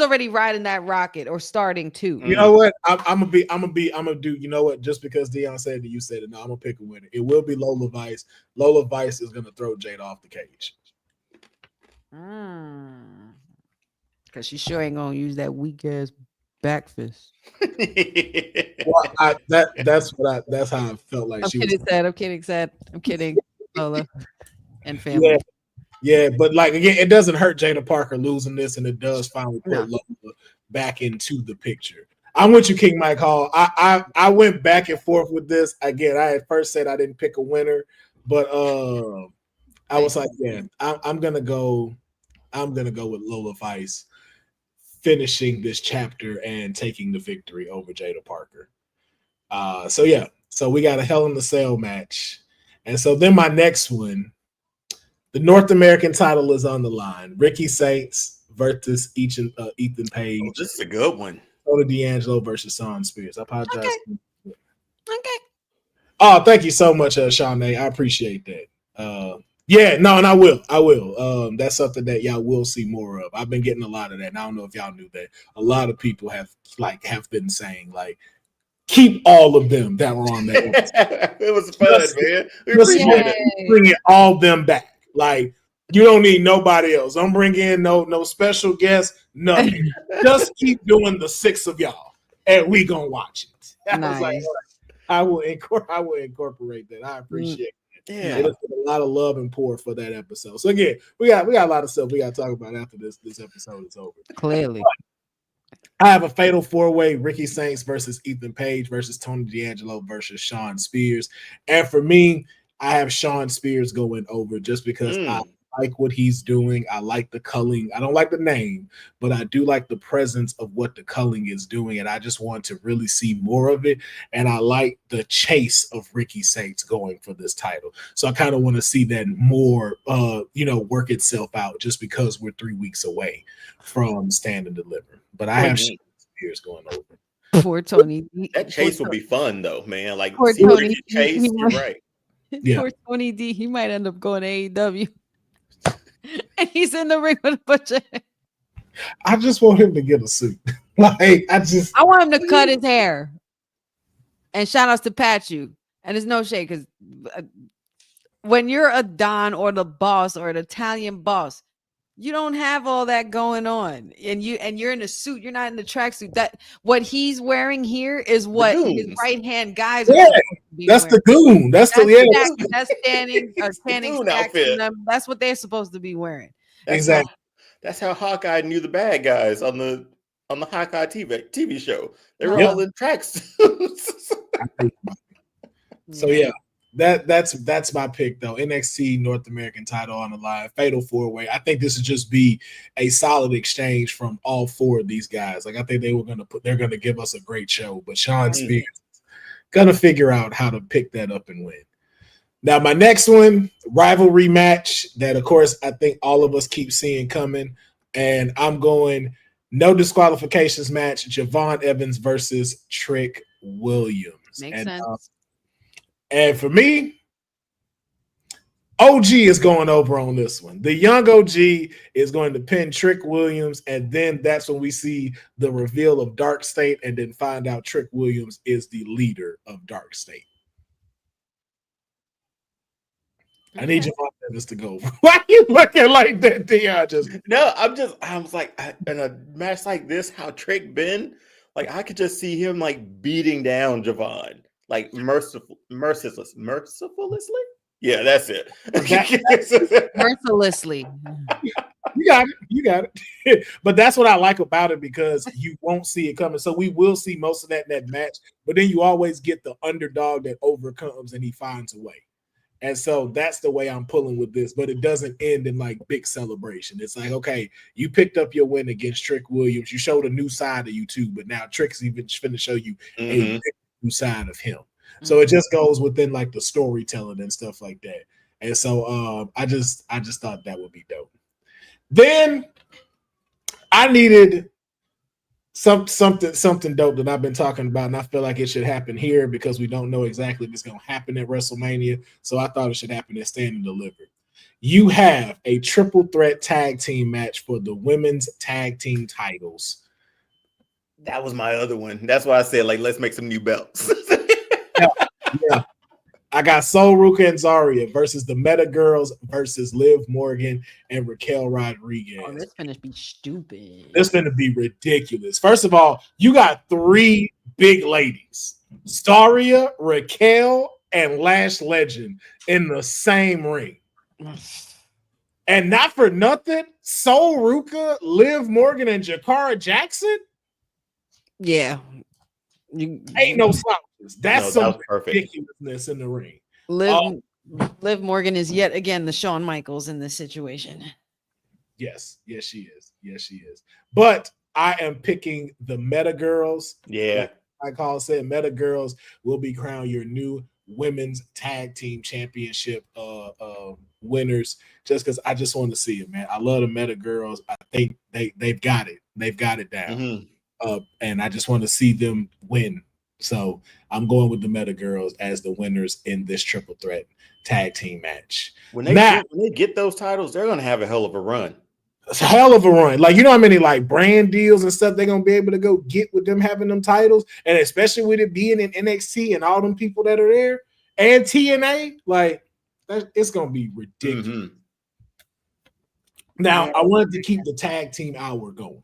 already riding that rocket or starting to. You know what? I'm gonna do. You know what? Just because Deonne said it, you said it. No, I'm gonna pick a winner. It will be Lola Vice. Lola Vice is gonna throw Jada off the cage. Because she sure ain't gonna use that weak ass back fist. Well, that's how I felt like. I'm kidding. Lola and family. Yeah, but like again, it doesn't hurt Jada Parker losing this, and it does finally put Lola back into the picture. I'm with you, King Mike Hall. I went back and forth with this. Again, I at first said I didn't pick a winner, but I was like, yeah, I'm gonna go with Lola Vice finishing this chapter and taking the victory over Jada Parker. So we got a Hell in a Cell match. And so then my next one, the North American title is on the line. Ricky Saints versus Ethan Page. Oh, this is a good one. Tony D'Angelo versus Shawn Spears. I apologize. Okay. Oh, thank you so much, Shawnee. I appreciate that. And I will. That's something that y'all will see more of. I've been getting a lot of that. And I don't know if y'all knew that. A lot of people have been saying, like, keep all of them that were on that. It was fun, man. We appreciate it. Bringing all them back. Like, you don't need nobody else. Don't bring in no special guests, nothing. Just keep doing the 6 of y'all, and we gonna watch it. I was like, I will incorporate that. I appreciate it. Yeah, there's been a lot of love and pour for that episode. So again, we got a lot of stuff we got to talk about after this episode is over. Clearly, I have a fatal 4-way: Ricky Saints versus Ethan Page versus Tony D'Angelo versus Shawn Spears. And for me, I have Shawn Spears going over just because I like what he's doing. I like the culling. I don't like the name, but I do like the presence of what the culling is doing, and I just want to really see more of it. And I like the chase of Ricky Saints going for this title. So I kind of want to see that more, work itself out, just because we're 3 weeks away from Stand and Deliver. But I have Shawn Spears going over. Poor Tony. That chase will be fun, though, man. Like, poor see Tony. Ricky chase. You're right. Yeah. Poor Tony D. He might end up going to AEW. And he's in the ring with a bunch of. I just want him to get a suit. I want him to cut his hair. And shout outs to Pachu. And there's no shade, because when you're a Don or the boss or an Italian boss, you don't have all that going on. And you're in a suit. You're not in the tracksuit. That what he's wearing here is what his right hand guys are. That's the goon. That's standing outfit. That's what they're supposed to be wearing. Exactly. That's how Hawkeye knew the bad guys on the Hawkeye TV show. They were all in tracks. So yeah, that's my pick though. NXT North American title on the line, fatal 4-way. I think this would just be a solid exchange from all 4 of these guys. Like, I think they're gonna give us a great show, but Shawn Spears gonna figure out how to pick that up and win. Now, my next one, rivalry match that, of course, I think all of us keep seeing coming, and I'm going no disqualifications match: Javon Evans versus Trick Williams. Makes sense. And for me, OG is going over on this one. The young OG is going to pin Trick Williams, and then that's when we see the reveal of Dark State, and then find out Trick Williams is the leader of Dark State. I need Javon Evans to go. Why are you looking like that, Deonne? I was like, in a match like this, how Trick been, like, I could just see him like beating down Javon, like mercilessly. Yeah, that's it. Mercilessly. You got it. But that's what I like about it, because you won't see it coming. So we will see most of that in that match, but then you always get the underdog that overcomes and he finds a way. And so that's the way I'm pulling with this, but it doesn't end in like big celebration. It's like, okay, you picked up your win against Trick Williams. You showed a new side of you too, but now Trick's even going to show you a new side of him. So it just goes within like the storytelling and stuff like that. And so I just thought that would be dope. Then I needed something dope that I've been talking about, and I feel like it should happen here because we don't know exactly if it's going to happen at WrestleMania. So I thought it should happen at Stand and Deliver. You have a triple threat tag team match for the women's tag team titles. That was my other one. That's why I said, like, let's make some new belts. Yeah. I got Sol Ruka and Zarya versus the Meta Girls versus Liv Morgan and Raquel Rodriguez. Oh, this finna be stupid. This finna be ridiculous. First of all, you got 3 big ladies, Zarya, Raquel, and Lash Legend in the same ring. And not for nothing, Sol Ruka, Liv Morgan, and Jakara Jackson? Yeah. Ain't no slouches. That's some perfect ridiculousness in the ring. Liv Morgan is yet again the Shawn Michaels in this situation. Yes, she is. But I am picking the Meta Girls. Yeah. Like I said, Meta Girls will be crowned your new women's tag team championship winners, just because I just want to see it, man. I love the Meta Girls. I think they've got it. They've got it down. And I just want to see them win. So I'm going with the Meta Girls as the winners in this triple threat tag team match. When they get those titles, they're going to have a hell of a run. It's a hell of a run. Like, you know how many like brand deals and stuff they're going to be able to go get with them having them titles, and especially with it being in NXT and all them people that are there and TNA, like it's going to be ridiculous. Now, I wanted to keep the tag team hour going.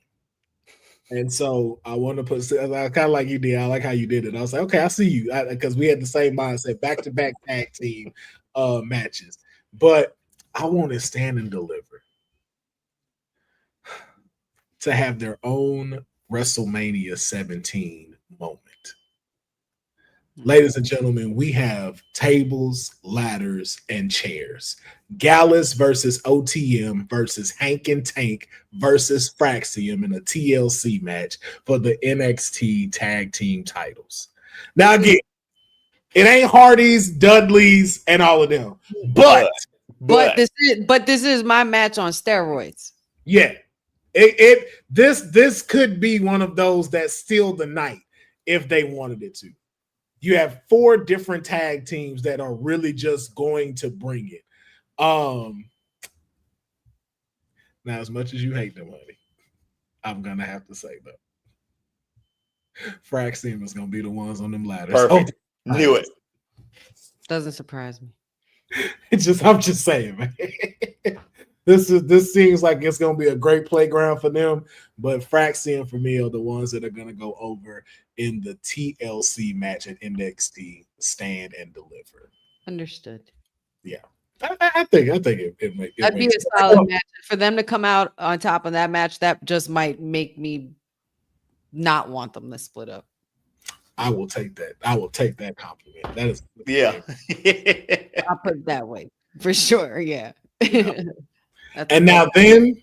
And so I want to put, kind of like you did. I like how you did it. I was like, okay, I see you, because we had the same mindset, back-to-back tag team matches. But I want to Stand and Deliver to have their own WrestleMania 17 moment. Ladies and gentlemen, we have tables, ladders, and chairs. Gallus versus OTM versus Hank and Tank versus Fraxium in a TLC match for the NXT tag team titles. Now again, it ain't Hardy's, Dudley's, and all of them. But this is my match on steroids. Yeah. This could be one of those that steal the night if they wanted it to. You have 4 different tag teams that are really just going to bring it. Now, as much as you hate them, honey, I'm gonna have to say though, Fraxium is gonna be the ones on them ladders. Perfect. Knew it. Doesn't surprise me. I'm just saying, man. This seems like it's gonna be a great playground for them, but Fraxium for me are the ones that are gonna go over in the TLC match at NXT Stand and Deliver. Understood. Yeah. I think it makes that'd be a solid match. For them to come out on top of that match, that just might make me not want them to split up. I will take that. I will take that compliment. That is, yeah. I'll put it that way for sure. Yeah. And now then,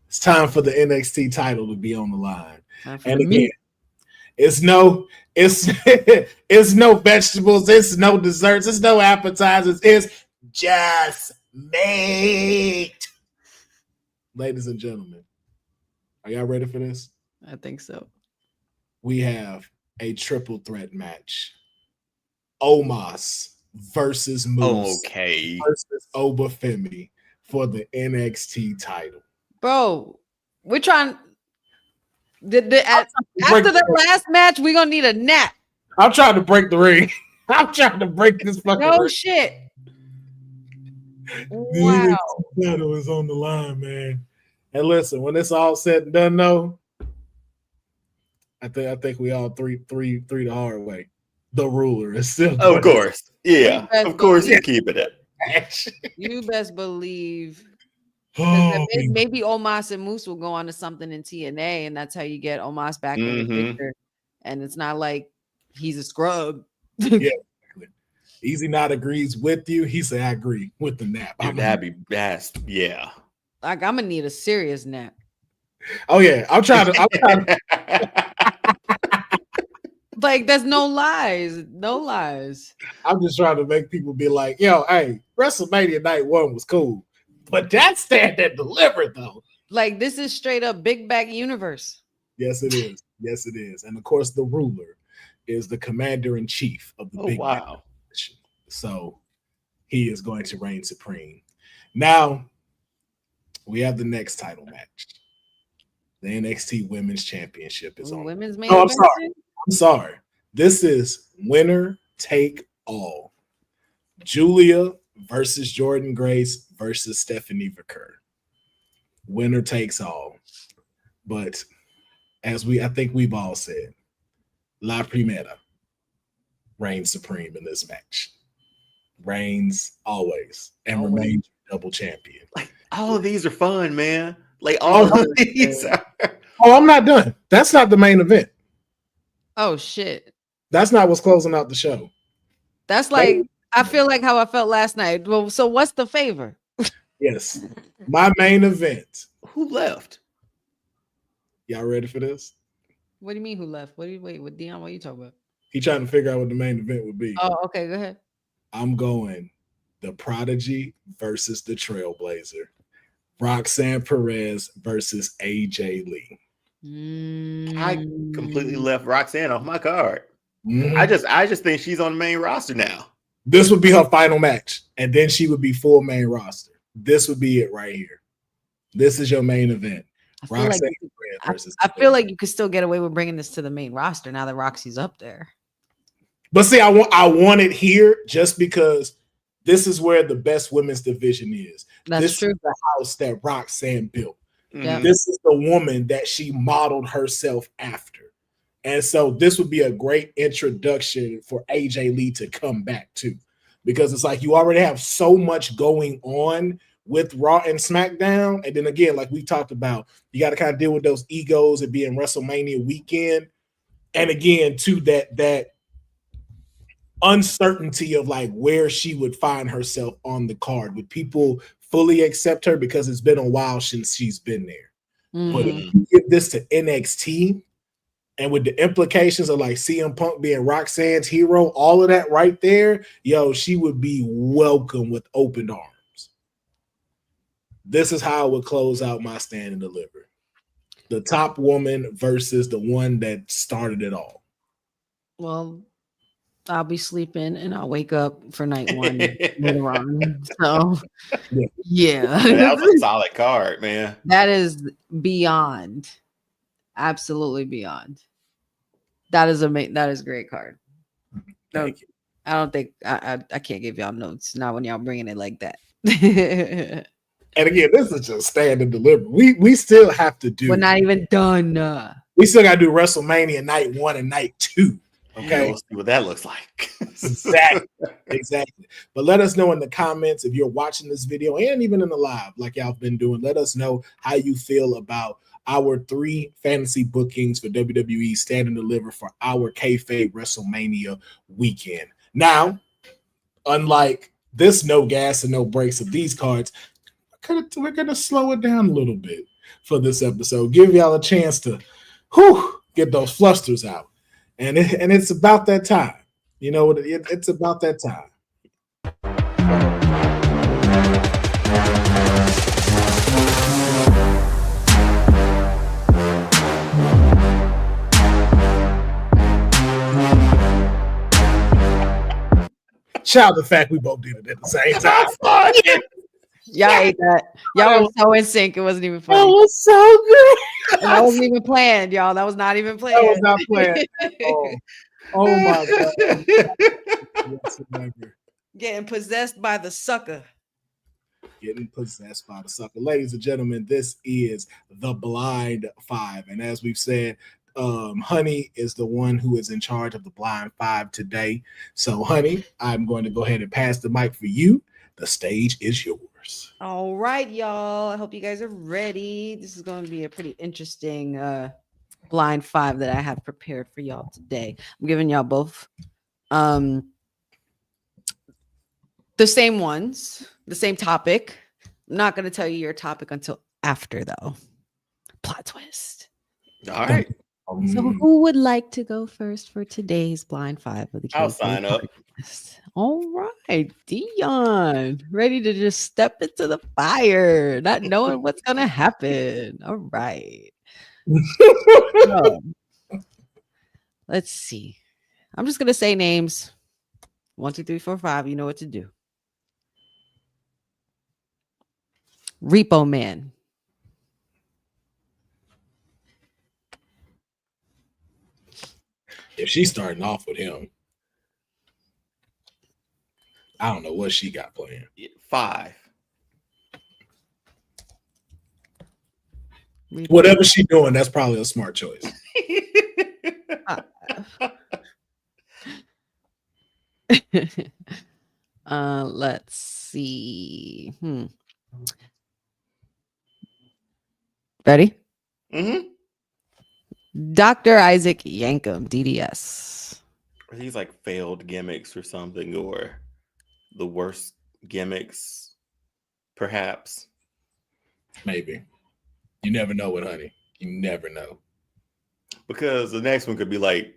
it's time for the NXT title to be on the line. And again, it's no vegetables, it's no desserts, it's no appetizers, it's just meat. Ladies and gentlemen, are y'all ready for this? I think so. We have a triple threat match. Omos versus Moose versus Obafemi for the NXT title. Bro, we're trying. After the last match, we're gonna need a nap. I'm trying to break the ring. I'm trying to break this fucking ring. Shit. Wow. The title is on the line, man. And listen, when it's all said and done, though, I think we all three the hard way. The ruler is still. Of course, yeah. Of course, you keep it up. You best believe. Maybe Omos and Moose will go on to something in TNA, and that's how you get Omos back in the picture. And it's not like he's a scrub. Yeah, Easy Not agrees with you. He said, "I agree with the nap." Dude, that'd be best. Yeah, like I'm gonna need a serious nap. Oh yeah, I'm trying to. Like, there's no lies. I'm just trying to make people be like, "Yo, hey, WrestleMania Night 1 was cool." But that's Stand and Deliver, though. Like, this is straight up big back universe. Yes, it is. Yes, it is. And of course, the ruler is the commander-in-chief of the big back. So he is going to reign supreme. Now, we have the next title match. The NXT Women's Championship is on. Women's main event? I'm sorry. This is winner take all. Julia versus Jordan Grace versus Stephanie Vaquer. Winner takes all. But as I think we've all said, La Primera reigns supreme in this match. Reigns always and remains double champion. Like, all of these are fun, man. Like, all of these are... Oh, I'm not done. That's not the main event. Oh shit. That's not what's closing out the show. That's like, I feel like how I felt last night. Well, so what's the favor? Yes. My main event. Who left? Y'all ready for this? What do you mean who left? Wait, with Deonne, what are you talking about? He trying to figure out what the main event would be. Oh, okay, go ahead. I'm going the Prodigy versus the Trailblazer. Roxanne Perez versus AJ Lee. I completely left Roxanne off my card. Mhm. I just think she's on the main roster now. This would be her final match, and then she would be full main roster. This would be it right here. This is your main event. I feel like Roxanne you Perez could, versus I feel like you could still get away with bringing this to the main roster now that Roxy's up there. But see, I want it here just because this is where the best women's division is. That's this true. is the house that Roxanne built. Yeah. This is the woman that she modeled herself after. And so this would be a great introduction for AJ Lee to come back to, because it's like you already have so much going on with Raw and SmackDown. And then again, like we talked about, you got to kind of deal with those egos and being WrestleMania weekend. And again, to that uncertainty of like where she would find herself on the card. Would people fully accept her because it's been a while since she's been there? But if you give this to NXT, and with the implications of like CM Punk being Roxanne's hero, all of that right there, yo, she would be welcome with open arms. This is how I would close out my Stand and Deliver. The top woman versus the one that started it all. Well, I'll be sleeping and I'll wake up for night one later on. So, yeah. That was a solid card, man. That is beyond. Absolutely beyond. That is a great card. Thank you. I don't think I can't give y'all notes, not when y'all bringing it like that. And again, this is just Stand and Deliver. We still have to do. We're not even done. We still got to do WrestleMania night 1 and night 2. Okay, we'll see what that looks like. Exactly. But let us know in the comments if you're watching this video and even in the live, like y'all been doing. Let us know how you feel about our 3 fantasy bookings for WWE Stand and Deliver for our Kayfabe WrestleMania weekend. Now, unlike this no gas and no brakes of these cards, we're gonna slow it down a little bit for this episode. Give y'all a chance to get those flusters out. And it's about that time. You know, it's about that time. Shout out the fact we both did it at the same time. Y'all ate that. Y'all were so in sync. It wasn't even funny. That was so good. And that wasn't even planned, y'all. That was not even planned. That was not planned. Oh my God. Getting possessed by the sucker. Getting possessed by the sucker. Ladies and gentlemen, this is the Blind Five. And as we've said, Honey is the one who is in charge of the Blind Five today. So, Honey, I'm going to go ahead and pass the mic for you. The stage is yours. All right, y'all. I hope you guys are ready. This is going to be a pretty interesting Blind Five that I have prepared for y'all today. I'm giving y'all both the same ones, the same topic. I'm not going to tell you your topic until after, though. Plot twist. All right. So who would like to go first for today's Blind Five of the I'll sign up. All right, Deonne, ready to just step into the fire, not knowing what's going to happen. All right. So, let's see. I'm just going to say names. 1, 2, 3, 4, 5. You know what to do. Repo Man. If she's starting off with him, I don't know what she got planned. 5. Whatever she's doing, that's probably a smart choice. Let's see. Ready? Mm-hmm. Dr. Isaac Yankum, DDS. He's like failed gimmicks or something, or the worst gimmicks, perhaps. Maybe. You never know with Honey. You never know. Because the next one could be like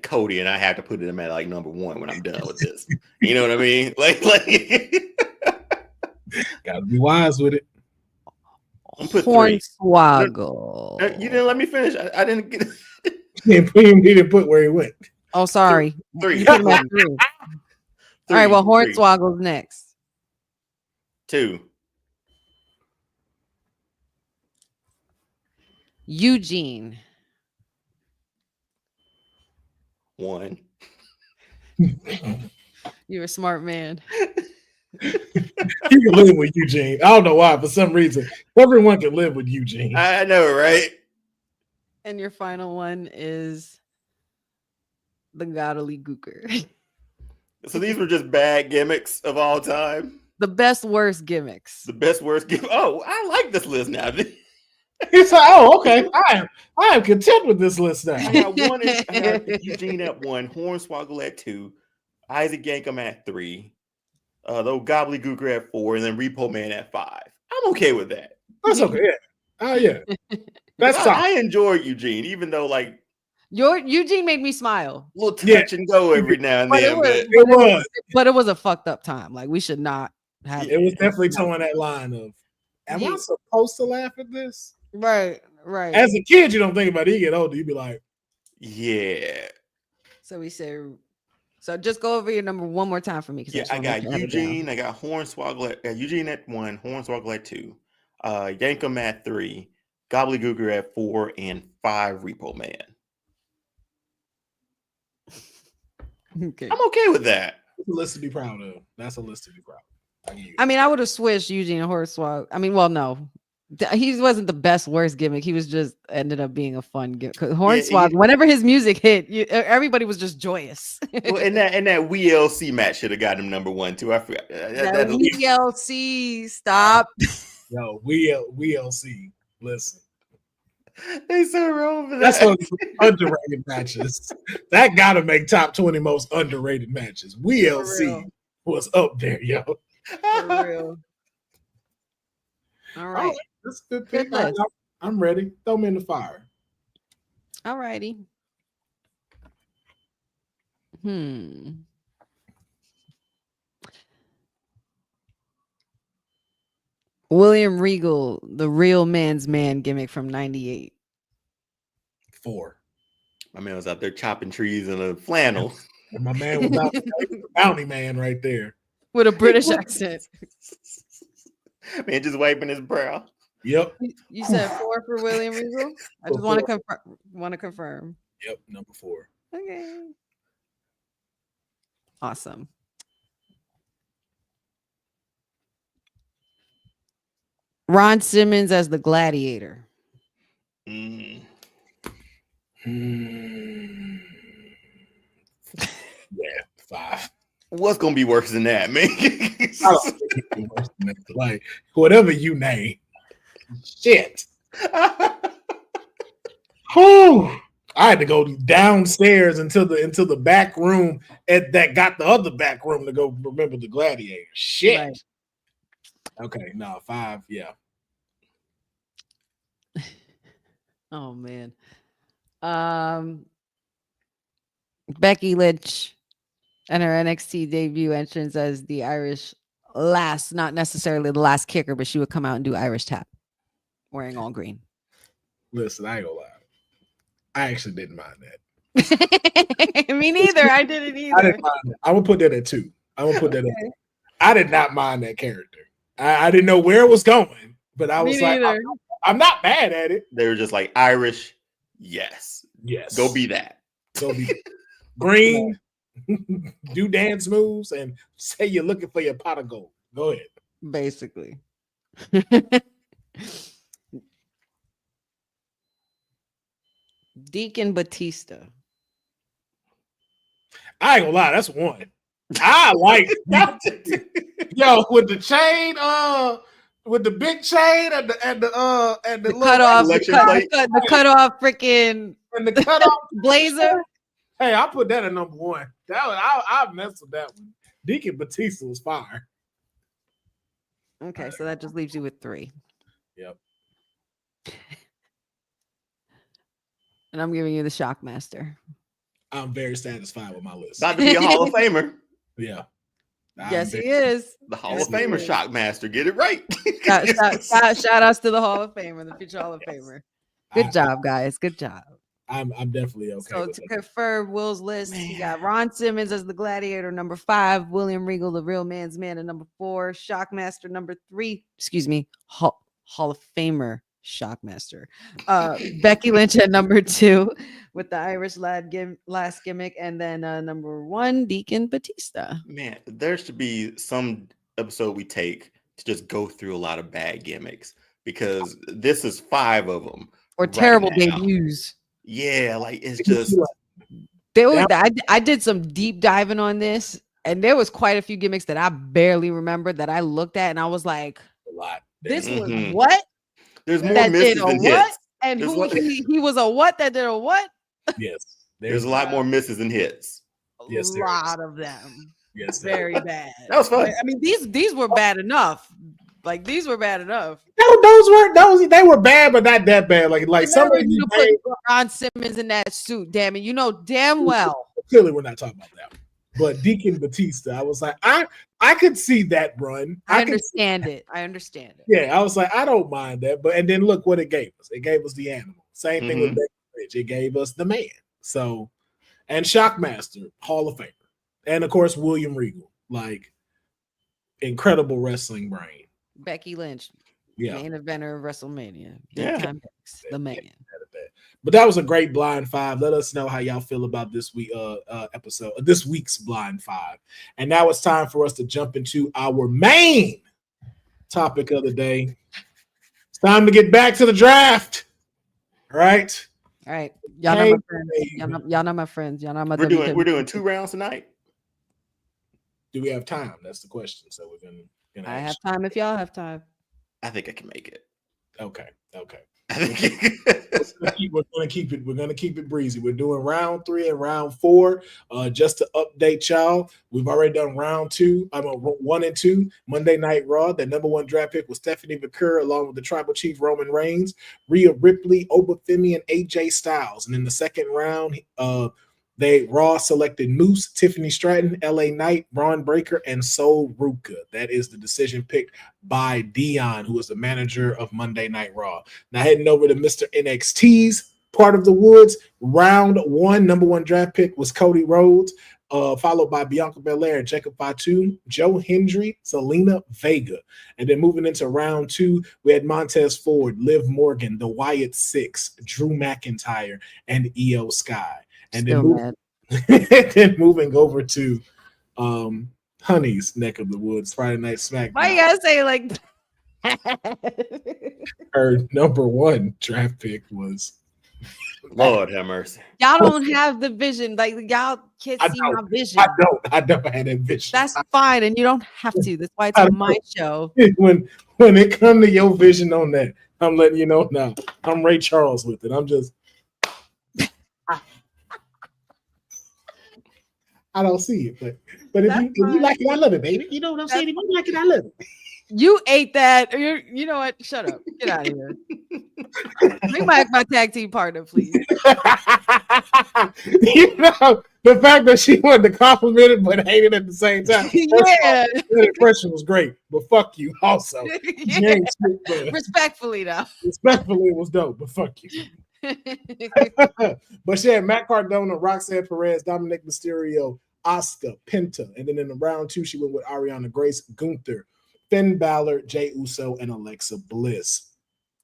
Cody, and I have to put him at like number 1 when I'm done with this. You know what I mean? Like Gotta be wise with it. I'm put 3. Hornswoggle. You didn't let me finish. I didn't get. He didn't put where he went. Oh, sorry. 3. You put him at 3. All right. Well, Hornswoggle's next. 2. Eugene. 1. You're a smart man. You can live with Eugene. I don't know why. For some reason, everyone can live with Eugene. I know, right? And your final one is the Godly Gooker. So these were just bad gimmicks of all time. The best worst gimmicks. The best worst gimmick. Oh, I like this list now. He's like, oh, okay. I am content with this list now. I got Eugene at 1, Hornswoggle at 2, Isaac Yankum at 3, though Gobbledygooker at 4, and then Repo Man at 5. I'm okay with that. That's okay. Yeah. Oh yeah. That's I enjoy Eugene, even though like Your Eugene made me smile. a little touch and go every now and then. But it was a fucked up time. Like we should not have. It was definitely towing that line of, am I supposed to laugh at this? Right. As a kid, you don't think about it. You get older, you be like, yeah. So we say, so just go over your number one more time for me. Yeah, I got Eugene. I got Hornswoggle. Eugene at 1, Hornswoggle at 2, Yankum at 3, Gobbledygooker at 4, and 5 Repo Man. Okay. I'm okay with that. That's a list to be proud of. That's a list to be proud of. I mean, I would have switched Eugene and Hornswoggle. I mean, well, no. He wasn't the best worst gimmick. He was just ended up being a fun gimmick. Because Hornswoggle, whenever his music hit, everybody was just joyous. Well, and that WLC match should have got him number 1 too. I forgot. That WLC, stop. Yo, WLC, listen. They so wrong for that. That's one of the underrated matches. That gotta make top 20 most underrated matches. WLC was up there, yo. For real. All right. That's a good pick. I'm ready. Throw me in the fire. All righty. William Regal, the real man's man gimmick from '98. 4. My man was out there chopping trees in a flannel. And my man was out the bounty man right there. With a British accent. Man just wiping his brow. Yep. You said 4 for William Regal? I just want to confirm. Yep, number 4. Okay. Awesome. Ron Simmons as the Gladiator. Yeah, 5. What's gonna be worse than that, man? I don't think it can be worse than that. Like whatever you name. Shit. Whew. I had to go downstairs into the back room that got the other back room to go remember the Gladiator. Shit. Right. Okay, no, 5, yeah. Oh man. Becky Lynch and her NXT debut entrance as the Irish last, not necessarily the last kicker, but she would come out and do Irish tap wearing all green. Listen, I ain't gonna lie. I actually didn't mind that. Me neither. I didn't either. I didn't mind that. I would put that at 2. I would put that at 2. I did not mind that character. I didn't know where it was going, but I was like, I'm not mad at it. They were just like Irish. Yes. Go be that. Go be green. Do dance moves and say you're looking for your pot of gold. Go ahead. Basically. Deacon Batista. I ain't gonna lie, that's 1. I like yo with the chain, with the big chain and the cut off, the cut off freaking and the cut off blazer. Hey, I put that at number 1. That was I messed with that one. Deacon Batista was fire. Okay, so that just leaves you with 3. Yep. And I'm giving you the Shockmaster. I'm very satisfied with my list. About to be a Hall of Famer. Yeah. Yes, he is. The Hall of Famer Shockmaster. Get it right. Shout outs to the Hall of Famer, the future Hall of Famer. Good job, guys. Good job. I'm definitely okay. So to confirm Will's list, you got Ron Simmons as the Gladiator, number 5, William Regal, the Real Man's Man, at number 4, Shockmaster, number 3. Excuse me, Hall of Famer Shockmaster. Becky Lynch at number 2 with the Irish last gimmick, and then number 1, Deacon Batista. Man, there should be some episode we take to just go through a lot of bad gimmicks, because this is 5 of them. Or terrible debuts. Yeah, like it's just I did some deep diving on this, and there was quite a few gimmicks that I barely remembered that I looked at and I was like, a lot. This was what? There's more misses than hits. And he was a what that did a what? Yes. There's a lot more misses than hits. Yes, a lot of them. Yes, very bad. That was fun. I mean, these were bad enough. Like these were bad enough. They were bad, but not that bad. Like somebody you put Ron Simmons in that suit. Damn it, you know damn well. Clearly, we're not talking about that. But Deacon Batista, I was like, I could see that run. I understand it. Yeah, I was like, I don't mind that. But and then look what it gave us. It gave us the animal. Same thing with Becky Lynch. It gave us the man. So, and Shockmaster, Hall of Famer, and of course William Regal, like incredible wrestling brain. Becky Lynch, yeah, main eventer of WrestleMania. The man. But that was a great blind 5. Let us know how y'all feel about this week's blind 5. And now it's time for us to jump into our main topic of the day. It's time to get back to the draft. All right. Y'all know my friends. Y'all know my friends. Y'all know my. We're doing 2 rounds tonight. Do we have time? That's the question. So we're gonna I have time if y'all have time. I think I can make it. Okay. I think we're gonna keep it breezy. We're doing round 3 and round 4. Just to update y'all, we've already done round 2. 1 and 2. Monday Night Raw. The number 1 draft pick was Stephanie McCurry, along with the Tribal Chief Roman Reigns, Rhea Ripley, Obafemi, and AJ Styles. And in the second round, Raw selected Moose, Tiffany Stratton, LA Knight, Braun Breaker, and Sol Ruka. That is the decision picked by Deonne, who is the manager of Monday Night Raw. Now heading over to Mr. NXT's part of the woods. Round 1, number 1 draft pick was Cody Rhodes, followed by Bianca Belair, Jacob Fatu, Joe Hendry, Zelina Vega. And then moving into round 2, we had Montez Ford, Liv Morgan, the Wyatt Six, Drew McIntyre, and Io Sky. And then moving over to Honey's neck of the woods, Friday Night SmackDown. Why you gotta say like her number 1 draft pick was Lord have mercy. Y'all don't have the vision. Like y'all can't see my vision. I don't have that vision. That's fine, and you don't have to. That's why it's on my show. When it comes to your vision on that, I'm letting you know now. I'm Ray Charles with it. I'm just I don't see it, but if you like it, I love it, baby. You know what I'm saying? If you like it, I love it. You ate that. You know what? Shut up. Get out of here. Bring back my tag team partner, please. You know, the fact that she wanted to compliment it but hated at the same time. Yeah. That impression was great, but fuck you also. Yeah. Respectfully, though. Respectfully, it was dope, but fuck you. But she had Matt Cardona, Roxanne Perez, Dominic Mysterio, Asuka, Penta, and then in the round 2, she went with Ariana Grace, Gunther, Finn Balor, Jey Uso, and Alexa Bliss.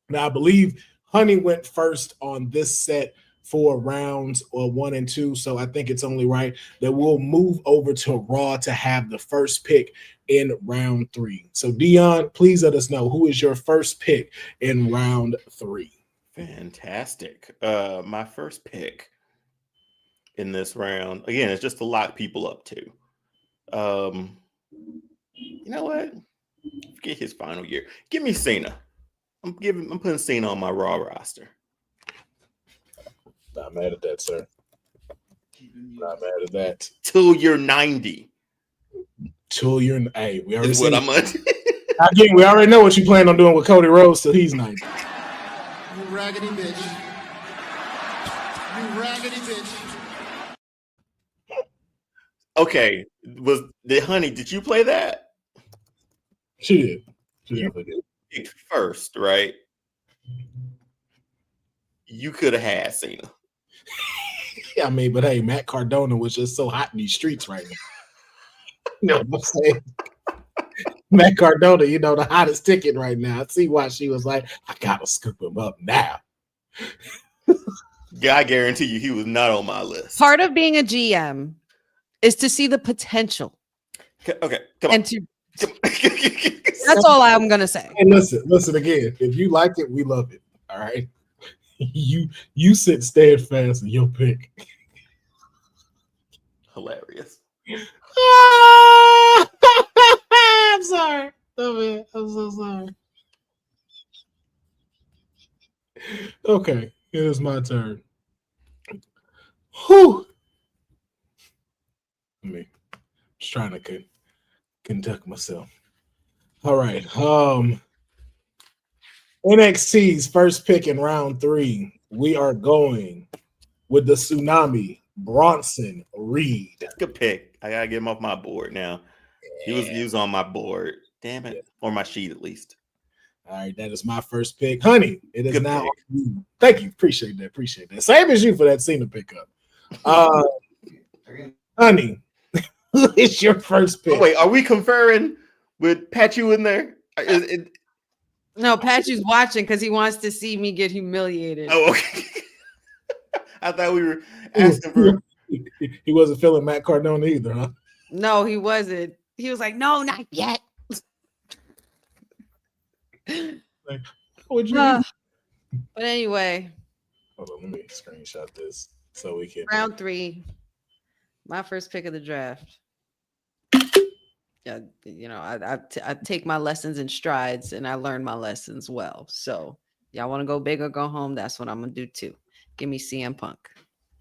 Now, I believe Honey went first on this set for rounds 1 and 2, so I think it's only right that we'll move over to Raw to have the first pick in round 3. So, Deonne, please let us know who is your first pick in round 3. Fantastic. My first pick in this round, again, it's just to lock people up too. You know what? Forget his final year. Give me Cena. I'm putting Cena on my Raw roster. Not mad at that, sir. Not mad at that. Till you're 90. Till you're hey, we already is what I'm again, we already know what you plan on doing with Cody Rhodes till he's 90. You raggedy bitch. raggedy bitch. Okay, did you play that? She did. She You definitely did. picked first, right? You could have had Cena. I mean, but hey, Matt Cardona was just so hot in these streets right now. You know what I'm saying? Matt Cardona, you know, the hottest ticket right now. I see why she was like, I gotta scoop him up now. Yeah, I guarantee you he was not on my list. Part of being a GM is to see the potential. Okay, come on. And to that's all I'm gonna say. And listen again. If you like it, we love it. All right. You sit steadfast in your pick. Hilarious. I'm sorry. I'm so sorry. Okay, it is my turn. Whew. Just trying to conduct myself. All right. NXT's first pick in round 3. We are going with the Tsunami, Bronson Reed. Good pick. I gotta get him off my board now. He was on my board. Damn it. Or my sheet at least. All right, that is my first pick. Honey, it is Good now pick. on you. Thank you. Appreciate that. Same as you for that Cena pickup. Honey, who is your first pick? Oh, wait, are we conferring with Pachu in there? No, Patchy's watching because he wants to see me get humiliated. Oh, okay. I thought we were asking for. He wasn't feeling Matt Cardona either, huh? No, he wasn't. He was like, no, not yet. Like, what'd you do? But anyway, Hold on, let me screenshot this so we can. round 3, my first pick of the draft. Yeah, you know, I take my lessons in strides and I learn my lessons well. So y'all want to go big or go home? That's what I'm gonna do too. Give me CM Punk.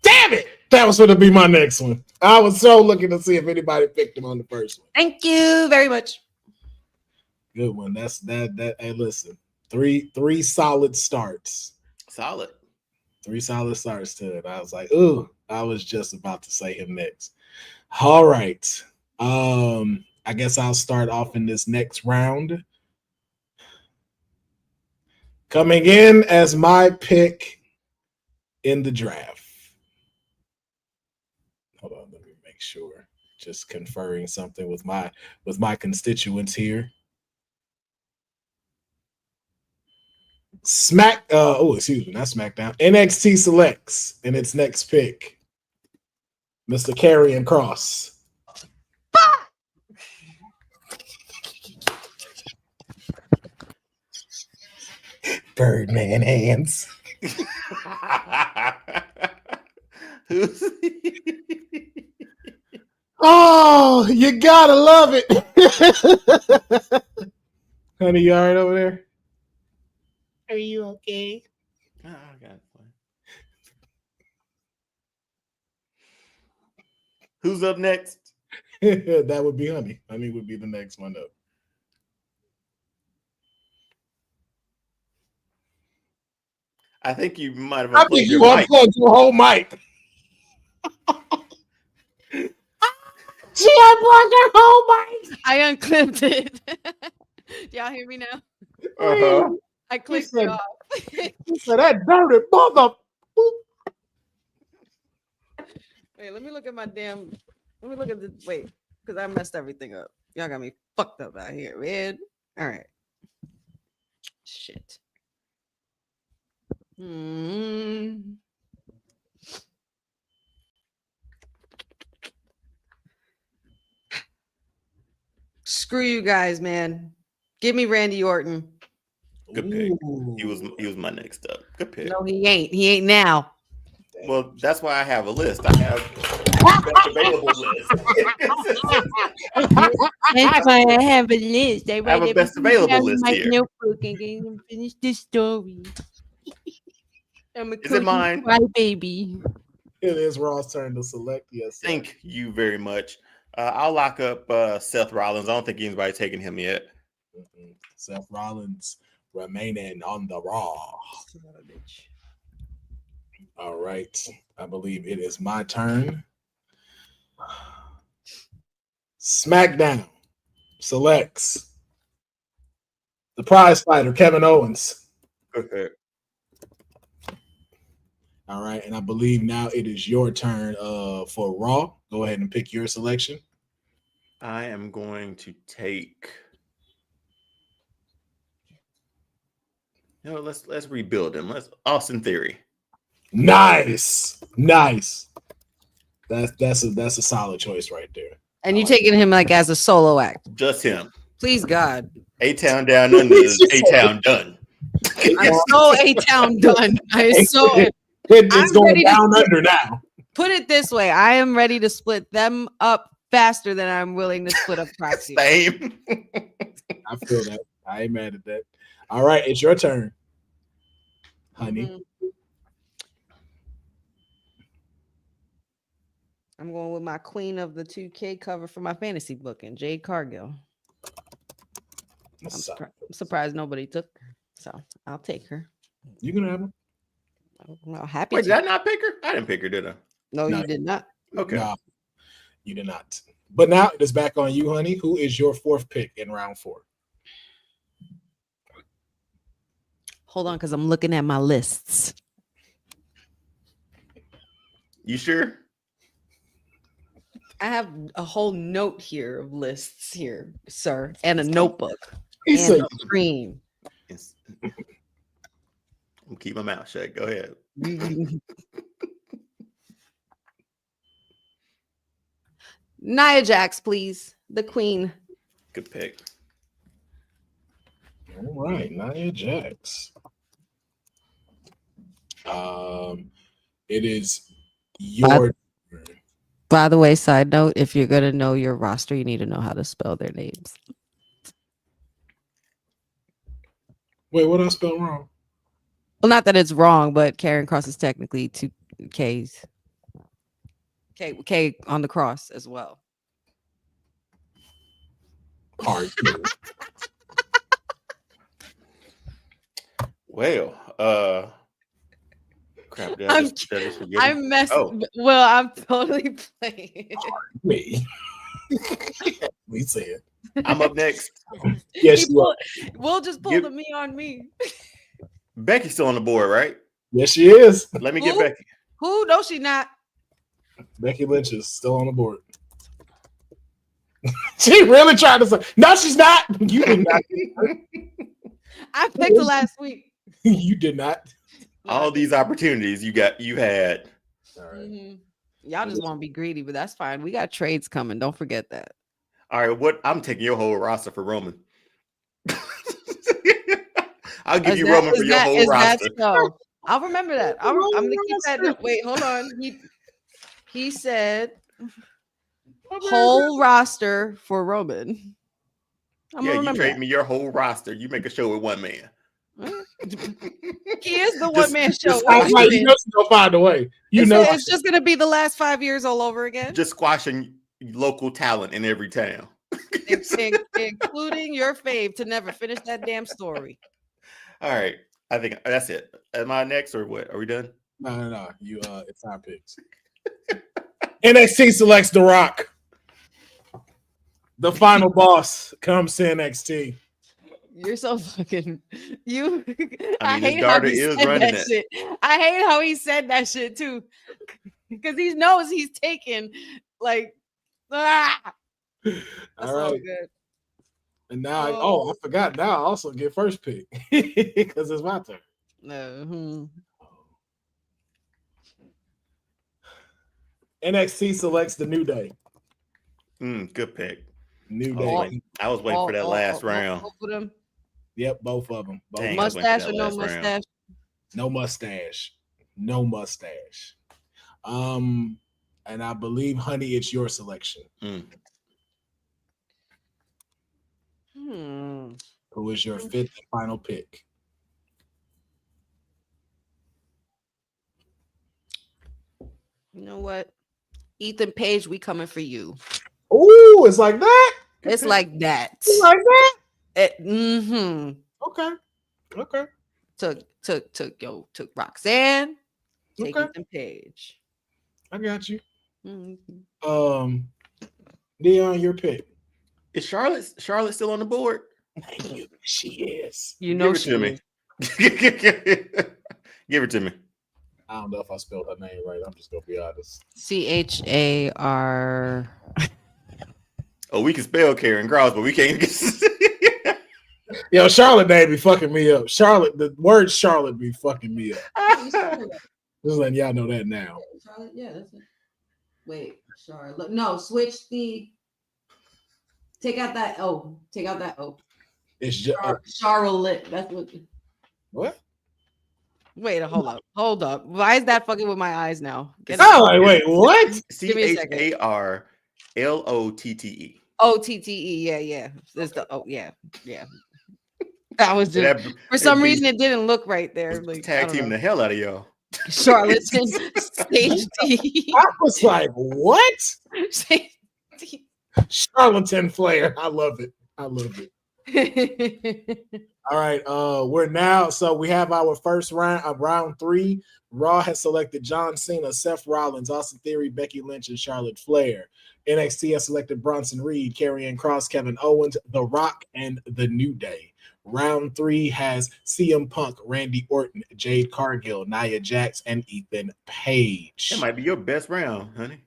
Damn it! That was going to be my next one. I was so looking to see if anybody picked him on the first one. Thank you very much. Good one. That's that. Hey, listen, three solid starts. Solid. 3 solid starts to it. I was like, ooh, I was just about to say him next. All right. I guess I'll start off in this next round. Coming in as my pick in the draft. Hold on, let me make sure. Just conferring something with my constituents here. Not SmackDown. NXT selects in its next pick, Mr. Karrion Kross. Birdman hands. Who's Oh, you gotta love it. Honey, you all right over there? Are you okay? Oh, I got it. Who's up next? That would be Honey. Honey would be the next one up. I think you might have I unplugged think you your mic. unplugged your whole mic. She unplugged her whole mic. I unclipped it. Y'all hear me now? Uh-huh. I clicked said- it off. He said, that dirty mother. Wait, let me look at my damn. Let me look at the. Wait, because I messed everything up. Y'all got me fucked up out here, man. All right. Shit. Screw you guys, man. Give me Randy Orton. Good pick. Ooh. He was my next up. Good pick. No, he ain't. He ain't now. Well, that's why I have a list. I have a best available list. That's why I have a list. I have a best available list here. Notebook and finish the story. I'm a Is it mine? baby. It is Raw's turn to select. Yes. Sir. Thank you very much. I'll lock up Seth Rollins. I don't think anybody's taken him yet. Mm-mm. Seth Rollins remaining on the Raw. All right. I believe it is my turn. SmackDown selects the prize fighter, Kevin Owens. Okay. All right. And I believe now it is your turn for Raw. Go ahead and pick your selection. I am going to take. Let's rebuild him. Let's Austin Theory. Nice. That's a solid choice right there. And you taking him like as a solo act? Just him. Please God. A-Town Down Under is A-Town done. I'm so A-Town done. It's I'm going ready down under now. Put it this way. I am ready to split them up faster than I'm willing to split up Proxy. Same. I feel that. I ain't mad at that. All right, it's your turn, honey. Mhm. I'm going with my queen of the 2K cover for my fantasy book, and Jade Cargill. I'm surprised nobody took her, so I'll take her. You can have her. I'm happy. Wait, did I not pick her? I didn't pick her, did I? No, you did not. Okay. No, you did not. But now it is back on you, honey. Who is your fourth pick in round 4? Hold on, because I'm looking at my lists. You sure? I have a whole note here of lists here, sir, and a notebook He and said, a screen. Yes. I'm keep my mouth shut. Go ahead. Nia Jax, please. The queen. Good pick. all right, Nia Jax. It is your turn. By the way, side note, if you're going to know your roster, you need to know how to spell their names. Wait, what I spelled wrong? Well, not that it's wrong, but Karen Cross is technically 2 Ks. K on the cross as well. Part Well, crap. I'm messing. Oh. Well, I'm totally playing. me. We said. I'm up next. Yes, you are. We'll just pull the me on me. Becky's still on the board, right? Yes, she is. Let me get Who? Becky. Who? No, she not. Becky Lynch is still on the board. She really tried to say, no, she's not. You did not. I picked her last week. You did not. All these opportunities you had. All right. Mhm. Y'all just want to be greedy, but that's fine. We got trades coming. Don't forget that. All right, I'm taking your whole roster for Roman. I'll give you Roman for your whole roster. So? I'll remember that. I'm gonna keep that. Wait, hold on. He said whole roster for Roman. You trade me your whole roster. You make a show with one man. He is the one man show. You know she's gonna find a way. It's just gonna be the last 5 years all over again. Just squashing local talent in every town, including your fave to never finish that damn story. All right, I think that's it. Am I next or what? Are we done? No. You it's our picks. NXT selects The Rock. The final boss comes to NXT. You're so fucking you. I mean, hate how he said that shit. I hate how he said that shit too, because he knows he's taking like. That's all right. so good. And now, I forgot. Now I also get first pick because it's my turn. No. NXT selects the New Day. Good pick. New Day. I was waiting for that last round. Both of them. Yep, both of them. Dang, mustache or no mustache? No mustache. No mustache. And I believe, honey, it's your selection. Who is your fifth and final pick? You know what? Ethan Page, we coming for you. Oh, it's like that. It's like that. It's like that. Okay. Okay. Took Roxanne. Take Okay. Ethan Page. I got you. Mhm. Deonne, your pick. Is Charlotte still on the board? She is. You know Give it she to me. is. Give it to me. I don't know if I spelled her name right. I'm just gonna be honest. CHAR. Oh, we can spell Karen Gross, but we can't get. Yo, Charlotte name be fucking me up. Charlotte, the word Charlotte be fucking me up. Just letting y'all know that now. Charlotte, yeah, that's it. Wait, Charlotte. No, switch the. Take out that O. Take out that O. It's just Charlotte. That's what. what? Wait, hold up. Why is that fucking with my eyes now? Oh, like, wait, what? Give me a second. CHARLOTTE. OTTE. Yeah. There's the yeah. That was just for some reason it didn't look right there. Like Tag team the hell out of y'all. Charlatan stage D. I was like, what? Stage D. Charlatan Flair. I love it. All right. We're now. So we have our first round of round 3. Raw has selected John Cena, Seth Rollins, Austin Theory, Becky Lynch, and Charlotte Flair. NXT has selected Bronson Reed, Karrion Kross, Kevin Owens, The Rock, and The New Day. Round 3 has CM Punk, Randy Orton, Jade Cargill, Nia Jax, and Ethan Page. That might be your best round, honey.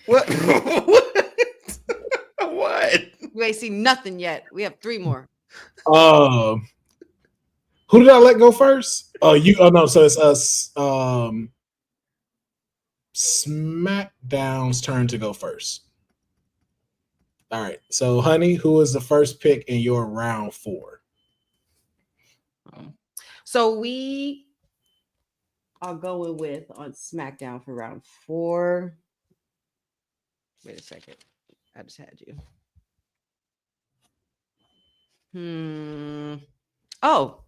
What? What? We ain't seen nothing yet. We have 3 more. Who did I let go first? You. Oh no. So it's us. SmackDown's turn to go first. All right. So, honey, who is the first pick in your round 4? So we are going with on SmackDown for round 4. Wait a second. I just had you. Oh,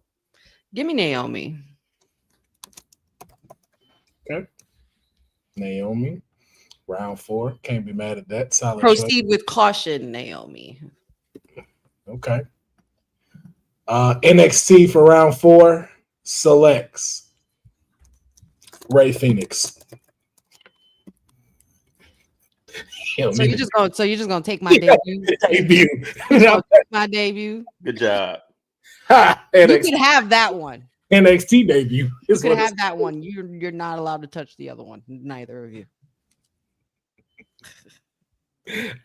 give me Naomi. Okay. Naomi, round 4. Can't be mad at that. Solid. Proceed with caution, Naomi. Okay. NXT for round 4 selects Ray Phoenix. So you're just gonna take my debut. My debut. Good job. You can have that one. NXT debut. You can have that one. You're not allowed to touch the other one. Neither of you.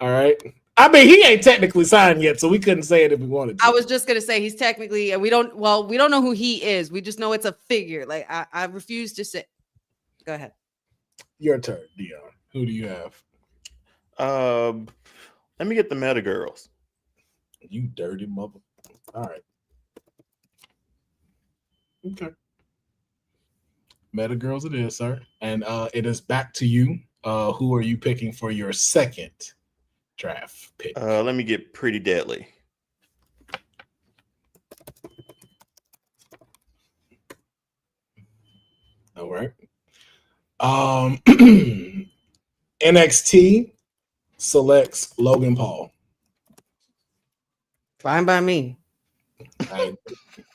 All right. I mean, he ain't technically signed yet, so we couldn't say it if we wanted to. I was just gonna say he's technically, and we don't know who he is. We just know it's a figure. Like I refuse to say. Go ahead. Your turn, Deonne. Who do you have? Let me get the Meta Girls. You dirty mother. All right. Okay. Meta Girls it is, sir. And it is back to you. Who are you picking for your second draft pick? Let me get Pretty Deadly. All right. NXT selects Logan Paul. Fine by me.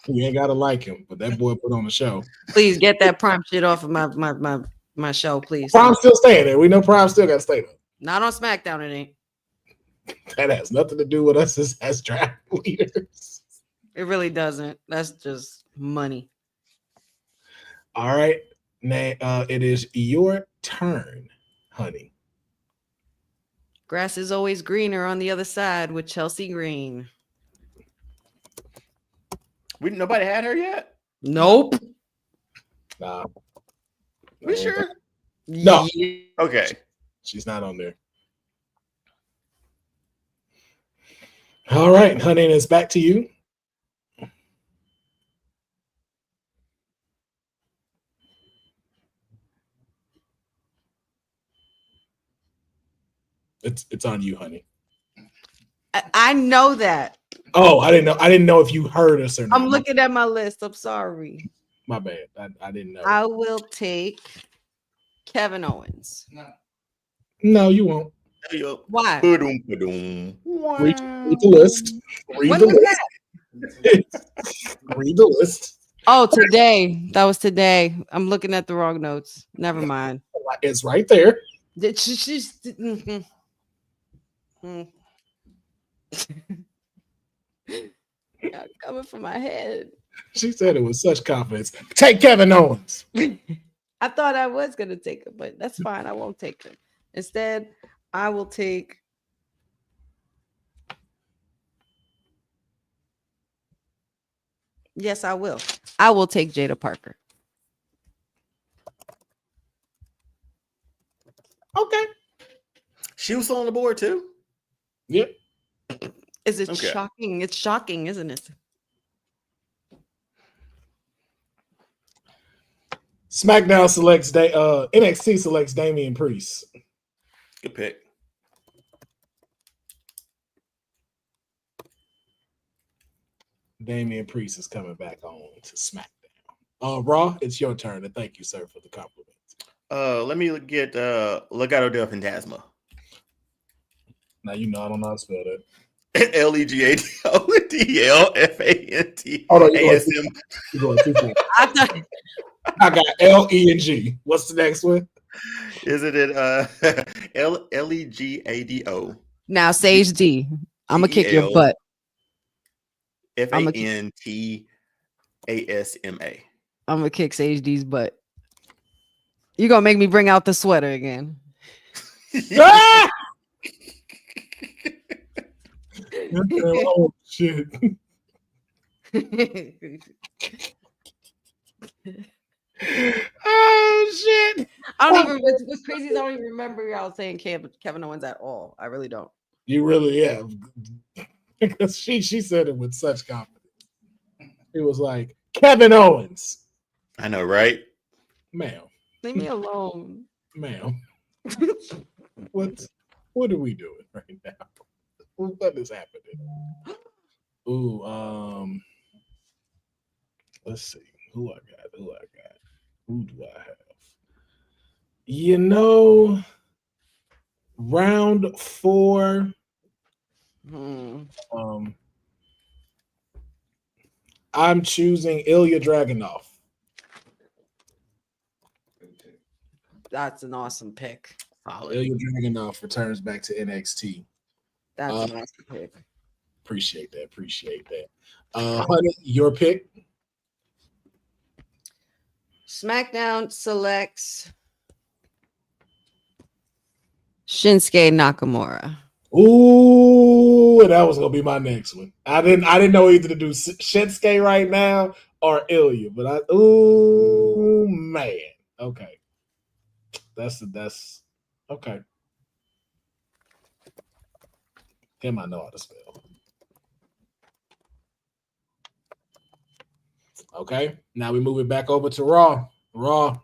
You ain't gotta like him, but that boy put on the show. Please get that Prime shit off of my show, please. Prime's still staying there. We know Prime still got to stay there. Not on SmackDown, it ain't. That has nothing to do with us as draft leaders. It really doesn't. That's just money. All right. Now, it is your turn, honey. Grass is always greener on the other side with Chelsea Green. Nobody had her yet? Nope. Nah. We sure? No. Okay. She's not on there. All right, honey, and it's back to you. It's on you, honey. I know that. Oh, I didn't know if you heard us or not. I'm looking at my list. I'm sorry. My bad. I didn't know. I will take Kevin Owens. No, you won't. Why? Read the list. Read the list. Read the list. Oh, today. That was today. I'm looking at the wrong notes. Never mind. It's right there. Mhm. Coming from my head. She said it with such confidence. Take Kevin Owens. I thought I was gonna take him, but that's fine. I won't take him. Instead, I will take. Yes, I will. I will take Jada Parker. Okay. She was on the board too. Yep. Is it Okay. shocking? It's shocking, isn't it? SmackDown selects NXT selects Damian Priest. Good pick. Damian Priest is coming back on to SmackDown. Raw, it's your turn, and thank you, sir, for the compliment. Let me get Legado del Fantasma. Now you know I don't know how to spell that. LEGADODLFANT. Hold on, ASM. you're going too far. I thought I got LE&G. What's the next one? Isn't it LEGADO? now Sage D. I'm gonna kick your G-E-L. butt. FANTASMA. I'm gonna kick Sage D's butt. You gonna make me bring out the sweater again? Ah! Oh shit! Oh shit! I don't even. What's crazy is I don't even remember y'all saying Kevin Owens at all. I really don't. You really have, because she said it with such confidence. It was like Kevin Owens, I know, right? ma'am, Leave me alone. ma'am. What are we doing right now? What is happening? Ooh, let's see who I got. Who do I have? You know, round 4. I'm choosing Ilya Dragunov. That's an awesome pick. Ilya Dragunov returns back to NXT. That's an awesome pick. Appreciate that. Honey, your pick? SmackDown selects Shinsuke Nakamura. Ooh, that was gonna be my next one. I didn't know either to do Shinsuke right now or Ilya, but man, okay, that's okay. Him, I know how to spell. Okay, now we move it back over to Raw. Raw,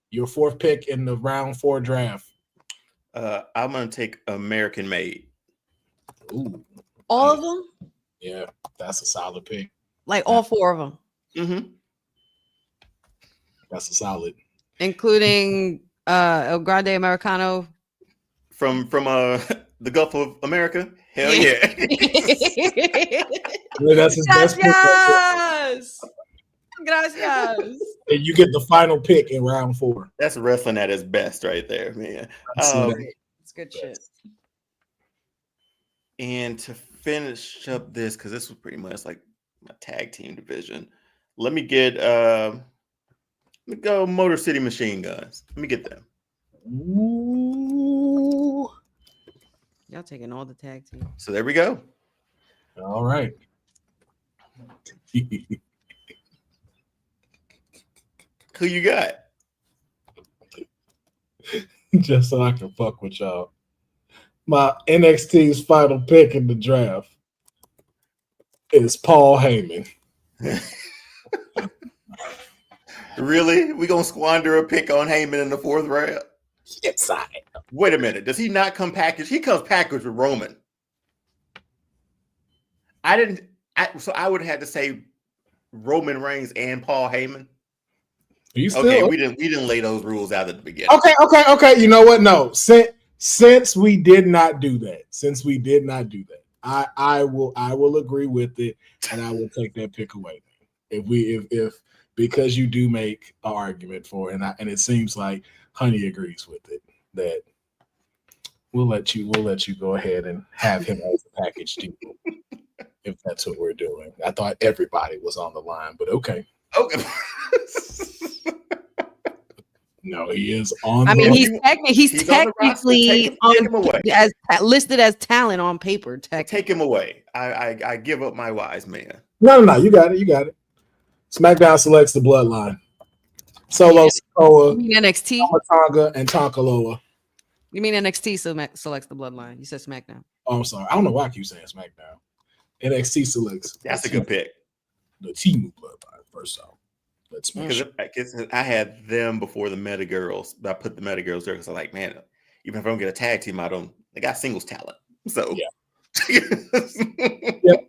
your 4th pick in the round 4 draft. I'm gonna take American Made. Ooh, All of them? yeah, that's a solid pick. Like all 4 of them, Mm-hmm. That's a solid. including El Grande Americano. From the Gulf of America. Hell yeah. Yeah, that's his best pick. Gracias. And you get the final pick in round 4. That's wrestling at its best right there, man. It's good shit. And to finish up this, because this was pretty much like my tag team division, let me go Motor City Machine Guns. Let me get them. Ooh. Y'all taking all the tag team. So there we go. All right. Who you got? Just so I can fuck with y'all. My NXT's final pick in the draft is Paul Heyman. Really? We gonna squander a pick on Heyman in the 4th round? Yes, I am. Wait a minute. Does he not come packaged? He comes packaged with Roman. So I would have had to say Roman Reigns and Paul Heyman. Are you still Okay, we didn't lay those rules out at the beginning. Okay. You know what? No, since we did not do that, I will agree with it, and I will take that pick away. If because you do make an argument for it, and it seems like Honey agrees with it, that we'll let you go ahead and have him as a package deal if that's what we're doing. I thought everybody was on the line, but okay. Okay. No, he is on. I mean, he's he's on the roster. technically Take him away. as listed as talent on paper. Take him away. I give up my wise man. No. You got it. SmackDown selects the Bloodline. Solo Sikoa, NXT, Tonga, and Tonka. You mean NXT selects the Bloodline? You said SmackDown. Oh, I'm sorry. I don't know why I keep saying SmackDown. NXT selects. That's a good pick. The Timu Bloodline, first off. Let's make sure. I had them before the Meta Girls. I put the Meta Girls there because I'm like, man, even if I don't get a tag team, they got singles talent. So yeah. Yep.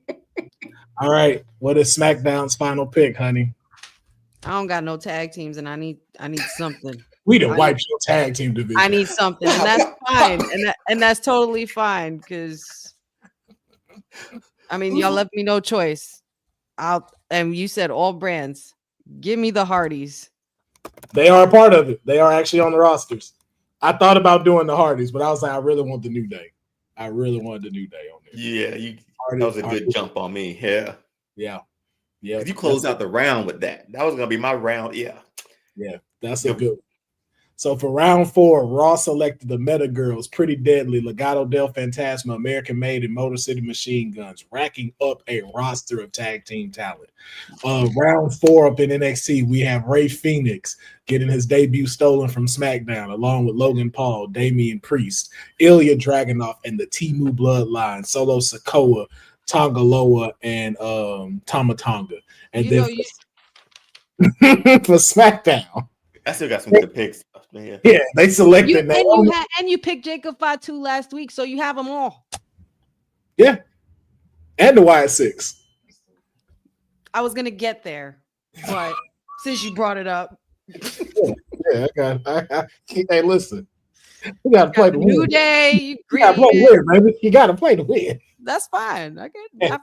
All right. What is SmackDown's final pick, honey? I don't got no tag teams, and I need something. We done wiped your tag team division. I need something, and that's fine, and that's totally fine because, I mean, y'all left me no choice. And you said all brands. Give me the Hardys. They are a part of it. They are actually on the rosters. I thought about doing the Hardys, but I was like, I really want the New Day. I really wanted the New Day on there. Yeah, that was a good jump on me. Yeah. If you close out the round with that was gonna be my round. Yeah, that's a good one. So for round 4, Raw selected the Meta Girls, Pretty Deadly, Legado del Fantasma, American Made, and Motor City Machine Guns, racking up a roster of tag team talent. Round 4 up in NXT, we have Rey Fenix getting his debut stolen from SmackDown, along with Logan Paul, Damian Priest, Ilya Dragunov, and the Timu Bloodline, Solo Sikoa, Tonga Loa, and Tama Tonga. And for SmackDown, I still got some good picks. Man. Yeah, they selected that. And you picked Jacob Fatu last week, so you have them all. Yeah, and the Wyatt Six. I was gonna get there, but since you brought it up, I got. Hey, listen, you gotta play the New win. Day. You gotta play to win, baby. You gotta play to win. That's fine. I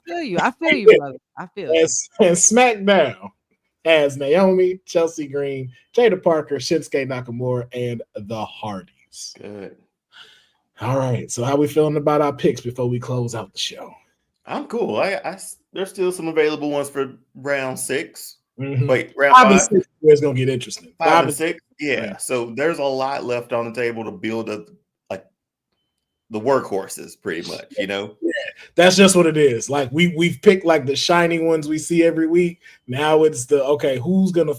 feel you. I feel you, brother. I feel you. And SmackDown has Naomi, Chelsea Green, Jada Parker, Shinsuke Nakamura, and the Hardys. Good. All right. So how we feeling about our picks before we close out the show? I'm cool. There's still some available ones for round 6. Mm-hmm. Wait, round 5 and 6 is gonna get interesting. 5 and 6. Yeah. So there's a lot left on the table to build up the workhorses, pretty much, Yeah, that's just what it is. Like we've picked like the shining ones we see every week. Now it's the who's gonna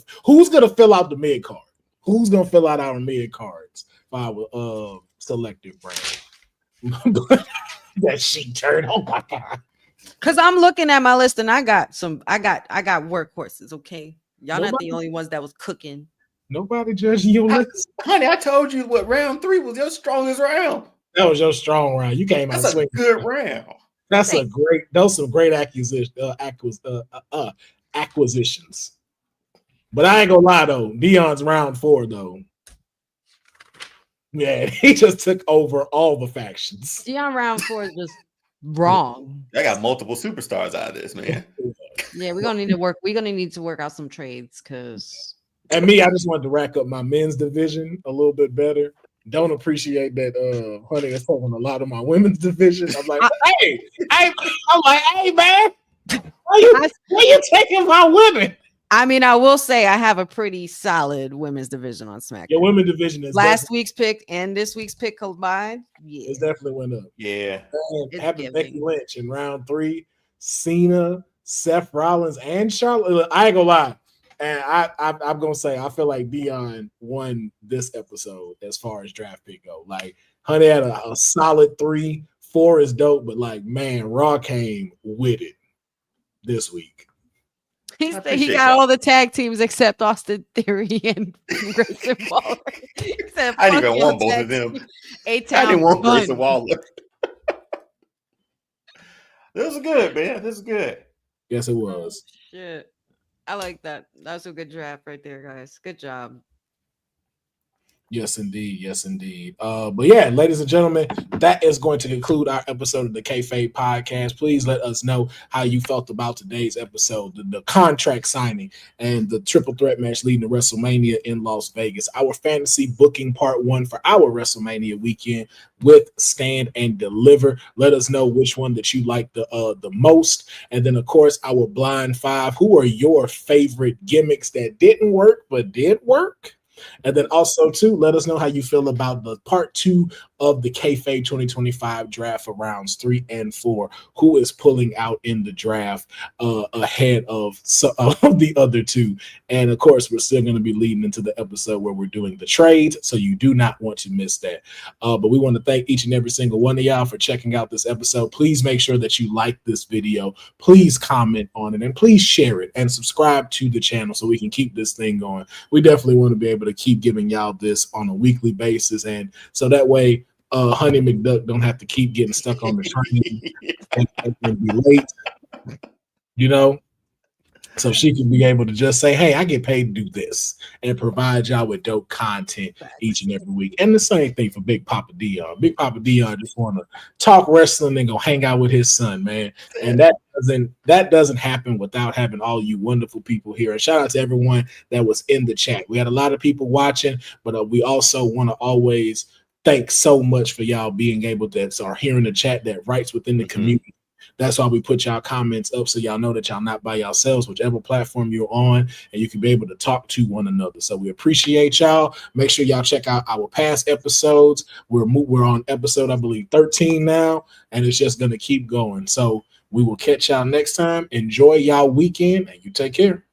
fill out the mid card? Who's gonna fill out our mid cards by selective brand? That she turned. Oh my god. Cause I'm looking at my list and I got workhorses. Okay, y'all not the only ones that was cooking. Nobody judging your list, honey. I told you what round 3 was your strongest round. That was your strong round. You came out swinging. That's a good round. That's some great acquisitions. But I ain't gonna lie though, Deon's round 4 though. Yeah, he just took over all the factions. Deon round 4 is just wrong. I got multiple superstars out of this, man. Yeah, we're gonna need to work out some trades because. And me, I just wanted to rack up my men's division a little bit better. Don't appreciate that Honey is taking a lot of my women's division. I'm like, hey, man, why you taking my women? I mean, I will say I have a pretty solid women's division on SmackDown. Your women's division is last week's pick and this week's pick combined. Yeah, it's definitely went up. Yeah, having Becky Lynch in round 3, Cena, Seth Rollins, and Charlotte. I ain't gonna lie. And I'm gonna say I feel like Deon won this episode as far as draft pick go. Like Honey had a solid 3, 4 is dope, but like man, Raw came with it this week. He got all the tag teams except Austin Theory and Grayson Waller. I didn't even want both of them. I didn't want Grayson Waller. This is good, man. This is good. Yes, it was. Shit. I like that. That's a good draft right there, guys. Good job. Yes, indeed. Yes, indeed. But yeah, ladies and gentlemen, that is going to conclude our episode of the Kayfabe Podcast. Please let us know how you felt about today's episode, the contract signing and the triple threat match leading to WrestleMania in Las Vegas. Our fantasy booking part 1 for our WrestleMania weekend with Stand and Deliver. Let us know which one that you like the most. And then, of course, our blind 5. Who are your favorite gimmicks that didn't work but did work? And then also, too, let us know how you feel about the part 2 of the Kayfabe 2025 draft for rounds 3 and 4. Who is pulling out in the draft ahead of the other 2? And of course, we're still going to be leading into the episode where we're doing the trades, so you do not want to miss that. But we want to thank each and every single one of y'all for checking out this episode. Please make sure that you like this video. Please comment on it, and please share it and subscribe to the channel so we can keep this thing going. We definitely want to be able to keep giving y'all this on a weekly basis, and so that way Honey McDuck don't have to keep getting stuck on the train and be late, you know, so she can be able to just say, hey, I get paid to do this and provide y'all with dope content each and every week. And the same thing for Big Papa Deonne. Big Papa Deonne just want to talk wrestling and go hang out with his son, man. And that doesn't happen without having all you wonderful people here. And shout out to everyone that was in the chat. We had a lot of people watching, but we also want to always thank so much for y'all being able to are here in the chat that writes within the community. That's why we put y'all comments up so y'all know that y'all not by yourselves, whichever platform you're on, and you can be able to talk to one another. So we appreciate y'all. Make sure y'all check out our past episodes. We're on episode, I believe, 13 now, and it's just going to keep going. So we will catch y'all next time. Enjoy y'all weekend, and you take care.